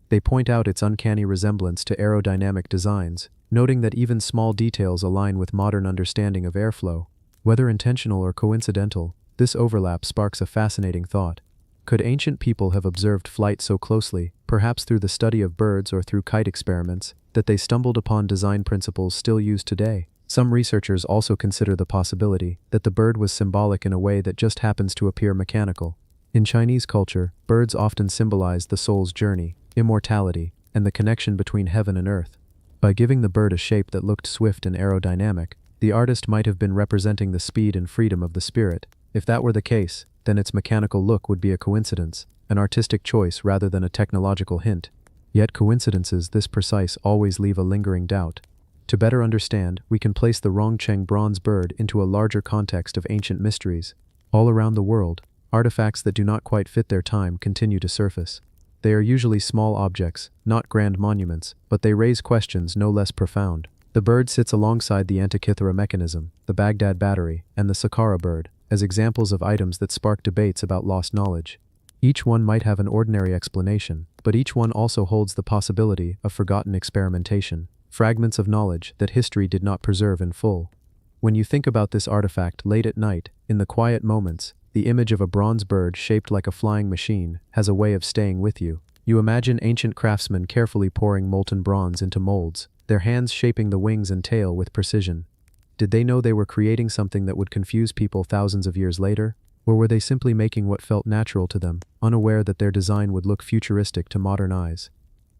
They point out its uncanny resemblance to aerodynamic designs, noting that even small details align with modern understanding of airflow. Whether intentional or coincidental, this overlap sparks a fascinating thought. Could ancient people have observed flight so closely, perhaps through the study of birds or through kite experiments, that they stumbled upon design principles still used today? Some researchers also consider the possibility that the bird was symbolic in a way that just happens to appear mechanical. In Chinese culture, birds often symbolize the soul's journey, immortality, and the connection between heaven and earth. By giving the bird a shape that looked swift and aerodynamic, the artist might have been representing the speed and freedom of the spirit. If that were the case, then its mechanical look would be a coincidence, an artistic choice rather than a technological hint. Yet coincidences this precise always leave a lingering doubt. To better understand, we can place the Rongcheng bronze bird into a larger context of ancient mysteries. All around the world, artifacts that do not quite fit their time continue to surface. They are usually small objects, not grand monuments, but they raise questions no less profound. The bird sits alongside the Antikythera mechanism, the Baghdad battery, and the Saqqara bird, as examples of items that spark debates about lost knowledge. Each one might have an ordinary explanation, but each one also holds the possibility of forgotten experimentation, fragments of knowledge that history did not preserve in full. When you think about this artifact late at night, in the quiet moments, the image of a bronze bird shaped like a flying machine has a way of staying with you. You imagine ancient craftsmen carefully pouring molten bronze into molds, their hands shaping the wings and tail with precision. Did they know they were creating something that would confuse people thousands of years later? Or were they simply making what felt natural to them, unaware that their design would look futuristic to modern eyes?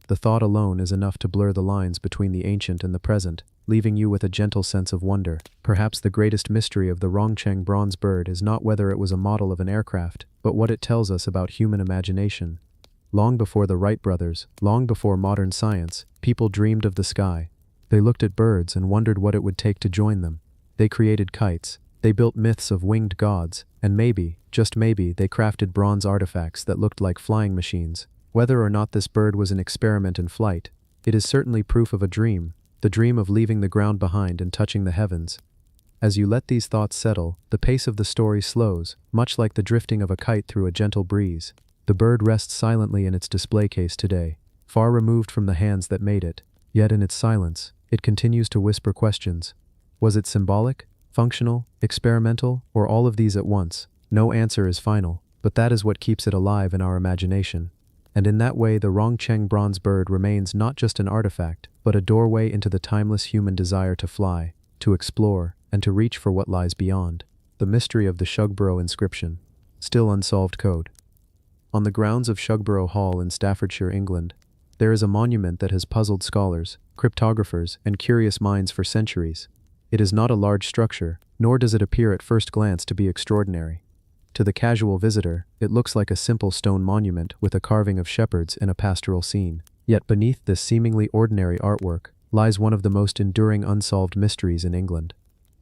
The thought alone is enough to blur the lines between the ancient and the present, leaving you with a gentle sense of wonder. Perhaps the greatest mystery of the Rongcheng bronze bird is not whether it was a model of an aircraft, but what it tells us about human imagination. Long before the Wright brothers, long before modern science, people dreamed of the sky. They looked at birds and wondered what it would take to join them. They created kites, they built myths of winged gods, and maybe, just maybe, they crafted bronze artifacts that looked like flying machines. Whether or not this bird was an experiment in flight, it is certainly proof of a dream, the dream of leaving the ground behind and touching the heavens. As you let these thoughts settle, the pace of the story slows, much like the drifting of a kite through a gentle breeze. The bird rests silently in its display case today, far removed from the hands that made it. Yet in its silence, it continues to whisper questions. Was it symbolic, functional, experimental, or all of these at once? No answer is final, but that is what keeps it alive in our imagination. And in that way, the Rongcheng bronze bird remains not just an artifact, but a doorway into the timeless human desire to fly, to explore, and to reach for what lies beyond. The mystery of the Shugborough inscription. Still unsolved code. On the grounds of Shugborough Hall in Staffordshire, England, there is a monument that has puzzled scholars, cryptographers, and curious minds for centuries. It is not a large structure, nor does it appear at first glance to be extraordinary. To the casual visitor, it looks like a simple stone monument with a carving of shepherds in a pastoral scene. Yet beneath this seemingly ordinary artwork lies one of the most enduring unsolved mysteries in England.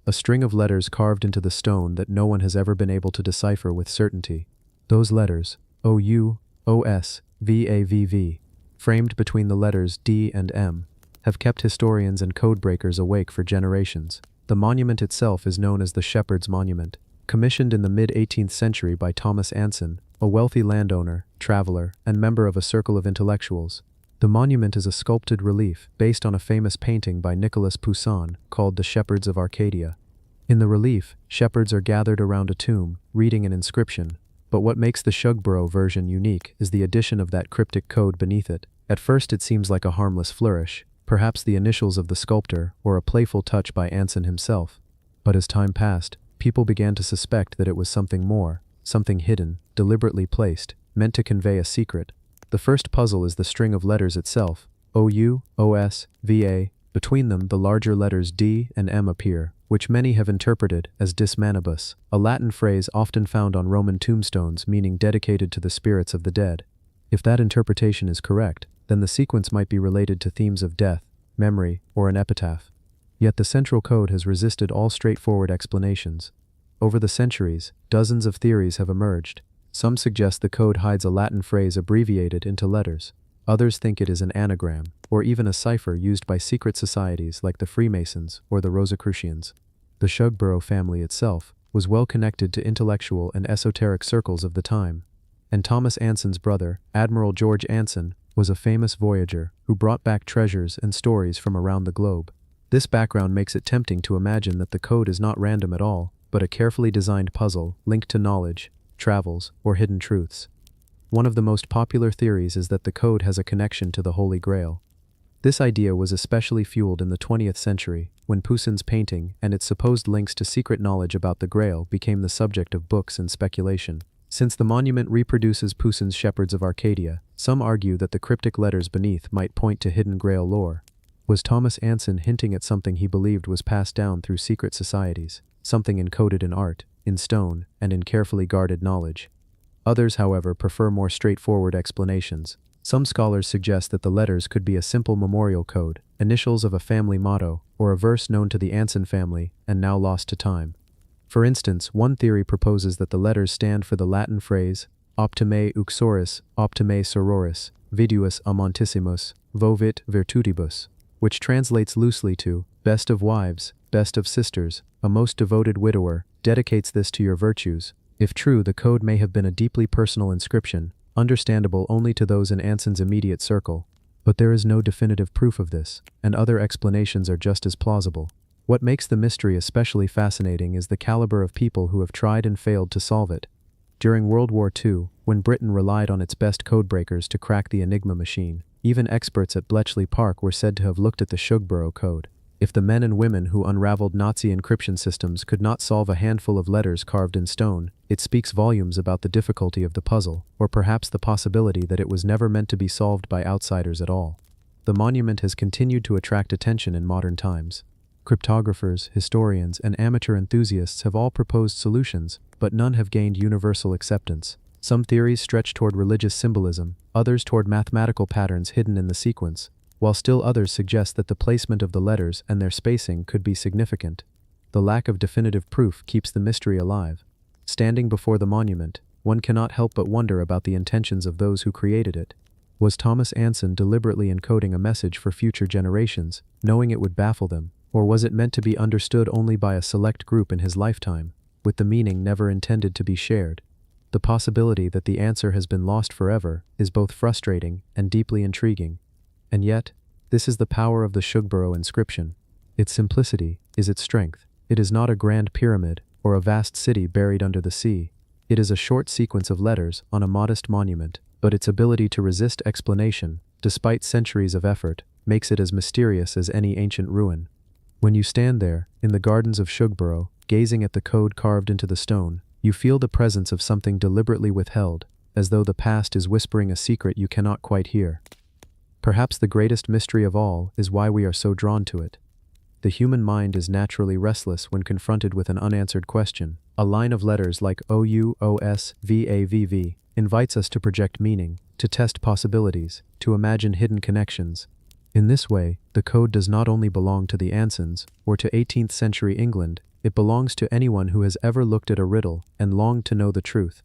A string of letters carved into the stone that no one has ever been able to decipher with certainty. Those letters, O-U, O-S, V-A-V-V, framed between the letters D and M, have kept historians and codebreakers awake for generations. The monument itself is known as the Shepherd's Monument, commissioned in the mid-18th century by Thomas Anson, a wealthy landowner, traveler, and member of a circle of intellectuals. The monument is a sculpted relief based on a famous painting by Nicolas Poussin called The Shepherds of Arcadia. In the relief, shepherds are gathered around a tomb, reading an inscription. But what makes the Shugborough version unique is the addition of that cryptic code beneath it. At first it seems like a harmless flourish, perhaps the initials of the sculptor or a playful touch by Anson himself. But as time passed, people began to suspect that it was something more, something hidden, deliberately placed, meant to convey a secret. The first puzzle is the string of letters itself, O-U, O-S, V-A. Between them, the larger letters D and M appear, which many have interpreted as dis manibus, a Latin phrase often found on Roman tombstones meaning dedicated to the spirits of the dead. If that interpretation is correct, then the sequence might be related to themes of death, memory, or an epitaph. Yet the central code has resisted all straightforward explanations. Over the centuries, dozens of theories have emerged. Some suggest the code hides a Latin phrase abbreviated into letters. Others think it is an anagram, or even a cipher used by secret societies like the Freemasons or the Rosicrucians. The Shugborough family itself was well connected to intellectual and esoteric circles of the time. And Thomas Anson's brother, Admiral George Anson, was a famous voyager who brought back treasures and stories from around the globe. This background makes it tempting to imagine that the code is not random at all, but a carefully designed puzzle linked to knowledge, travels, or hidden truths. One of the most popular theories is that the code has a connection to the Holy Grail. This idea was especially fueled in the 20th century, when Poussin's painting and its supposed links to secret knowledge about the Grail became the subject of books and speculation. Since the monument reproduces Poussin's Shepherds of Arcadia, some argue that the cryptic letters beneath might point to hidden Grail lore. Was Thomas Anson hinting at something he believed was passed down through secret societies, something encoded in art, in stone, and in carefully guarded knowledge? Others, however, prefer more straightforward explanations. Some scholars suggest that the letters could be a simple memorial code, initials of a family motto, or a verse known to the Anson family and now lost to time. For instance, one theory proposes that the letters stand for the Latin phrase optime uxoris, optime sororis, viduus amantissimus, vovit virtutibus, which translates loosely to best of wives, best of sisters, a most devoted widower, dedicates this to your virtues. If true, the code may have been a deeply personal inscription, understandable only to those in Anson's immediate circle. But there is no definitive proof of this, and other explanations are just as plausible. What makes the mystery especially fascinating is the caliber of people who have tried and failed to solve it. During World War II, when Britain relied on its best codebreakers to crack the Enigma machine, even experts at Bletchley Park were said to have looked at the Shugborough Code. If the men and women who unraveled Nazi encryption systems could not solve a handful of letters carved in stone, it speaks volumes about the difficulty of the puzzle, or perhaps the possibility that it was never meant to be solved by outsiders at all. The monument has continued to attract attention in modern times. Cryptographers, historians, and amateur enthusiasts have all proposed solutions, but none have gained universal acceptance. Some theories stretch toward religious symbolism, others toward mathematical patterns hidden in the sequence, while still others suggest that the placement of the letters and their spacing could be significant. The lack of definitive proof keeps the mystery alive. Standing before the monument, one cannot help but wonder about the intentions of those who created it. Was Thomas Anson deliberately encoding a message for future generations, knowing it would baffle them, or was it meant to be understood only by a select group in his lifetime, with the meaning never intended to be shared? The possibility that the answer has been lost forever is both frustrating and deeply intriguing. And yet, this is the power of the Shugborough inscription. Its simplicity is its strength. It is not a grand pyramid or a vast city buried under the sea. It is a short sequence of letters on a modest monument, but its ability to resist explanation, despite centuries of effort, makes it as mysterious as any ancient ruin. When you stand there, in the gardens of Shugborough, gazing at the code carved into the stone, you feel the presence of something deliberately withheld, as though the past is whispering a secret you cannot quite hear. Perhaps the greatest mystery of all is why we are so drawn to it. The human mind is naturally restless when confronted with an unanswered question. A line of letters like OUOSVAVV invites us to project meaning, to test possibilities, to imagine hidden connections. In this way, the code does not only belong to the Ansons or to 18th century England, it belongs to anyone who has ever looked at a riddle and longed to know the truth.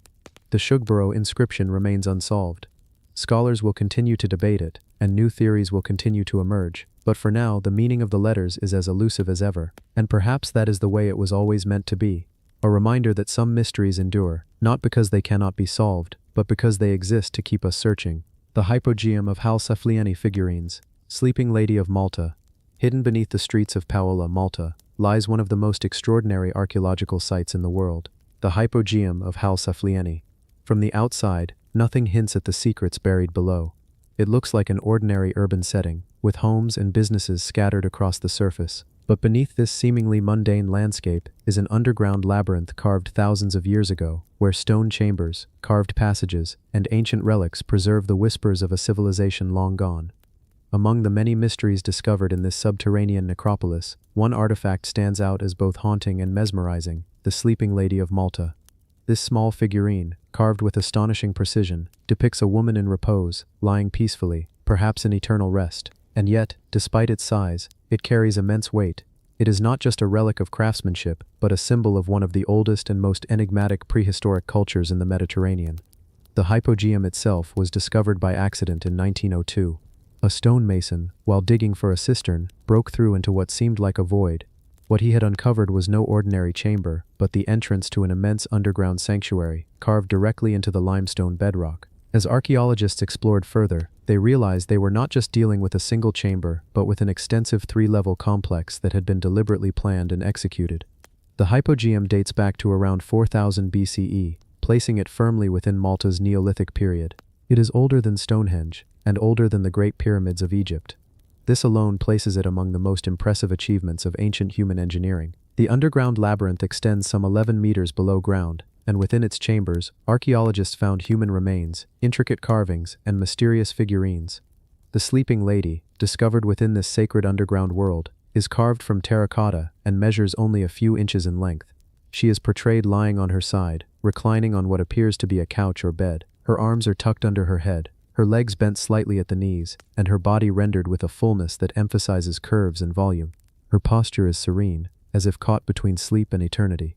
The Shugborough inscription remains unsolved. Scholars will continue to debate it, and new theories will continue to emerge, but for now the meaning of the letters is as elusive as ever, and perhaps that is the way it was always meant to be. A reminder that some mysteries endure, not because they cannot be solved, but because they exist to keep us searching. The hypogeum of Halsaflieni figurines, Sleeping Lady of Malta. Hidden beneath the streets of Paola, Malta, lies one of the most extraordinary archaeological sites in the world, the hypogeum of Halsaflieni. From the outside, nothing hints at the secrets buried below. It looks like an ordinary urban setting, with homes and businesses scattered across the surface. But beneath this seemingly mundane landscape is an underground labyrinth carved thousands of years ago, where stone chambers, carved passages, and ancient relics preserve the whispers of a civilization long gone. Among the many mysteries discovered in this subterranean necropolis, one artifact stands out as both haunting and mesmerizing: the Sleeping Lady of Malta. This small figurine, carved with astonishing precision, depicts a woman in repose, lying peacefully, perhaps in eternal rest. And yet, despite its size, it carries immense weight. It is not just a relic of craftsmanship, but a symbol of one of the oldest and most enigmatic prehistoric cultures in the Mediterranean. The hypogeum itself was discovered by accident in 1902. A stonemason, while digging for a cistern, broke through into what seemed like a void. What he had uncovered was no ordinary chamber, but the entrance to an immense underground sanctuary, carved directly into the limestone bedrock. As archaeologists explored further, they realized they were not just dealing with a single chamber, but with an extensive three-level complex that had been deliberately planned and executed. The hypogeum dates back to around 4000 BCE, placing it firmly within Malta's Neolithic period. It is older than Stonehenge, and older than the Great Pyramids of Egypt. This alone places it among the most impressive achievements of ancient human engineering. The underground labyrinth extends some 11 meters below ground, and within its chambers, archaeologists found human remains, intricate carvings, and mysterious figurines. The sleeping lady, discovered within this sacred underground world, is carved from terracotta and measures only a few inches in length. She is portrayed lying on her side, reclining on what appears to be a couch or bed. Her arms are tucked under her head, her legs bent slightly at the knees, and her body rendered with a fullness that emphasizes curves and volume. Her posture is serene, as if caught between sleep and eternity.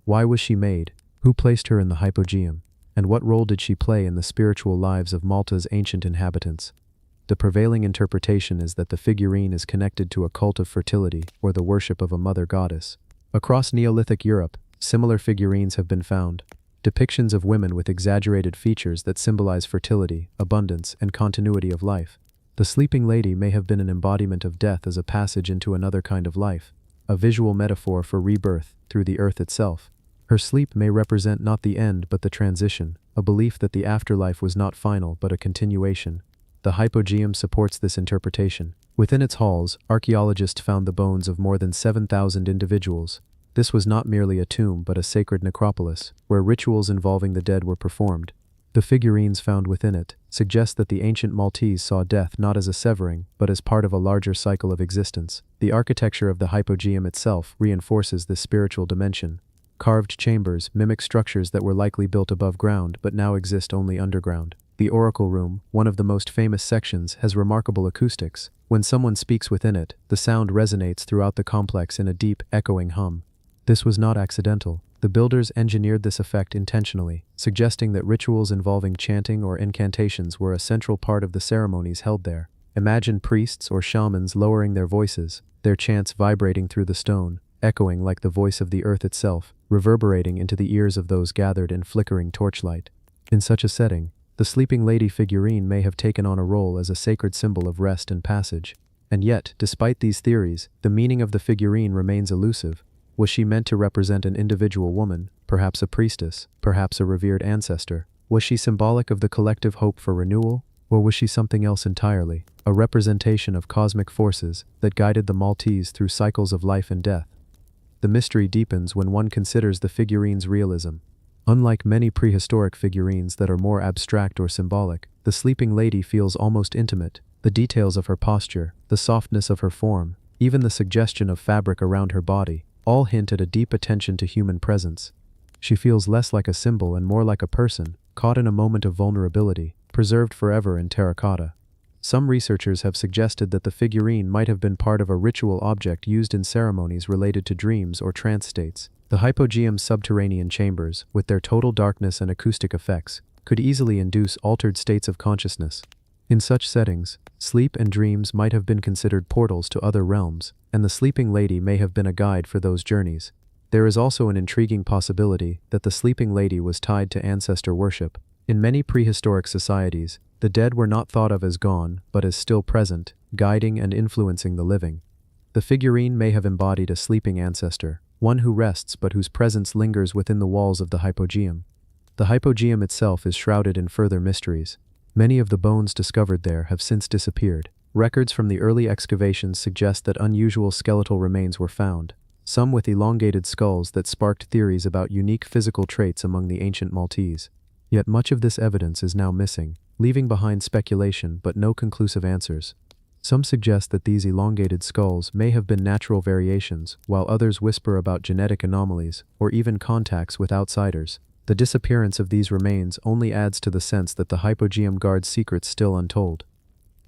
Why was she made? Who placed her in the hypogeum? And what role did she play in the spiritual lives of Malta's ancient inhabitants? The prevailing interpretation is that the figurine is connected to a cult of fertility or the worship of a mother goddess. Across Neolithic Europe, similar figurines have been found. Depictions of women with exaggerated features that symbolize fertility, abundance, and continuity of life. The sleeping lady may have been an embodiment of death as a passage into another kind of life, a visual metaphor for rebirth through the earth itself. Her sleep may represent not the end but the transition, a belief that the afterlife was not final but a continuation. The hypogeum supports this interpretation. Within its halls, archaeologists found the bones of more than 7,000 individuals. This was not merely a tomb but a sacred necropolis, where rituals involving the dead were performed. The figurines found within it suggest that the ancient Maltese saw death not as a severing, but as part of a larger cycle of existence. The architecture of the hypogeum itself reinforces this spiritual dimension. Carved chambers mimic structures that were likely built above ground but now exist only underground. The oracle room, one of the most famous sections, has remarkable acoustics. When someone speaks within it, the sound resonates throughout the complex in a deep, echoing hum. This was not accidental. The builders engineered this effect intentionally, suggesting that rituals involving chanting or incantations were a central part of the ceremonies held there. Imagine priests or shamans lowering their voices, their chants vibrating through the stone, echoing like the voice of the earth itself, reverberating into the ears of those gathered in flickering torchlight. In such a setting, the sleeping lady figurine may have taken on a role as a sacred symbol of rest and passage. And yet, despite these theories, the meaning of the figurine remains elusive. Was she meant to represent an individual woman, perhaps a priestess, perhaps a revered ancestor? Was she symbolic of the collective hope for renewal? Or was she something else entirely, a representation of cosmic forces that guided the Maltese through cycles of life and death? The mystery deepens when one considers the figurine's realism. Unlike many prehistoric figurines that are more abstract or symbolic, the sleeping lady feels almost intimate. The details of her posture, the softness of her form, even the suggestion of fabric around her body, all hint at a deep attention to human presence. She feels less like a symbol and more like a person, caught in a moment of vulnerability, preserved forever in terracotta. Some researchers have suggested that the figurine might have been part of a ritual object used in ceremonies related to dreams or trance states. The hypogeum's subterranean chambers, with their total darkness and acoustic effects, could easily induce altered states of consciousness. In such settings, sleep and dreams might have been considered portals to other realms, and the sleeping lady may have been a guide for those journeys. There is also an intriguing possibility that the sleeping lady was tied to ancestor worship. In many prehistoric societies, the dead were not thought of as gone, but as still present, guiding and influencing the living. The figurine may have embodied a sleeping ancestor, one who rests but whose presence lingers within the walls of the hypogeum. The hypogeum itself is shrouded in further mysteries. Many of the bones discovered there have since disappeared. Records from the early excavations suggest that unusual skeletal remains were found, some with elongated skulls that sparked theories about unique physical traits among the ancient Maltese. Yet much of this evidence is now missing, leaving behind speculation but no conclusive answers. Some suggest that these elongated skulls may have been natural variations, while others whisper about genetic anomalies or even contacts with outsiders. The disappearance of these remains only adds to the sense that the hypogeum guards secrets still untold.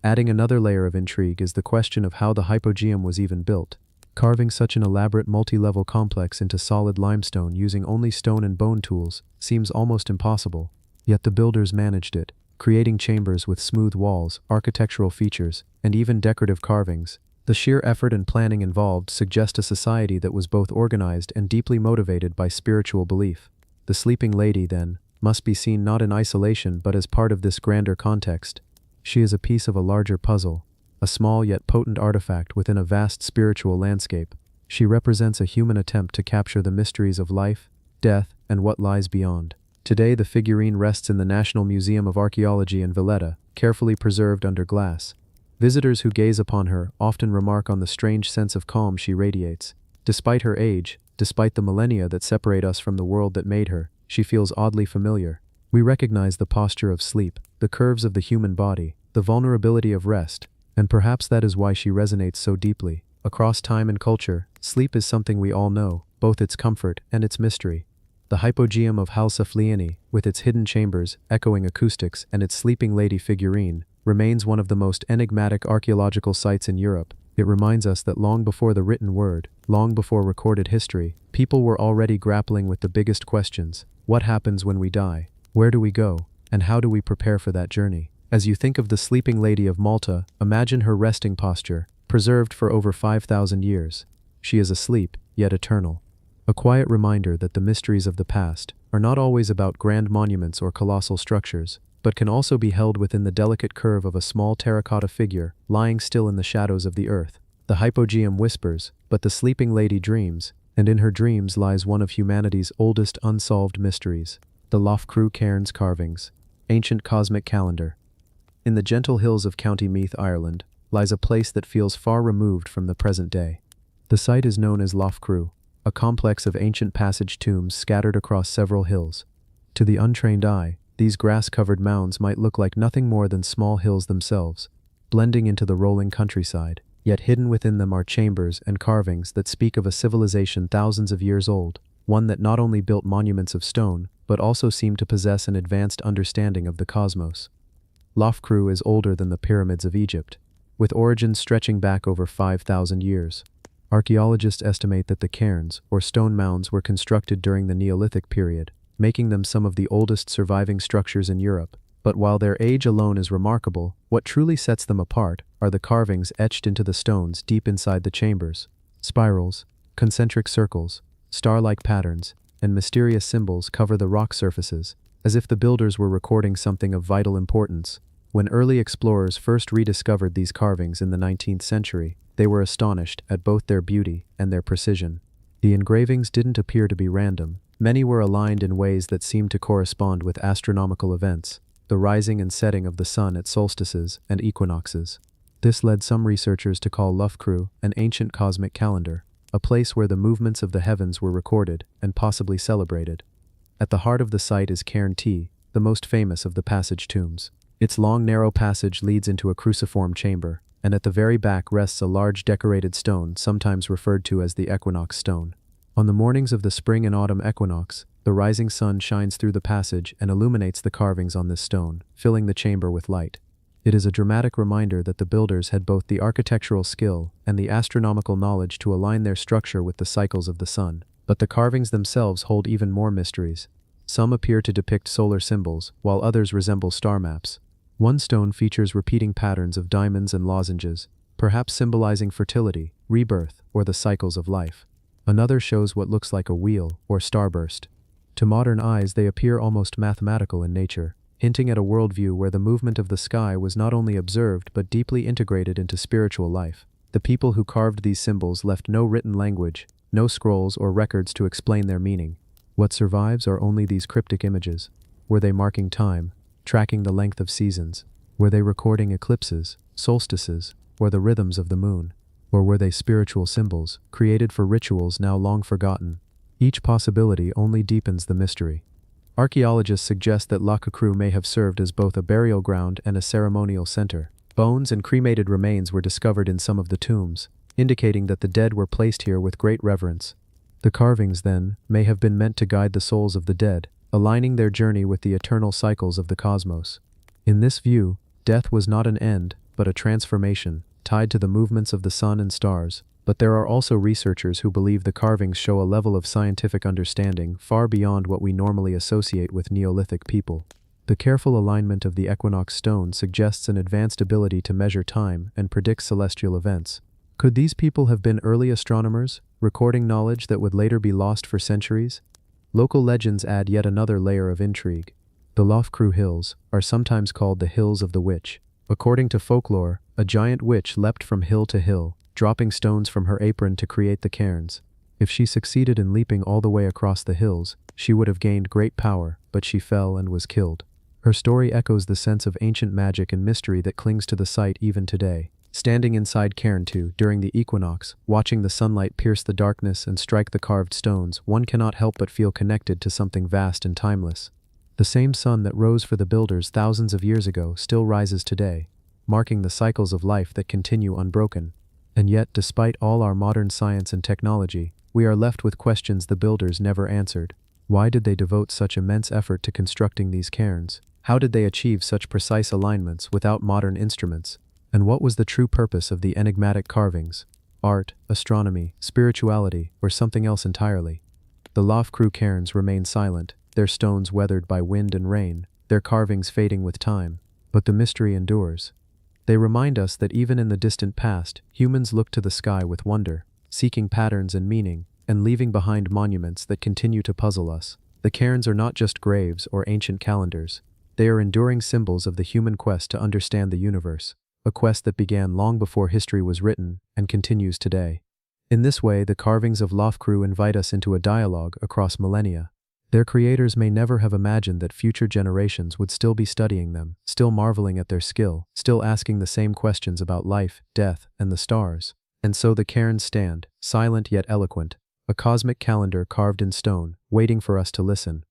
Adding another layer of intrigue is the question of how the hypogeum was even built. Carving such an elaborate multi-level complex into solid limestone using only stone and bone tools seems almost impossible. Yet the builders managed it, creating chambers with smooth walls, architectural features, and even decorative carvings. The sheer effort and planning involved suggest a society that was both organized and deeply motivated by spiritual belief. The sleeping lady, then, must be seen not in isolation but as part of this grander context. She is a piece of a larger puzzle, a small yet potent artifact within a vast spiritual landscape. She represents a human attempt to capture the mysteries of life, death, and what lies beyond. Today the figurine rests in the National Museum of Archaeology in Valletta, carefully preserved under glass. Visitors who gaze upon her often remark on the strange sense of calm she radiates. Despite her age, despite the millennia that separate us from the world that made her, she feels oddly familiar. We recognize the posture of sleep, the curves of the human body, the vulnerability of rest, and perhaps that is why she resonates so deeply. Across time and culture, sleep is something we all know, both its comfort and its mystery. The hypogeum of Halsaflieni, with its hidden chambers, echoing acoustics, and its sleeping lady figurine, remains one of the most enigmatic archaeological sites in Europe. It reminds us that long before the written word, long before recorded history, people were already grappling with the biggest questions. What happens when we die? Where do we go? And how do we prepare for that journey? As you think of the sleeping lady of Malta, imagine her resting posture, preserved for over 5,000 years. She is asleep, yet eternal. A quiet reminder that the mysteries of the past are not always about grand monuments or colossal structures, but can also be held within the delicate curve of a small terracotta figure lying still in the shadows of the earth. The hypogeum whispers, but the sleeping lady dreams, and in her dreams lies one of humanity's oldest unsolved mysteries, the Loughcrew cairns carvings, ancient cosmic calendar. In the gentle hills of County Meath, Ireland, lies a place that feels far removed from the present day. The site is known as Loughcrew, a complex of ancient passage tombs scattered across several hills. To the untrained eye, these grass-covered mounds might look like nothing more than small hills themselves, blending into the rolling countryside. Yet hidden within them are chambers and carvings that speak of a civilization thousands of years old, one that not only built monuments of stone, but also seemed to possess an advanced understanding of the cosmos. Loughcrew is older than the pyramids of Egypt, with origins stretching back over 5,000 years. Archaeologists estimate that the cairns, or stone mounds, were constructed during the Neolithic period, making them some of the oldest surviving structures in Europe. But while their age alone is remarkable, what truly sets them apart are the carvings etched into the stones deep inside the chambers. Spirals, concentric circles, star-like patterns, and mysterious symbols cover the rock surfaces, as if the builders were recording something of vital importance. When early explorers first rediscovered these carvings in the 19th century, they were astonished at both their beauty and their precision. The engravings didn't appear to be random. Many were aligned in ways that seemed to correspond with astronomical events, the rising and setting of the sun at solstices and equinoxes. This led some researchers to call Loughcrew an ancient cosmic calendar, a place where the movements of the heavens were recorded and possibly celebrated. At the heart of the site is Cairn T, the most famous of the passage tombs. Its long narrow passage leads into a cruciform chamber, and at the very back rests a large decorated stone sometimes referred to as the equinox stone. On the mornings of the spring and autumn equinox, the rising sun shines through the passage and illuminates the carvings on this stone, filling the chamber with light. It is a dramatic reminder that the builders had both the architectural skill and the astronomical knowledge to align their structure with the cycles of the sun. But the carvings themselves hold even more mysteries. Some appear to depict solar symbols, while others resemble star maps. One stone features repeating patterns of diamonds and lozenges, perhaps symbolizing fertility, rebirth, or the cycles of life. Another shows what looks like a wheel or starburst. To modern eyes, they appear almost mathematical in nature, hinting at a worldview where the movement of the sky was not only observed but deeply integrated into spiritual life. The people who carved these symbols left no written language, no scrolls or records to explain their meaning. What survives are only these cryptic images. Were they marking time, tracking the length of seasons? Were they recording eclipses, solstices, or the rhythms of the moon? Or were they spiritual symbols, created for rituals now long forgotten? Each possibility only deepens the mystery. Archaeologists suggest that Loughcrew may have served as both a burial ground and a ceremonial center. Bones and cremated remains were discovered in some of the tombs, indicating that the dead were placed here with great reverence. The carvings, then, may have been meant to guide the souls of the dead, aligning their journey with the eternal cycles of the cosmos. In this view, death was not an end, but a transformation, tied to the movements of the sun and stars. But there are also researchers who believe the carvings show a level of scientific understanding far beyond what we normally associate with Neolithic people. The careful alignment of the equinox stone suggests an advanced ability to measure time and predict celestial events. Could these people have been early astronomers, recording knowledge that would later be lost for centuries? Local legends add yet another layer of intrigue. The Loughcrew Hills are sometimes called the Hills of the Witch. According to folklore, a giant witch leapt from hill to hill, dropping stones from her apron to create the cairns. If she succeeded in leaping all the way across the hills, she would have gained great power, but she fell and was killed. Her story echoes the sense of ancient magic and mystery that clings to the site even today. Standing inside Cairn 2 during the equinox, watching the sunlight pierce the darkness and strike the carved stones, one cannot help but feel connected to something vast and timeless. The same sun that rose for the builders thousands of years ago still rises today, marking the cycles of life that continue unbroken. And yet, despite all our modern science and technology, we are left with questions the builders never answered. Why did they devote such immense effort to constructing these cairns? How did they achieve such precise alignments without modern instruments? And what was the true purpose of the enigmatic carvings? Art, astronomy, spirituality, or something else entirely? The Lofcru cairns remain silent, their stones weathered by wind and rain, their carvings fading with time. But the mystery endures. They remind us that even in the distant past, humans looked to the sky with wonder, seeking patterns and meaning, and leaving behind monuments that continue to puzzle us. The cairns are not just graves or ancient calendars. They are enduring symbols of the human quest to understand the universe, a quest that began long before history was written and continues today. In this way, the carvings of Lofcru invite us into a dialogue across millennia. Their creators may never have imagined that future generations would still be studying them, still marveling at their skill, still asking the same questions about life, death, and the stars. And so the cairns stand, silent yet eloquent, a cosmic calendar carved in stone, waiting for us to listen.